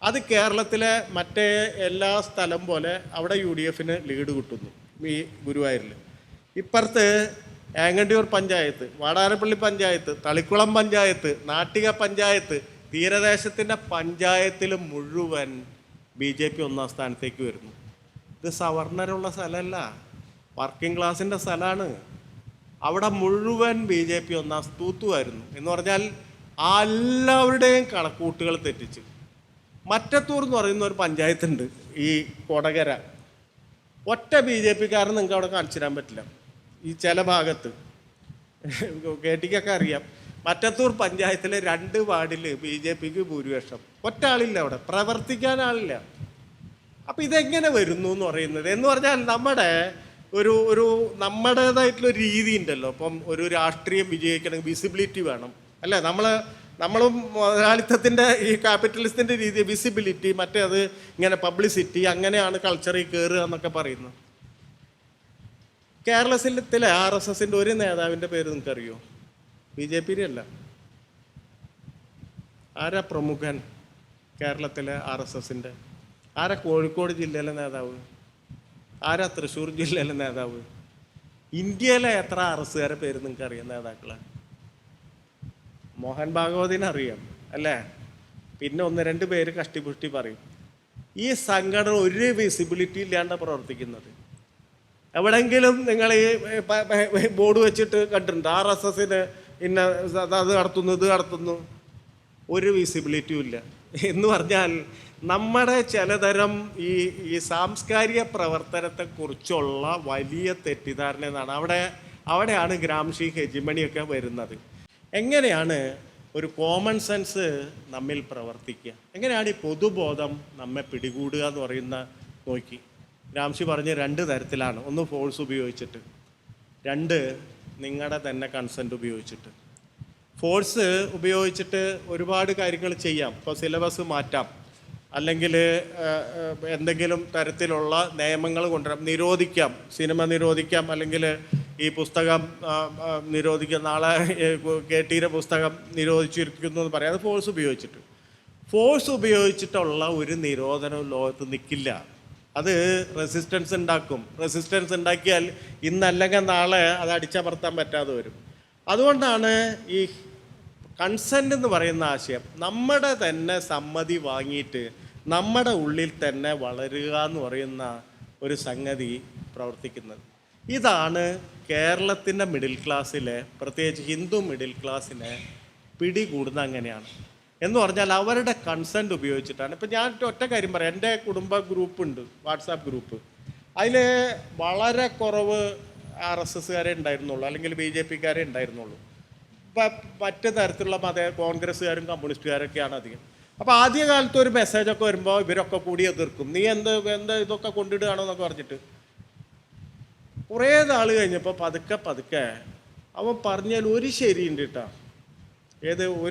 അത് കേരളത്തിലെ മറ്റേ എല്ലാ സ്ഥലം പോലെ അവിടെ UDFന് ലീഡ് കിട്ടുന്നു ഈ ഗുരുവായൂരിൽ. ഇപ്പുറത്ത് ഏങ്ങണ്ടിയൂർ പഞ്ചായത്ത്, വാടാനപ്പള്ളി പഞ്ചായത്ത്, തളിക്കുളം പഞ്ചായത്ത്, നാട്ടിക പഞ്ചായത്ത്, തീരദേശത്തിൻ്റെ പഞ്ചായത്തിൽ മുഴുവൻ BJP 1ാം സ്ഥാനത്തേക്ക് വരുന്നു. ഇത് സവർണരുള്ള സ്ഥലമല്ല, വർക്കിംഗ് ക്ലാസിൻ്റെ സ്ഥലമാണ്. അവിടെ മുഴുവൻ BJP 1ാം തൂത്തുമായിരുന്നു. എന്ന് പറഞ്ഞാൽ എല്ലാവരുടെയും കണക്കൂട്ടുകൾ തെറ്റിച്ച്. മറ്റത്തൂർ എന്ന് പറയുന്ന ഒരു പഞ്ചായത്തുണ്ട് ഈ കൊടകര. ഒറ്റ BJPക്കാരൻ നിങ്ങൾക്ക് അവിടെ കാണിച്ചു തരാൻ പറ്റില്ല. ഈ ചില ഭാഗത്ത് കേട്ടിക്കൊക്കെ അറിയാം. മറ്റത്തൂർ പഞ്ചായത്തിലെ 2 വാർഡിൽ BJPക്ക് ഭൂരിപക്ഷം. ഒറ്റ ആളില്ല അവിടെ, പ്രവർത്തിക്കാൻ ആളില്ല. അപ്പം ഇതെങ്ങനെ വരുന്നു എന്ന് പറയുന്നത് എന്ന് പറഞ്ഞാൽ നമ്മുടെ നമ്മുടേതായിട്ടുള്ളൊരു രീതി ഉണ്ടല്ലോ. അപ്പം ഒരു രാഷ്ട്രീയം വിജയിക്കണമെങ്കിൽ വിസിബിലിറ്റി വേണം അല്ലേ? നമ്മളും മുതലാളിത്തത്തിൻ്റെ ഈ ക്യാപിറ്റലിസ്റ്റിൻ്റെ രീതി വിസിബിലിറ്റി, മറ്റേത് ഇങ്ങനെ പബ്ലിസിറ്റി, അങ്ങനെയാണ് കൾച്ചറിൽ കയറുക എന്നൊക്കെ പറയുന്നത്. കേരളത്തിലെ RSSൻ്റെ ഒരു നേതാവിൻ്റെ പേര് നിങ്ങൾക്കറിയോ? BJPയുടെ അല്ല. ആരാ പ്രമുഖൻ കേരളത്തിലെ RSSൻ്റെ? ആരാ കോഴിക്കോട് ജില്ലയിലെ നേതാവ്? ആരാ തൃശ്ശൂർ ജില്ലയിലെ നേതാവ്? ഇന്ത്യയിലെ എത്ര RSകാരെ പേര് നിങ്ങൾക്കറിയാം നേതാക്കളെ? മോഹൻ ഭാഗവതിനെ അറിയാം അല്ലേ? പിന്നെ 1-2 പേര് കഷ്ടിപുഷ്ടി പറയും. ഈ സംഘടന ഒരു വിസിബിലിറ്റി ഇല്ലാണ്ട് പ്രവർത്തിക്കുന്നത്. എവിടെയെങ്കിലും നിങ്ങൾ ഈ ബോർഡ് വെച്ചിട്ട് കണ്ടിട്ടുണ്ട് RSSന് ഇന്ന അത് നടത്തുന്നു ഇത് നടത്തുന്നു? ഒരു വിസിബിലിറ്റിയും ഇല്ല. എന്ന് പറഞ്ഞാൽ നമ്മുടെ ചിലതരം ഈ സാംസ്കാരിക പ്രവർത്തനത്തെക്കുറിച്ചുള്ള വലിയ തെറ്റിദ്ധാരണ എന്നാണ് അവിടെയാണ് ഗ്രാംഷി ഹെജിമണിയൊക്കെ വരുന്നത്. എങ്ങനെയാണ് ഒരു കോമൺ സെൻസ് നമ്മിൽ പ്രവർത്തിക്കുക, എങ്ങനെയാണ് ഈ പൊതുബോധം നമ്മെ പിടികൂടുക എന്ന് പറയുന്ന നോക്കി ഗ്രാംഷി പറഞ്ഞ് 2 തരത്തിലാണ്. ഒന്ന് ഫോഴ്സ് ഉപയോഗിച്ചിട്ട്, 2 നിങ്ങളുടെ തന്നെ കൺസെൻറ്റ് ഉപയോഗിച്ചിട്ട്. ഫോഴ്സ് ഉപയോഗിച്ചിട്ട് ഒരുപാട് കാര്യങ്ങൾ ചെയ്യാം. ഇപ്പോൾ സിലബസ് മാറ്റാം, അല്ലെങ്കിൽ എന്തെങ്കിലും തരത്തിലുള്ള നിയമങ്ങൾ കൊണ്ടുവരാം, നിരോധിക്കാം, സിനിമ നിരോധിക്കാം, അല്ലെങ്കിൽ ഈ പുസ്തകം നിരോധിക്കാം, നാളെ കേട്ടീരെ പുസ്തകം നിരോധിച്ചിരിക്കുന്നു എന്ന് പറയാം. അത് ഫോഴ്സ് ഉപയോഗിച്ചിട്ട്. ഫോഴ്സ് ഉപയോഗിച്ചിട്ടുള്ള ഒരു നിരോധനവും ലോകത്ത് നിൽക്കില്ല. അത് റെസിസ്റ്റൻസ് ഉണ്ടാക്കും. റെസിസ്റ്റൻസ് ഉണ്ടാക്കിയാൽ ഇന്നല്ലെങ്കിൽ നാളെ അത് അടിച്ചമർത്താൻ പറ്റാതെ വരും. അതുകൊണ്ടാണ് ഈ കൺസെൻ്റ് എന്ന് പറയുന്ന ആശയം നമ്മുടെ തന്നെ സമ്മതി വാങ്ങിയിട്ട് നമ്മുടെ ഉള്ളിൽ തന്നെ വളരുക എന്ന് പറയുന്ന ഒരു സംഗതി പ്രവർത്തിക്കുന്നത്. ഇതാണ് കേരളത്തിൻ്റെ മിഡിൽ ക്ലാസ്സിലെ, പ്രത്യേകിച്ച് ഹിന്ദു മിഡിൽ ക്ലാസ്സിനെ പിടികൂടുന്നത്. അങ്ങനെയാണ് എന്ന് പറഞ്ഞാൽ അവരുടെ കൺസെൻറ്റ് ഉപയോഗിച്ചിട്ടാണ്. ഇപ്പം ഞാൻ ഒറ്റ കാര്യം പറയാം. എൻ്റെ കുടുംബ ഗ്രൂപ്പുണ്ട്, വാട്സാപ്പ് ഗ്രൂപ്പ്. അതിൽ വളരെ കുറവ് RSSകാരെ ഉണ്ടായിരുന്നുള്ളൂ, അല്ലെങ്കിൽ BJPക്കാരെ ഉണ്ടായിരുന്നുള്ളൂ. ഇപ്പം മറ്റു തരത്തിലുള്ള കോൺഗ്രസ്സുകാരും കമ്മ്യൂണിസ്റ്റുകാരൊക്കെയാണ് അധികം. അപ്പോൾ ആദ്യകാലത്ത് ഒരു മെസ്സേജൊക്കെ വരുമ്പോൾ ഇവരൊക്കെ കൂടി എതിർക്കും. നീ എന്ത് ഇതൊക്കെ കൊണ്ടിടുകയാണോ എന്നൊക്കെ പറഞ്ഞിട്ട്. കുറേ നാൾ കഴിഞ്ഞപ്പോൾ പതുക്കെ അവൻ പറഞ്ഞാൽ ഒരു ശരിയുണ്ട് കേട്ടോ.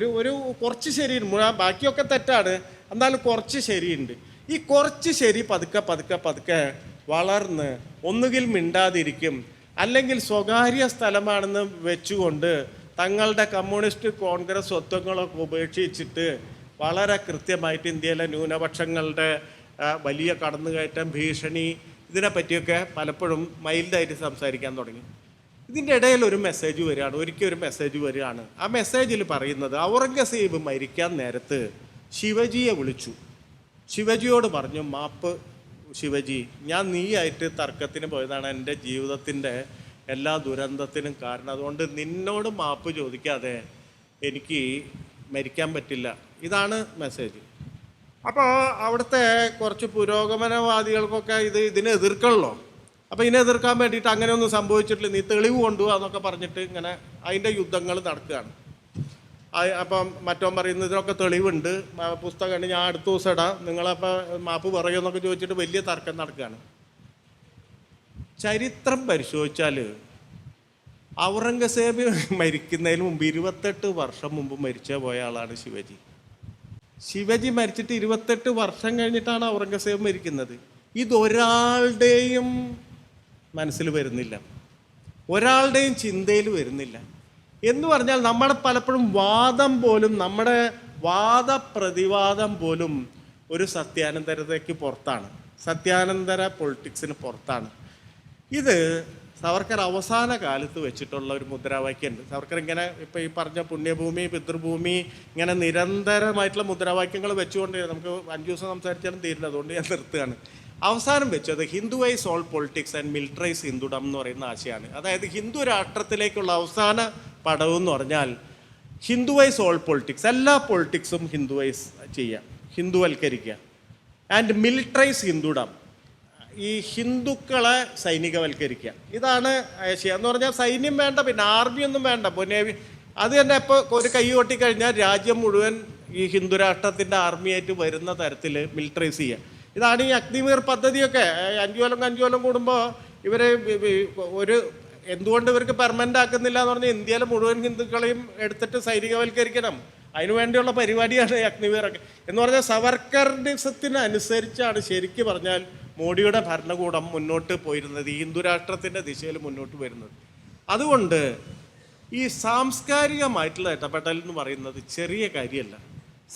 ഒരു കുറച്ച് ശരിയുണ്ട്, ബാക്കിയൊക്കെ തെറ്റാണ്, എന്നാലും കുറച്ച് ശരിയുണ്ട്. ഈ കുറച്ച് ശരി പതുക്കെ വളർന്ന് ഒന്നുകിൽ മിണ്ടാതിരിക്കും, അല്ലെങ്കിൽ സ്വകാര്യ സ്ഥലമാണെന്ന് വെച്ചുകൊണ്ട് തങ്ങളുടെ കമ്മ്യൂണിസ്റ്റ് കോൺഗ്രസ് സ്വത്വങ്ങളൊക്കെ ഉപേക്ഷിച്ചിട്ട് വളരെ കൃത്യമായിട്ട് ഇന്ത്യയിലെ ന്യൂനപക്ഷങ്ങളുടെ വലിയ കടന്നുകയറ്റം, ഭീഷണി, ഇതിനെപ്പറ്റിയൊക്കെ പലപ്പോഴും മൈൽഡായിട്ട് സംസാരിക്കാൻ തുടങ്ങി. ഇതിൻ്റെ ഇടയിൽ ഒരു മെസ്സേജ് വരികയാണ്, ഒരു മെസ്സേജ് വരികയാണ്. ആ മെസ്സേജിൽ പറയുന്നത് ഔറംഗസീബ് മരിക്കാൻ നേരത്ത് ശിവജിയെ വിളിച്ചു. ശിവജിയോട് പറഞ്ഞു, മാപ്പ് ശിവജി, ഞാൻ നീയായിട്ട് തർക്കത്തിന് പോയതാണ്, എൻ്റെ ജീവിതത്തിൻ്റെ എല്ലാ ദുരന്തത്തിനും കാരണം. അതുകൊണ്ട് നിന്നോട് മാപ്പ് ചോദിക്കാതെ എനിക്ക് മരിക്കാൻ പറ്റില്ല. ഇതാണ് മെസ്സേജ്. അപ്പോൾ അവിടുത്തെ കുറച്ച് പുരോഗമനവാദികൾക്കൊക്കെ ഇതിനെ എതിർക്കണല്ലോ. അപ്പോൾ ഇതിനെ എതിർക്കാൻ വേണ്ടിയിട്ട് അങ്ങനെയൊന്നും സംഭവിച്ചിട്ടില്ല, നീ തെളിവ് കൊണ്ടുപോകുക എന്നൊക്കെ പറഞ്ഞിട്ട് ഇങ്ങനെ അതിൻ്റെ യുദ്ധങ്ങൾ നടക്കുകയാണ്. അപ്പം മറ്റോ പറയുന്നത് ഇതിനൊക്കെ തെളിവുണ്ട്, പുസ്തകമുണ്ട്, ഞാൻ അടുത്ത ദിവസം ഇടാം, നിങ്ങളപ്പോൾ മാപ്പ് പറയുമെന്നൊക്കെ ചോദിച്ചിട്ട് വലിയ തർക്കം നടക്കുകയാണ്. ചരിത്രം പരിശോധിച്ചാൽ ഔറംഗസേബ് മരിക്കുന്നതിന് മുമ്പ് 28 വർഷം മുമ്പ് മരിച്ചു പോയ ആളാണ് ശിവജി. ശിവജി മരിച്ചിട്ട് 28 വർഷം കഴിഞ്ഞിട്ടാണ് ഔറംഗസേബ് മരിക്കുന്നത്. ഇതൊരാളുടെയും മനസ്സിൽ വരുന്നില്ല, ഒരാളുടെയും ചിന്തയിൽ വരുന്നില്ല. എന്ന് പറഞ്ഞാൽ നമ്മുടെ പലപ്പോഴും നമ്മുടെ വാദപ്രതിവാദം പോലും ഒരു സത്യാനന്തരതയ്ക്ക് പുറത്താണ്, സത്യാനന്തര പൊളിറ്റിക്സിന് പുറത്താണ്. ഇത് സവർക്കർ അവസാന കാലത്ത് വെച്ചിട്ടുള്ള ഒരു മുദ്രാവാക്യമുണ്ട്. സവർക്കർ ഇങ്ങനെ ഇപ്പോൾ ഈ പറഞ്ഞ പുണ്യഭൂമി, പിതൃഭൂമി, ഇങ്ങനെ നിരന്തരമായിട്ടുള്ള മുദ്രാവാക്യങ്ങൾ വെച്ചുകൊണ്ട് നമുക്ക് 5 ദിവസം സംസാരിച്ചാലും തീരുന്നത്, അതുകൊണ്ട് ഞാൻ നിർത്തുകയാണ്. അവസാനം വെച്ചത് ഹിന്ദുവൈസ് ഓൾ പൊളിറ്റിക്സ് ആൻഡ് മിലിറ്ററൈസ് ഹിന്ദുഡം എന്ന് പറയുന്ന ആശയമാണ്. അതായത് ഹിന്ദു രാഷ്ട്രത്തിലേക്കുള്ള അവസാന പടവെന്ന് പറഞ്ഞാൽ ഹിന്ദുവൈസ് ഓൾ പൊളിറ്റിക്സ്, എല്ലാ പൊളിറ്റിക്സും ഹിന്ദുവൈസ് ചെയ്യുക, ഹിന്ദുവൽക്കരിക്കുക. ആൻഡ് മിലിറ്ററൈസ് ഹിന്ദുഡം, ഈ ഹിന്ദുക്കളെ സൈനികവൽക്കരിക്കുക. ഇതാണ് ആശയം. എന്ന് പറഞ്ഞാൽ സൈന്യം വേണ്ട, പിന്നെ ആർമിയൊന്നും വേണ്ട, നേവി. അത് തന്നെ ഇപ്പോൾ ഒരു കൈ കൊട്ടിക്കഴിഞ്ഞാൽ രാജ്യം മുഴുവൻ ഈ ഹിന്ദു രാഷ്ട്രത്തിൻ്റെ ആർമിയായിട്ട് വരുന്ന തരത്തിൽ മിലിറ്ററൈസ് ചെയ്യുക. ഇതാണ് ഈ അഗ്നിവീർ പദ്ധതിയൊക്കെ. 5 കൊല്ലം കൂടുമ്പോൾ ഇവരെ എന്തുകൊണ്ട് ഇവർക്ക് പെർമനൻ്റ് ആക്കുന്നില്ല എന്ന് പറഞ്ഞാൽ ഇന്ത്യയിലെ മുഴുവൻ ഹിന്ദുക്കളെയും എടുത്തിട്ട് സൈനികവൽക്കരിക്കണം, അതിനു വേണ്ടിയുള്ള പരിപാടിയാണ് അഗ്നിവീറൊക്കെ. എന്ന് പറഞ്ഞാൽ സവർക്കറിസത്തിന് അനുസരിച്ചാണ് ശരിക്കും പറഞ്ഞാൽ മോഡിയുടെ ഭരണകൂടം മുന്നോട്ട് പോയിരുന്നത്, ഈ ഹിന്ദു രാഷ്ട്രത്തിൻ്റെ ദിശയിൽ മുന്നോട്ട് വരുന്നത്. അതുകൊണ്ട് ഈ സാംസ്കാരികമായിട്ടുള്ള ഇടപെടൽ എന്ന് പറയുന്നത് ചെറിയ കാര്യമല്ല.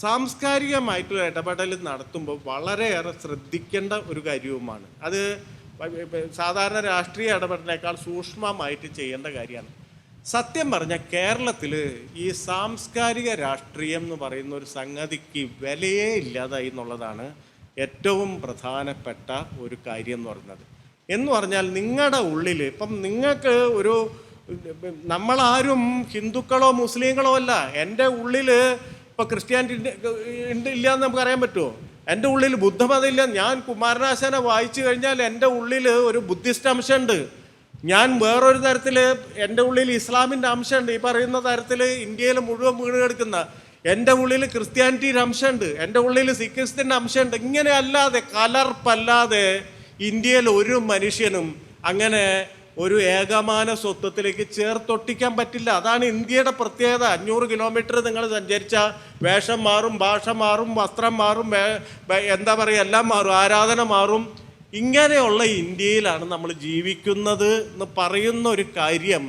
സാംസ്കാരികമായിട്ടുള്ള ഇടപെടൽ നടത്തുമ്പോൾ വളരെയേറെ ശ്രദ്ധിക്കേണ്ട ഒരു കാര്യവുമാണ്. അത് സാധാരണ രാഷ്ട്രീയ ഇടപെടലിനേക്കാൾ സൂക്ഷ്മമായിട്ട് ചെയ്യേണ്ട കാര്യമാണ്. സത്യം പറഞ്ഞാൽ കേരളത്തിൽ ഈ സാംസ്കാരിക രാഷ്ട്രീയം എന്ന് പറയുന്ന ഒരു സംഗതിക്ക് വിലയേ ഇല്ലാതായി എന്നുള്ളതാണ് ഏറ്റവും പ്രധാനപ്പെട്ട ഒരു കാര്യം എന്ന് പറയുന്നത്. എന്ന് പറഞ്ഞാൽ നിങ്ങളുടെ ഉള്ളിൽ ഇപ്പം നിങ്ങൾക്ക് ഒരു നമ്മളാരും ഹിന്ദുക്കളോ മുസ്ലിങ്ങളോ അല്ല. എൻ്റെ ഉള്ളിൽ ഇപ്പോൾ ക്രിസ്ത്യാനിറ്റി ഇല്ല എന്ന് നമുക്ക് അറിയാൻ പറ്റുമോ? എൻ്റെ ഉള്ളിൽ ബുദ്ധമതം ഇല്ല. ഞാൻ കുമാരനാശാനെ വായിച്ചു കഴിഞ്ഞാൽ എൻ്റെ ഉള്ളിൽ ഒരു ബുദ്ധിസ്റ്റ് അംശമുണ്ട്. ഞാൻ വേറൊരു തരത്തിൽ എൻ്റെ ഉള്ളിൽ ഇസ്ലാമിൻ്റെ അംശമുണ്ട്. ഈ പറയുന്ന തരത്തിൽ ഇന്ത്യയിൽ മുഴുവൻ വീണ് കിടക്കുന്ന എൻ്റെ ഉള്ളിൽ ക്രിസ്ത്യാനിറ്റിയുടെ അംശമുണ്ട്. എൻ്റെ ഉള്ളിൽ സിഖിസത്തിൻ്റെ അംശമുണ്ട്. ഇങ്ങനെ അല്ലാതെ കലർപ്പല്ലാതെ ഇന്ത്യയിൽ ഒരു മനുഷ്യനും അങ്ങനെ ഒരു ഏകമാന സ്വത്വത്തിലേക്ക് ചേർത്തൊട്ടിക്കാൻ പറ്റില്ല. അതാണ് ഇന്ത്യയുടെ പ്രത്യേകത. 500 കിലോമീറ്റർ നിങ്ങൾ സഞ്ചരിച്ച വേഷം മാറും, ഭാഷ മാറും, വസ്ത്രം മാറും, എന്താ പറയുക, എല്ലാം മാറും, ആരാധന മാറും. ഇങ്ങനെയുള്ള ഇന്ത്യയിലാണ് നമ്മൾ ജീവിക്കുന്നത് എന്ന് പറയുന്ന ഒരു കാര്യം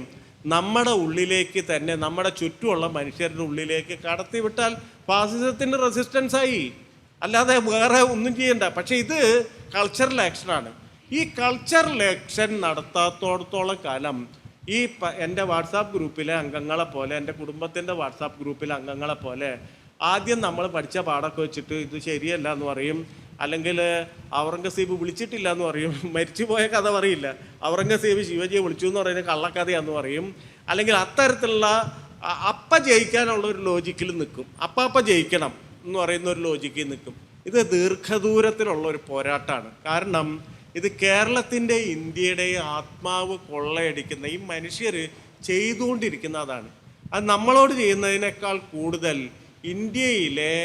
നമ്മുടെ ഉള്ളിലേക്ക് തന്നെ, നമ്മുടെ ചുറ്റുമുള്ള മനുഷ്യരുടെ ഉള്ളിലേക്ക് കടത്തിവിട്ടാൽ ഫാസിസത്തിൻ്റെ റെസിസ്റ്റൻസായി, അല്ലാതെ വേറെ ഒന്നും ചെയ്യണ്ട. പക്ഷേ ഇത് കൾച്ചറൽ ആക്ഷനാണ്. ഈ കൾച്ചറൽ ആക്ഷൻ നടത്താത്തോടത്തോളം കാലം ഈ എൻ്റെ വാട്സാപ്പ് ഗ്രൂപ്പിലെ അംഗങ്ങളെ പോലെ, എൻ്റെ കുടുംബത്തിൻ്റെ വാട്സാപ്പ് ഗ്രൂപ്പിലെ അംഗങ്ങളെ പോലെ ആദ്യം നമ്മൾ പഠിച്ച പാടൊക്കെ വെച്ചിട്ട് ഇത് ശരിയല്ല എന്ന് പറയും, അല്ലെങ്കിൽ ഔറംഗസീബ് വിളിച്ചിട്ടില്ല എന്ന് പറയും, മരിച്ചുപോയ കഥ പറയില്ല, ഔറംഗസീബ് ശിവജിയെ വിളിച്ചു എന്ന് പറയുന്നത് കള്ളക്കഥയാന്ന് പറയും, അല്ലെങ്കിൽ അത്തരത്തിലുള്ള ജയിക്കാനുള്ള ഒരു ലോജിക്കിൽ നിൽക്കും. അപ്പ ജയിക്കണം എന്ന് പറയുന്ന ഒരു ലോജിക്കിൽ നിൽക്കും. ഇത് ദീർഘദൂരത്തിലുള്ള ഒരു പോരാട്ടമാണ്. കാരണം ഇത് കേരളത്തിൻ്റെ ഇന്ത്യയുടെയും ആത്മാവ് കൊള്ളയടിക്കുന്ന ഈ മനുഷ്യർ ചെയ്തുകൊണ്ടിരിക്കുന്ന അതാണ്. അത് നമ്മളോട് ചെയ്യുന്നതിനേക്കാൾ കൂടുതൽ ഇന്ത്യയിലെ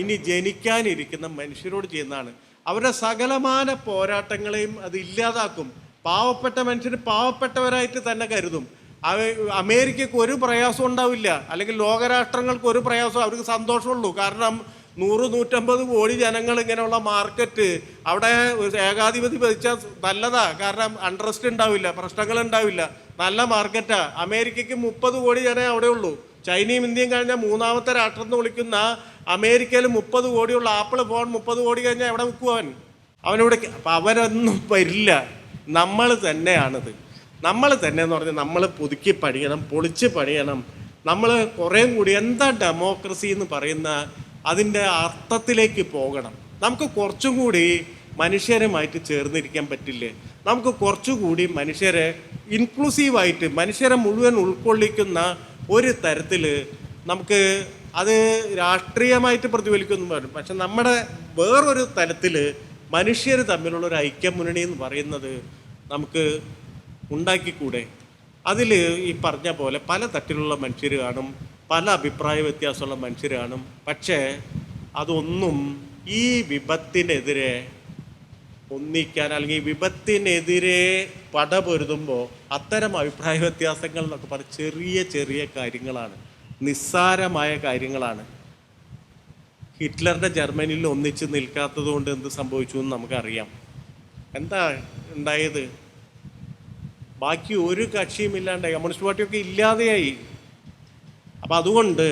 ഇനി ജനിക്കാനിരിക്കുന്ന മനുഷ്യരോട് ചെയ്യുന്നതാണ്. അവരുടെ സകലമാന പോരാട്ടങ്ങളെയും അത് ഇല്ലാതാക്കും. പാവപ്പെട്ട മനുഷ്യർ പാവപ്പെട്ടവരായിട്ട് തന്നെ കരുതും. അമേരിക്കക്ക് ഒരു പ്രയാസം ഉണ്ടാവില്ല, അല്ലെങ്കിൽ ലോകരാഷ്ട്രങ്ങൾക്ക് ഒരു പ്രയാസം, അവർക്ക് സന്തോഷമുള്ളൂ. കാരണം 100-150 കോടി ജനങ്ങൾ ഇങ്ങനെയുള്ള മാർക്കറ്റ്, അവിടെ ഏകാധിപതി ഭരിച്ചാൽ നല്ലതാ. കാരണം അൺട്രസ്റ്റ് ഉണ്ടാവില്ല, പ്രശ്നങ്ങൾ ഉണ്ടാവില്ല, നല്ല മാർക്കറ്റാ. അമേരിക്കയ്ക്ക് 30 കോടി ജനമേ അവിടെ ഉള്ളൂ. ചൈനയും ഇന്ത്യയും കഴിഞ്ഞാൽ മൂന്നാമത്തെ രാഷ്ട്രം എന്ന് വിളിക്കുന്ന അമേരിക്കയിൽ 30 കോടിയുള്ള ആപ്പിൾ ഫോൺ 30 കോടി കഴിഞ്ഞാൽ എവിടെ വിൽക്കും അവനിവിടെ? അപ്പം അവരൊന്നും വരില്ല. നമ്മൾ തന്നെയാണിത്. നമ്മൾ തന്നെ എന്ന് പറഞ്ഞാൽ നമ്മൾ പുതുക്കി പണിയണം, പൊളിച്ച് പണിയണം. നമ്മൾ കുറേയും കൂടി എന്താ ഡെമോക്രസി എന്ന് പറയുന്ന അതിൻ്റെ അർത്ഥത്തിലേക്ക് പോകണം. നമുക്ക് കുറച്ചും കൂടി മനുഷ്യരുമായിട്ട് ചേർന്നിരിക്കാൻ പറ്റില്ലേ? നമുക്ക് കുറച്ചുകൂടി മനുഷ്യരെ ഇൻക്ലൂസീവായിട്ട്, മനുഷ്യരെ മുഴുവൻ ഉൾക്കൊള്ളിക്കുന്ന ഒരു തരത്തിൽ നമുക്ക് അത് രാഷ്ട്രീയമായിട്ട് പ്രതിഫലിക്കുമെന്ന് പറയും. പക്ഷെ നമ്മുടെ വേറൊരു തലത്തിൽ മനുഷ്യർ തമ്മിലുള്ള ഒരു ഐക്യമുന്നണി എന്ന് പറയുന്നത് നമുക്ക് ഉണ്ടാക്കിക്കൂടെ? അതിൽ ഈ പറഞ്ഞ പോലെ പല തട്ടിലുള്ള മനുഷ്യർ കാണും, പല അഭിപ്രായ വ്യത്യാസമുള്ള മനുഷ്യർ കാണും. പക്ഷേ അതൊന്നും ഈ വിപത്തിനെതിരെ ഒന്നിക്കാൻ, അല്ലെങ്കിൽ ഈ വിപത്തിനെതിരെ പടപൊരുതുമ്പോൾ അത്തരം അഭിപ്രായ വ്യത്യാസങ്ങൾ എന്നൊക്കെ പറഞ്ഞ് ചെറിയ ചെറിയ കാര്യങ്ങളാണ്, നിസ്സാരമായ കാര്യങ്ങളാണ്. ഹിറ്റ്ലറുടെ ജർമ്മനിയിൽ ഒന്നിച്ച് നിൽക്കാത്തത് കൊണ്ട് എന്ത് സംഭവിച്ചു എന്ന് നമുക്കറിയാം. എന്താ ഉണ്ടായത്? ബാക്കി ഒരു കക്ഷിയും ഇല്ലാണ്ടായി, കമ്മ്യൂണിസ്റ്റ് പാർട്ടിയൊക്കെ ഇല്ലാതെയായി. അപ്പം അതുകൊണ്ട്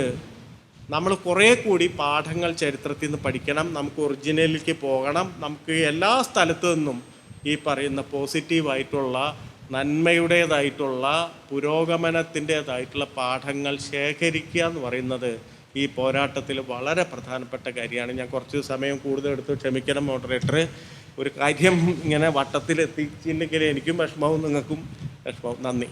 നമ്മൾ കുറേ കൂടി പാഠങ്ങൾ ചരിത്രത്തിൽ നിന്ന് പഠിക്കണം. നമുക്ക് ഒറിജിനലിലേക്ക് പോകണം. നമുക്ക് എല്ലാ സ്ഥലത്തു നിന്നും ഈ പറയുന്ന പോസിറ്റീവായിട്ടുള്ള, നന്മയുടേതായിട്ടുള്ള, പുരോഗമനത്തിൻ്റേതായിട്ടുള്ള പാഠങ്ങൾ ശേഖരിക്കുക എന്ന് പറയുന്നത് ഈ പോരാട്ടത്തിൽ വളരെ പ്രധാനപ്പെട്ട കാര്യമാണ്. ഞാൻ കുറച്ച് സമയം കൂടുതൽ എടുത്ത് ക്ഷമിക്കണം മോഡറേറ്റർ. ഒരു കാര്യം ഇങ്ങനെ വട്ടത്തിൽ എത്തിച്ചില്ലെങ്കിൽ എനിക്കും വിഷമവും നിങ്ങൾക്കും വിഷമവും. നന്ദി.